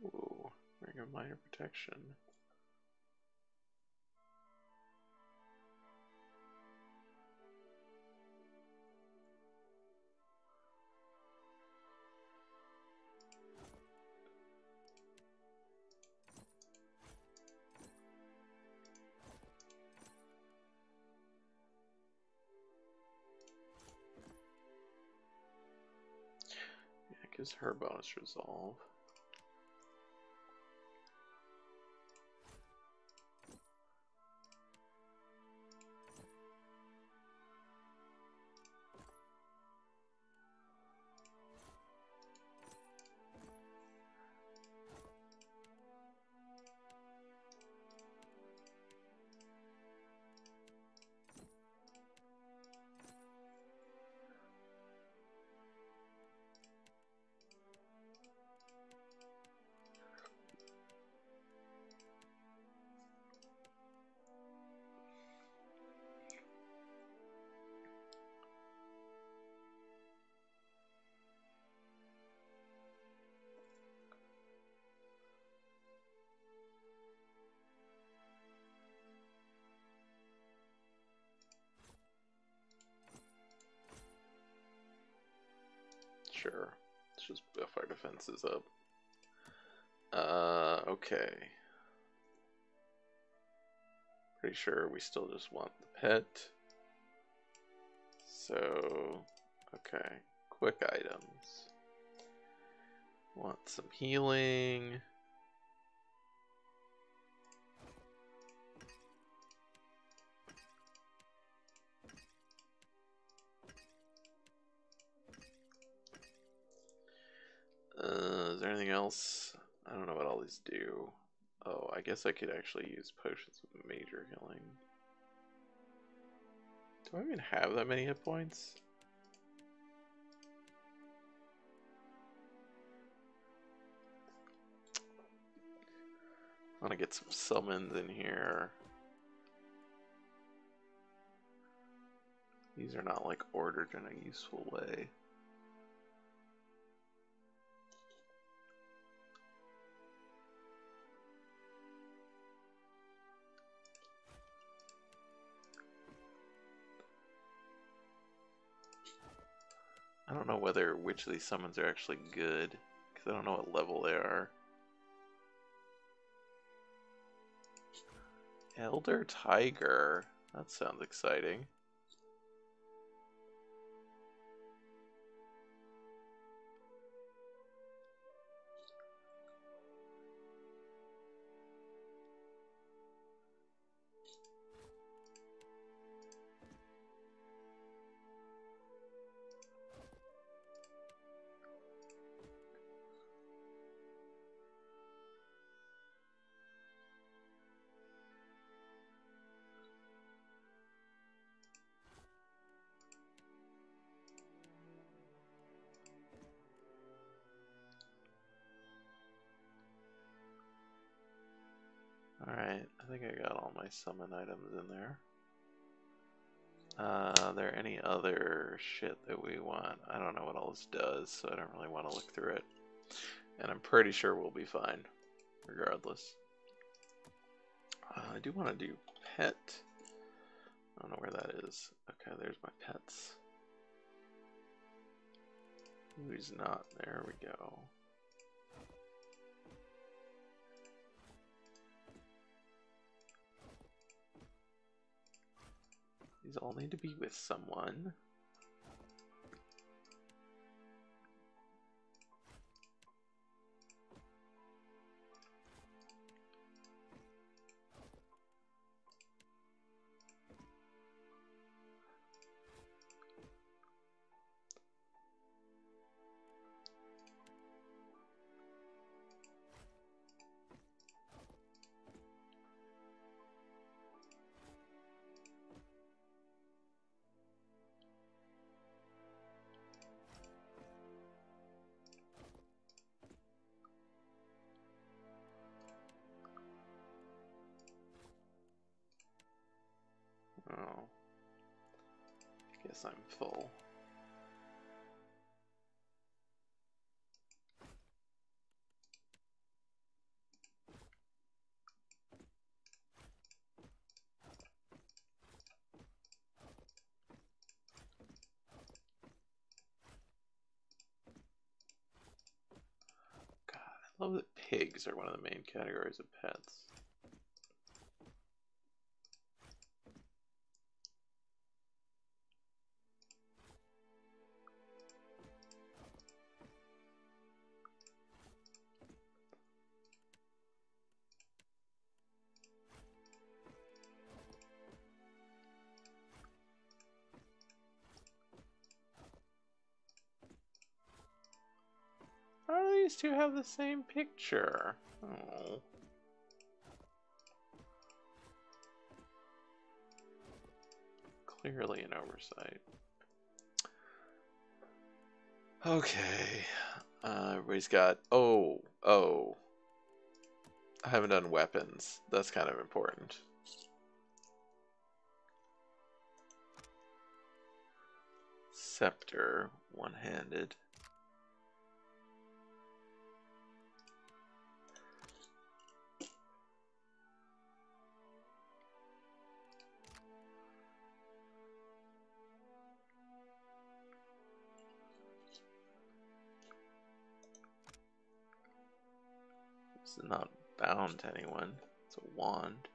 Ooh, ring of minor protection. gives her bonus resolve. Sure. Let's just buff our defenses up. Okay. Pretty sure we still just want the pet. So, okay. Quick items. Want some healing. Is there anything else? I don't know what all these do. Oh, I guess I could actually use potions with major healing. Do I even have that many hit points? I want to get some summons in here. These are not like ordered in a useful way. I don't know which of these summons are actually good, because I don't know what level they are. Elder Tiger. That sounds exciting. Alright, I think I got all my summon items in there. Are there any other shit that we want? I don't know what all this does, so I don't really want to look through it. And I'm pretty sure we'll be fine, regardless. I do want to do pet. I don't know where that is. Okay, there's my pets. Who's not? There we go. These all need to be with someone. Oh. Guess I'm full. God, I love that pigs are one of the main categories of pets. these two have the same picture? Oh. Clearly an oversight. Okay. Everybody's got... Oh. I haven't done weapons. That's kind of important. Scepter, one-handed. It's not bound to anyone. It's a wand.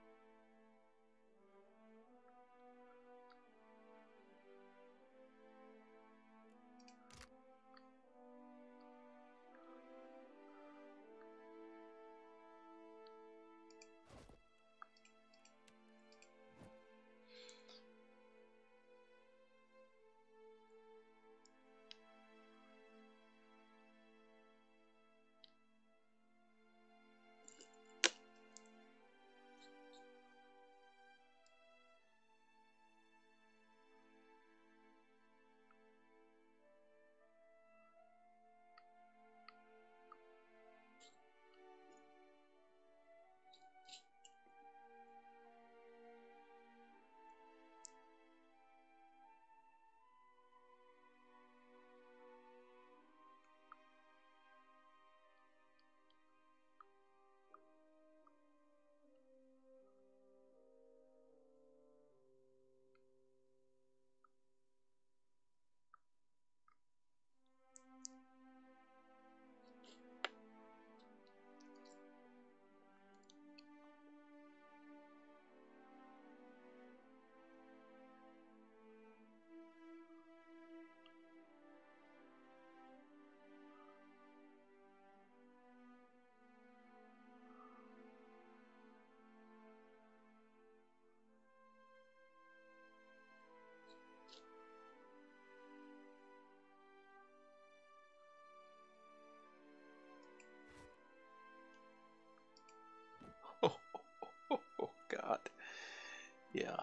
Oh God. Yeah.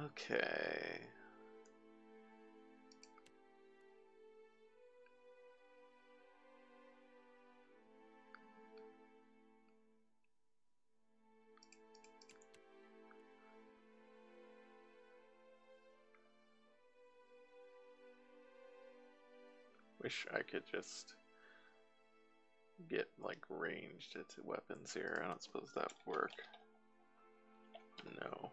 Okay. Wish I could just get like ranged into weapons here. I don't suppose that would work. No.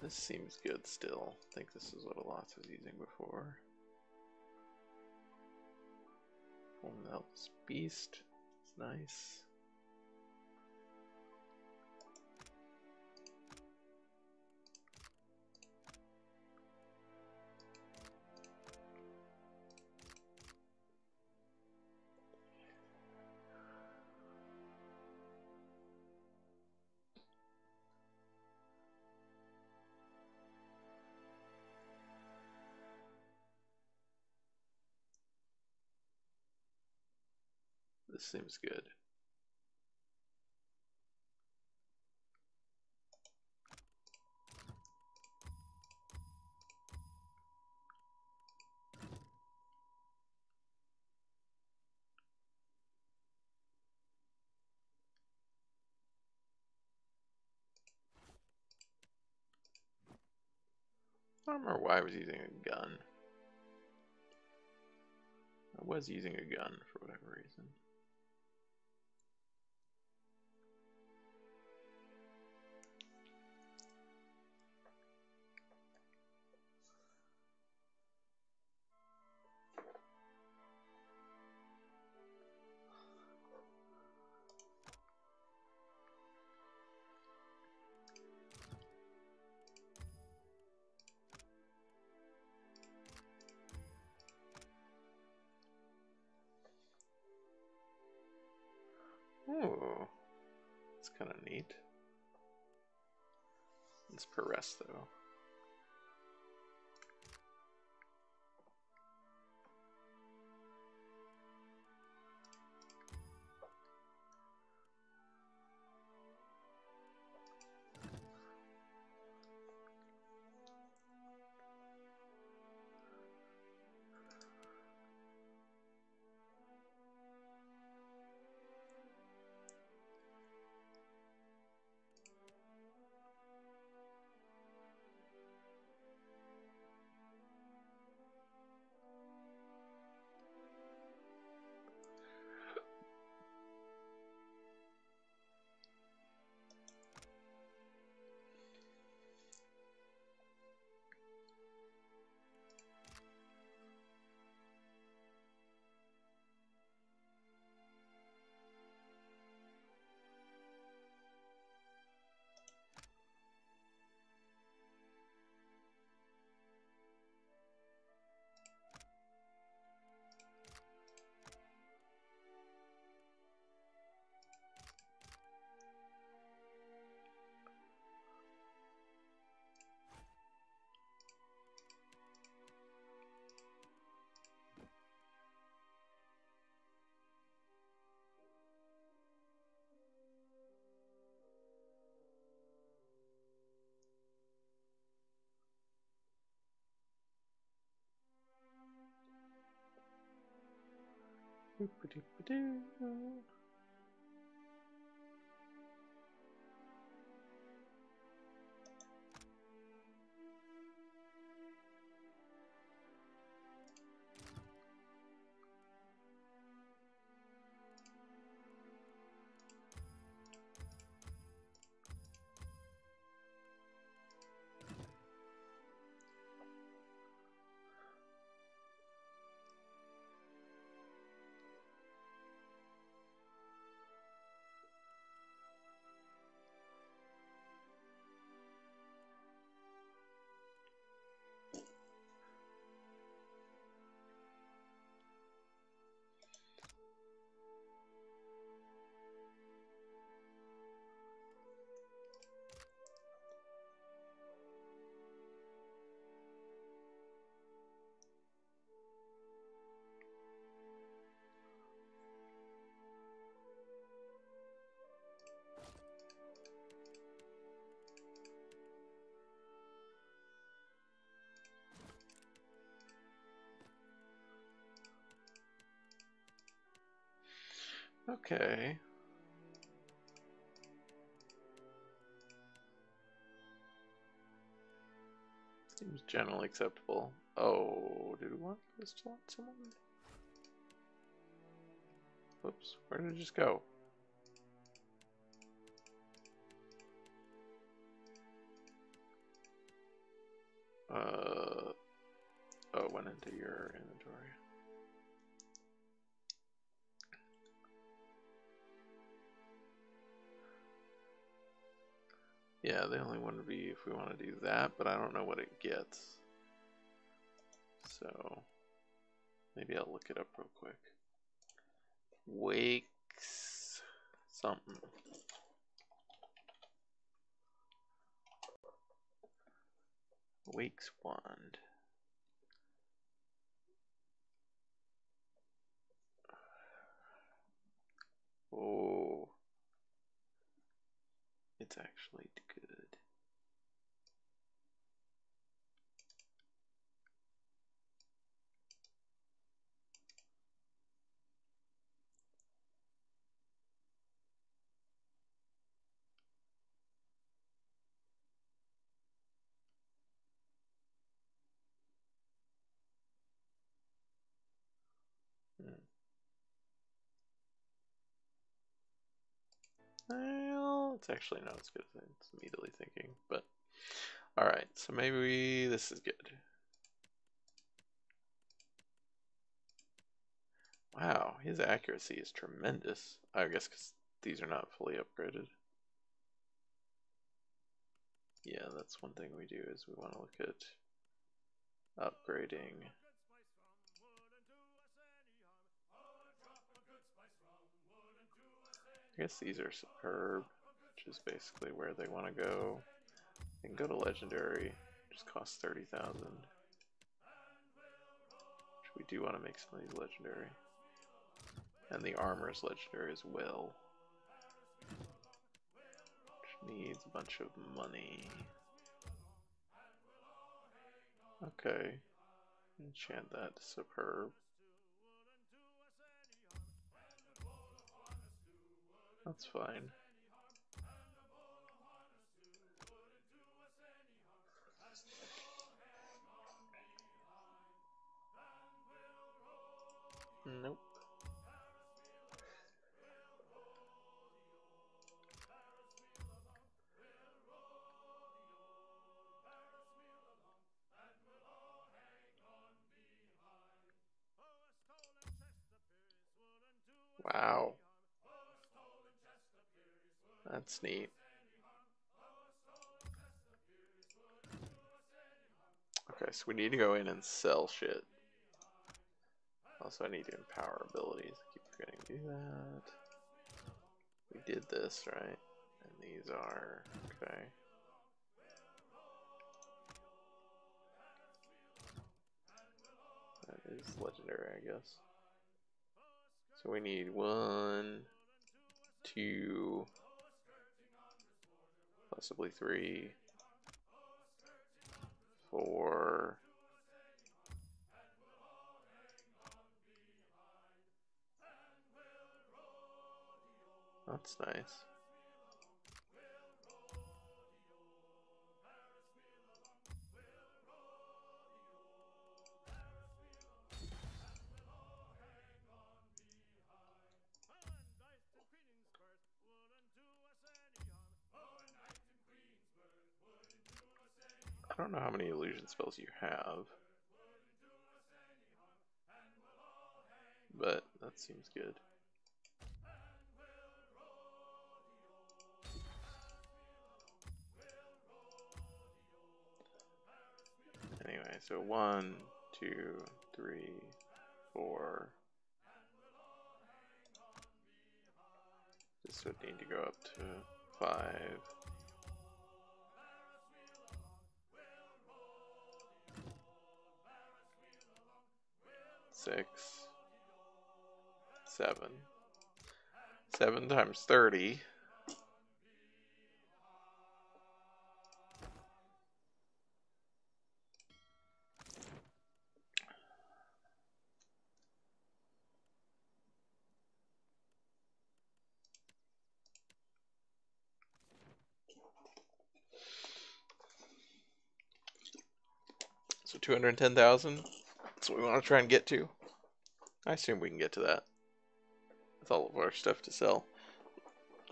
This seems good still. I think this is what Alats was using before. Form the Helpless Beast. It's nice. This seems good. I don't remember why I was using a gun. I was using a gun for whatever reason. Ooh, that's kind of neat. It's per rest though. Okay. Seems generally acceptable. Oh, did we want this to want someone? Oops, where did it just go? Oh, it went into your inventory. Yeah, they only want to be if we want to do that, but I don't know what it gets. So, maybe I'll look it up real quick. Wakes something. Wakes wand. Oh, it's actually good. Well, it's actually not as good as I was immediately thinking, but alright, so maybe this is good. Wow, his accuracy is tremendous. I guess because these are not fully upgraded. Yeah, that's one thing we do is we want to look at upgrading. I guess these are superb, which is basically where they want to go. They can go to legendary, just costs 30,000. We do want to make some of these legendary. And the armor is legendary as well. Which needs a bunch of money. Okay. Enchant that to superb. That's fine. Nope. Wow. That's neat. Okay, so we need to go in and sell shit. Also, I need to empower abilities. I keep forgetting to do that. We did this, right? And these are... okay. That is legendary, I guess. So we need 1, 2, possibly 3, 4. That's nice. I don't know how many illusion spells you have, but that seems good. Anyway, so 1, 2, 3, 4. This would need to go up to 5. 6, 7. 7 times 30. So 210,000. That's what we want to try and get to. I assume we can get to that with all of our stuff to sell.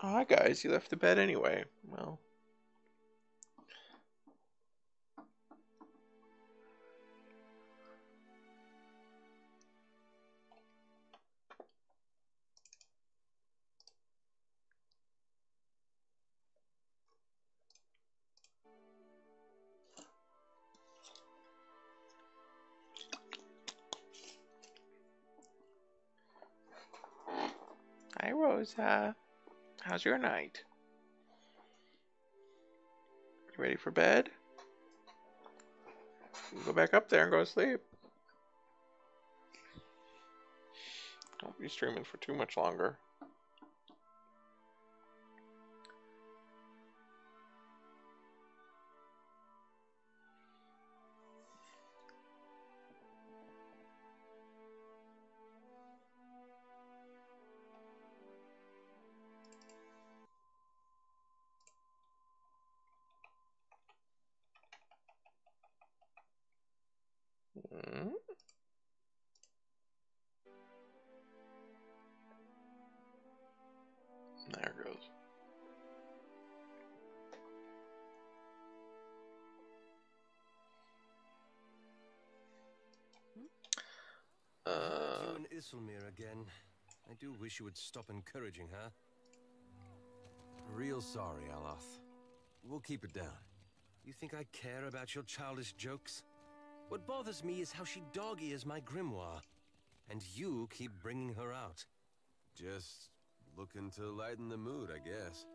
Oh, hi guys, you left the bed anyway. Well. Hi Rosa. How's your night? You ready for bed? You can go back up there and go to sleep. Don't be streaming for too much longer. Hmm? There it goes. Isselmere again. I do wish you would stop encouraging her. Real sorry, Aloth. We'll keep it down. You think I care about your childish jokes? What bothers me is how she dog-ears my grimoire. And you keep bringing her out. Just looking to lighten the mood, I guess.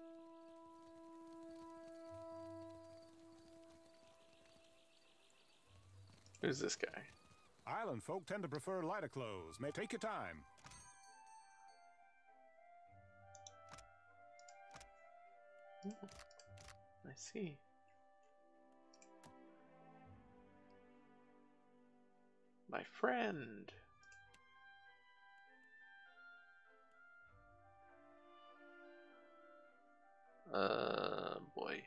Who's this guy? Island folk tend to prefer lighter clothes. May take your time. I see. My friend. Boy.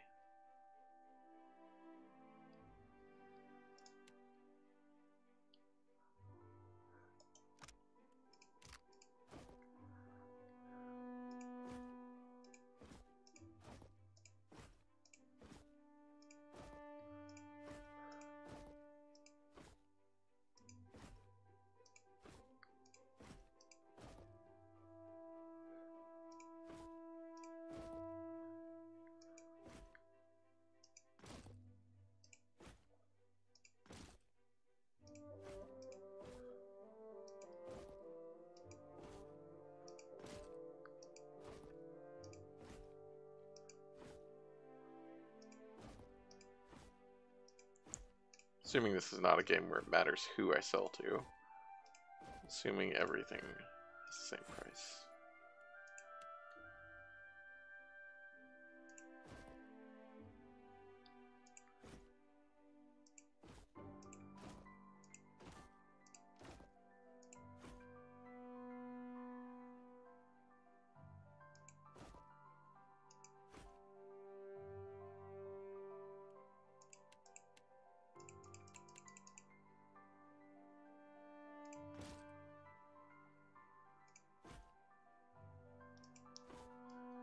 Assuming this is not a game where it matters who I sell to. Assuming everything is the same price.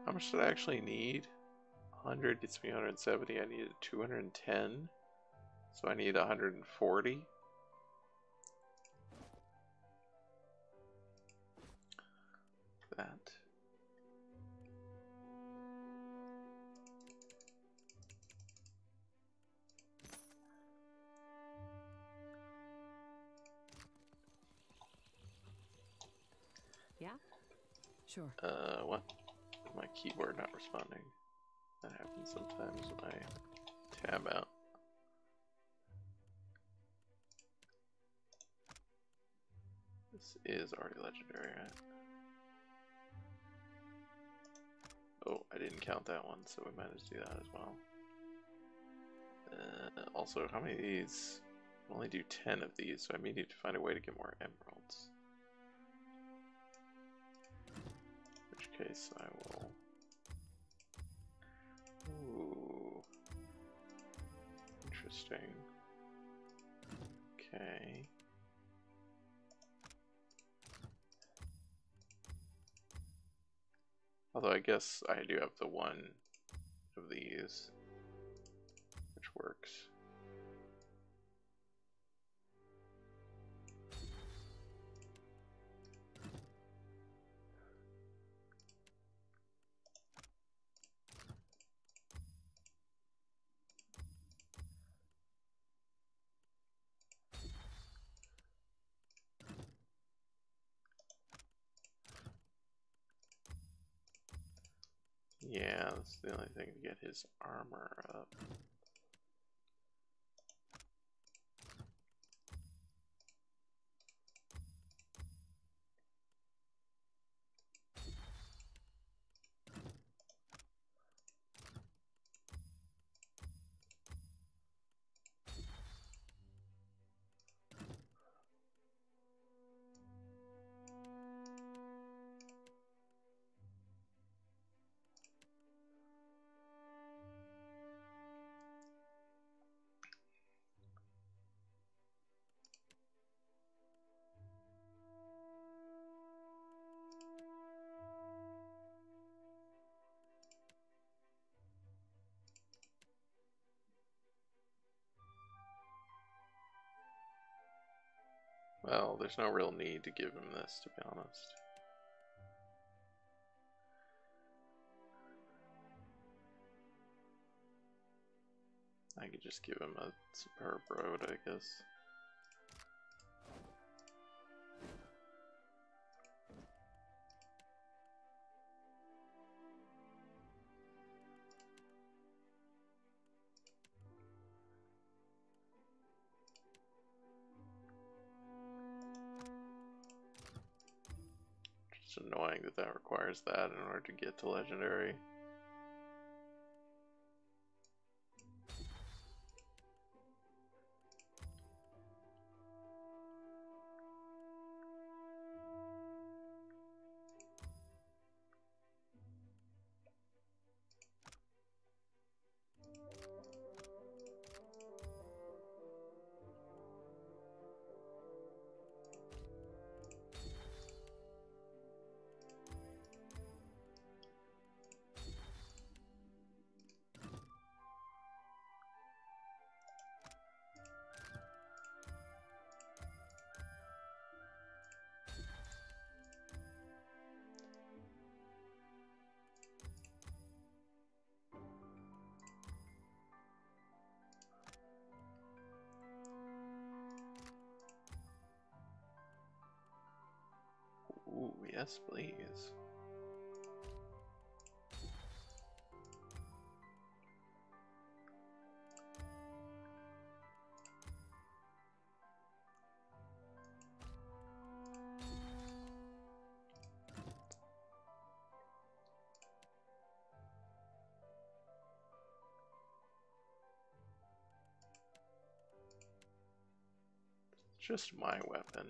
How much did I actually need? 100 gets me 170. I needed 210. So I need 140. That. Yeah? Sure. What? My keyboard not responding. That happens sometimes when I tab out. This is already legendary, right? Oh, I didn't count that one, so we might as do that as well. Also, how many of these? I only do 10 of these, so I may need to find a way to get more emeralds. In which case, I will... Ooh. Interesting. Okay. Although I guess I do have the one of these, which works. Yeah, that's the only thing to get his armor up. Well, there's no real need to give him this, to be honest. I could just give him a superb road, I guess. It's annoying that that requires that in order to get to legendary. Ooh, yes, please. Just my weapon.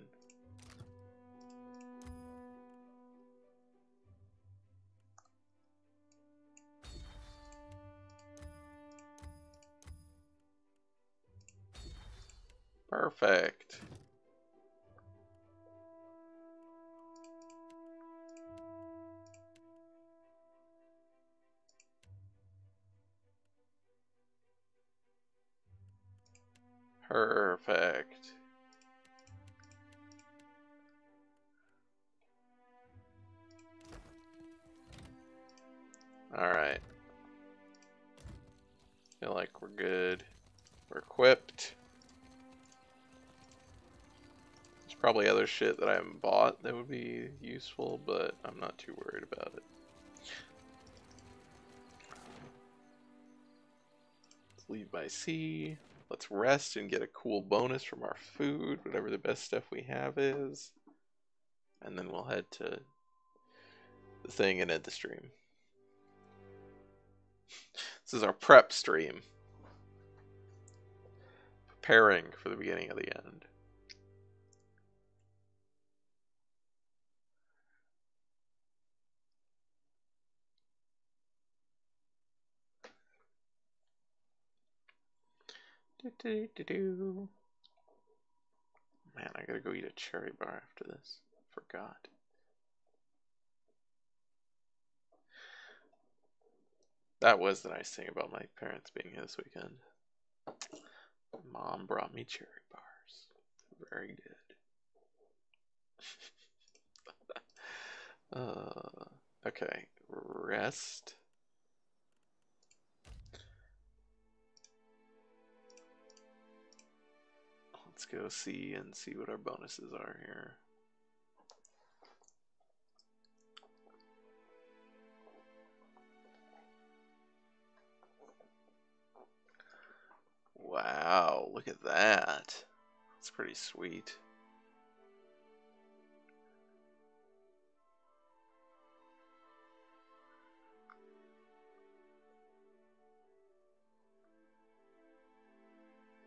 Perfect. Perfect. Alright. Feel like we're good. We're equipped. There's probably other shit that I haven't bought that would be useful, but I'm not too worried about it. Let's leave by sea. Let's rest and get a cool bonus from our food, whatever the best stuff we have is. And then we'll head to the thing and end the stream. This is our prep stream. Preparing for the beginning of the end. Man, I gotta go eat a cherry bar after this. Forgot. That was the nice thing about my parents being here this weekend. Mom brought me cherry bars. Very good. Okay, rest. Let's go see what our bonuses are here. Wow, look at that. That's pretty sweet.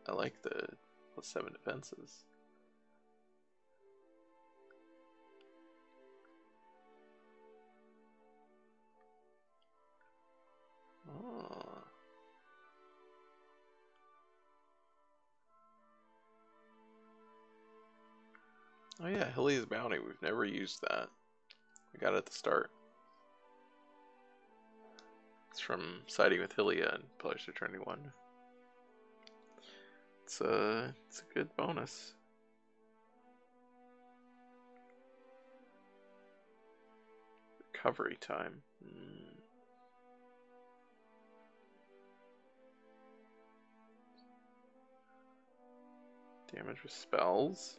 I like the +7 defenses. Oh. Oh yeah, Hillia's Bounty. We've never used that. We got it at the start. It's from siding with Hylia in Pillars of Eternity 1. It's a good bonus. recovery time. Damage with spells.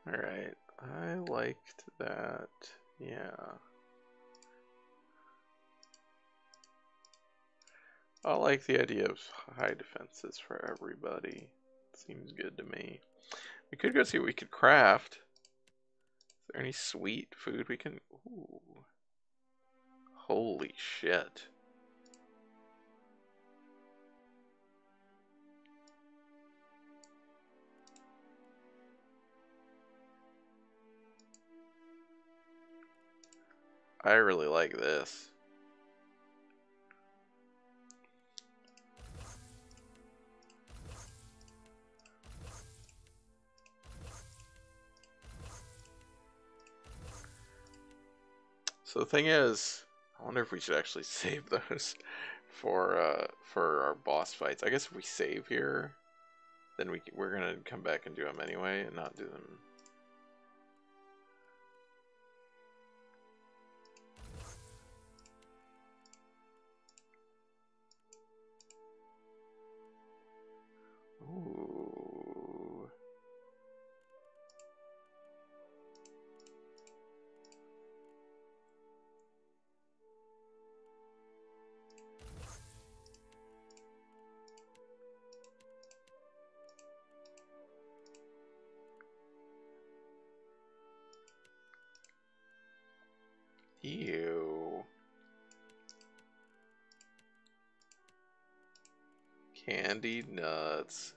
Alright, I liked that. Yeah. I like the idea of high defenses for everybody. Seems good to me. We could go see what we could craft. Is there any sweet food we can... Ooh. Holy shit. I really like this. So the thing is, I wonder if we should actually save those for our boss fights. I guess if we save here, then we're gonna come back and do them anyway, and not do them. Ooh. Ew. Candied nuts.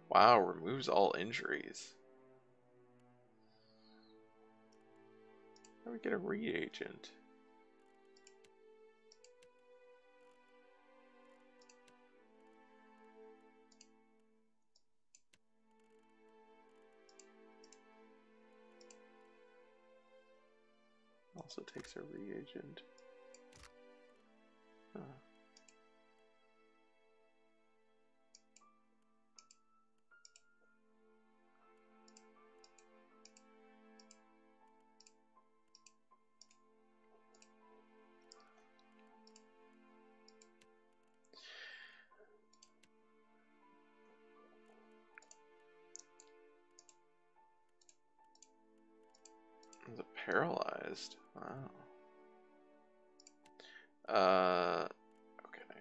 Wow, removes all injuries. How do we get a reagent? Also takes a reagent. Huh. The paralyzed. Wow. Okay.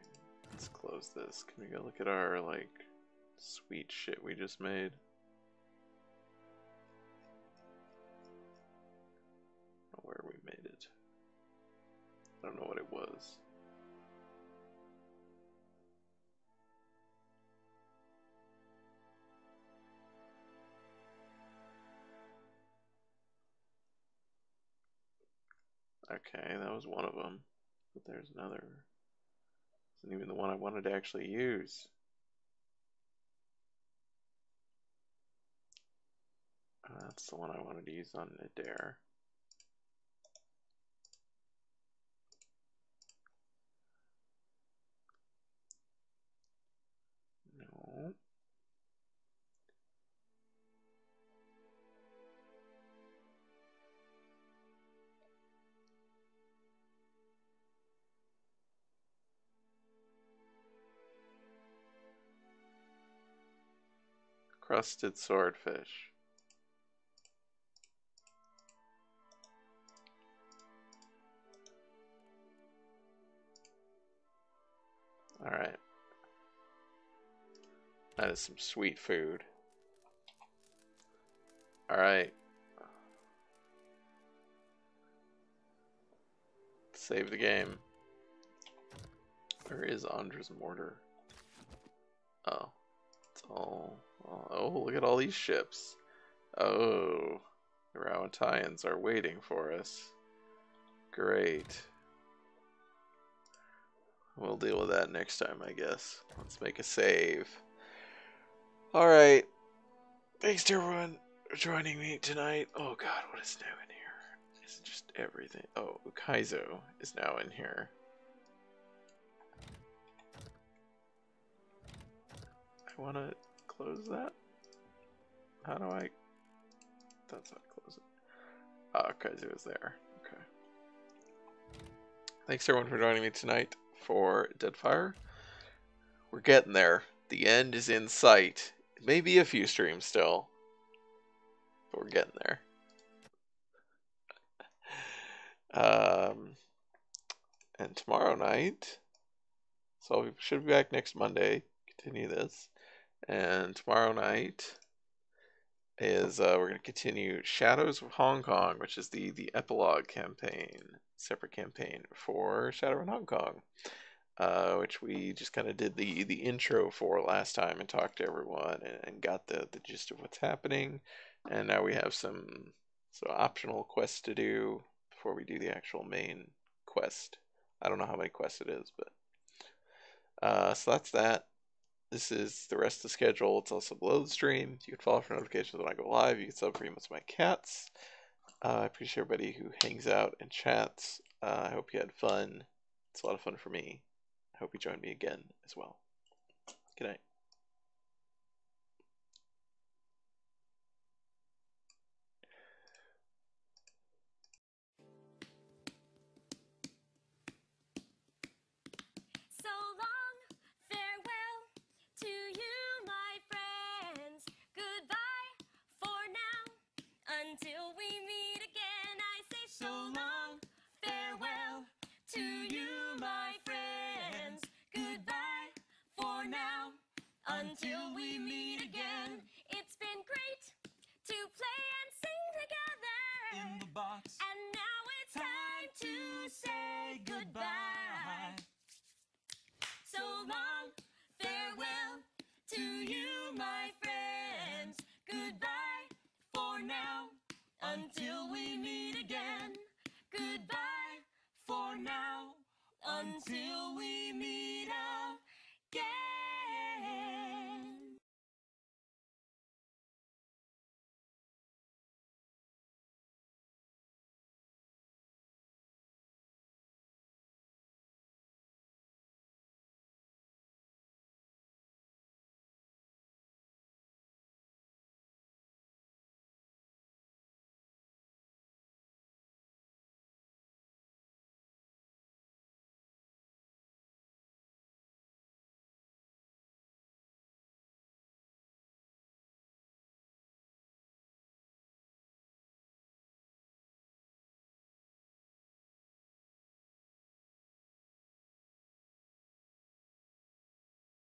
Let's close this. Can we go look at our, like, sweet shit we just made? Or where we made it. I don't know what it was. Okay, that was one of them. But there's another. Isn't even the one I wanted to actually use. That's the one I wanted to use on Adair. No. Crusted swordfish. Alright. That is some sweet food. Alright. save the game. Where is Andra's mortar? Oh, it's all. Oh, look at all these ships. Oh, the Rowantayans are waiting for us. Great. We'll deal with that next time, I guess. Let's make a save. Alright. Thanks to everyone for joining me tonight. Oh god, what is new in here? It's just everything. Oh, Ukaizo is now in here. I want to close that. How do I? That's how I close it. Ah, Ukaizo is there. Okay. Thanks everyone for joining me tonight for Deadfire. We're getting there. The end is in sight. It may be a few streams still, but we're getting there. And tomorrow night, so we should be back next Monday. Continue this, and tomorrow night is we're going to continue Shadows of Hong Kong, which is the epilogue campaign, separate campaign for Shadow in Hong Kong. Which we just kind of did the intro for last time and talked to everyone and got the gist of what's happening. And now we have some optional quests to do before we do the actual main quest. I don't know how many quests it is, but so that's that. This is the rest of the schedule. It's also below the stream. You can follow for notifications when I go live. You can sub for emotes of my cats. I appreciate everybody who hangs out and chats. I hope you had fun. It's a lot of fun for me. I hope you join me again as well. Good night. So long, farewell to you, my friends. Goodbye for now, until we meet again. I say so long, farewell to you, my friends. Goodbye for now, until we meet again. It's been great to play and sing together in the box, and now it's time to say goodbye. So long, farewell to you, my friends. Goodbye for now, until we meet again. Goodbye for now, until we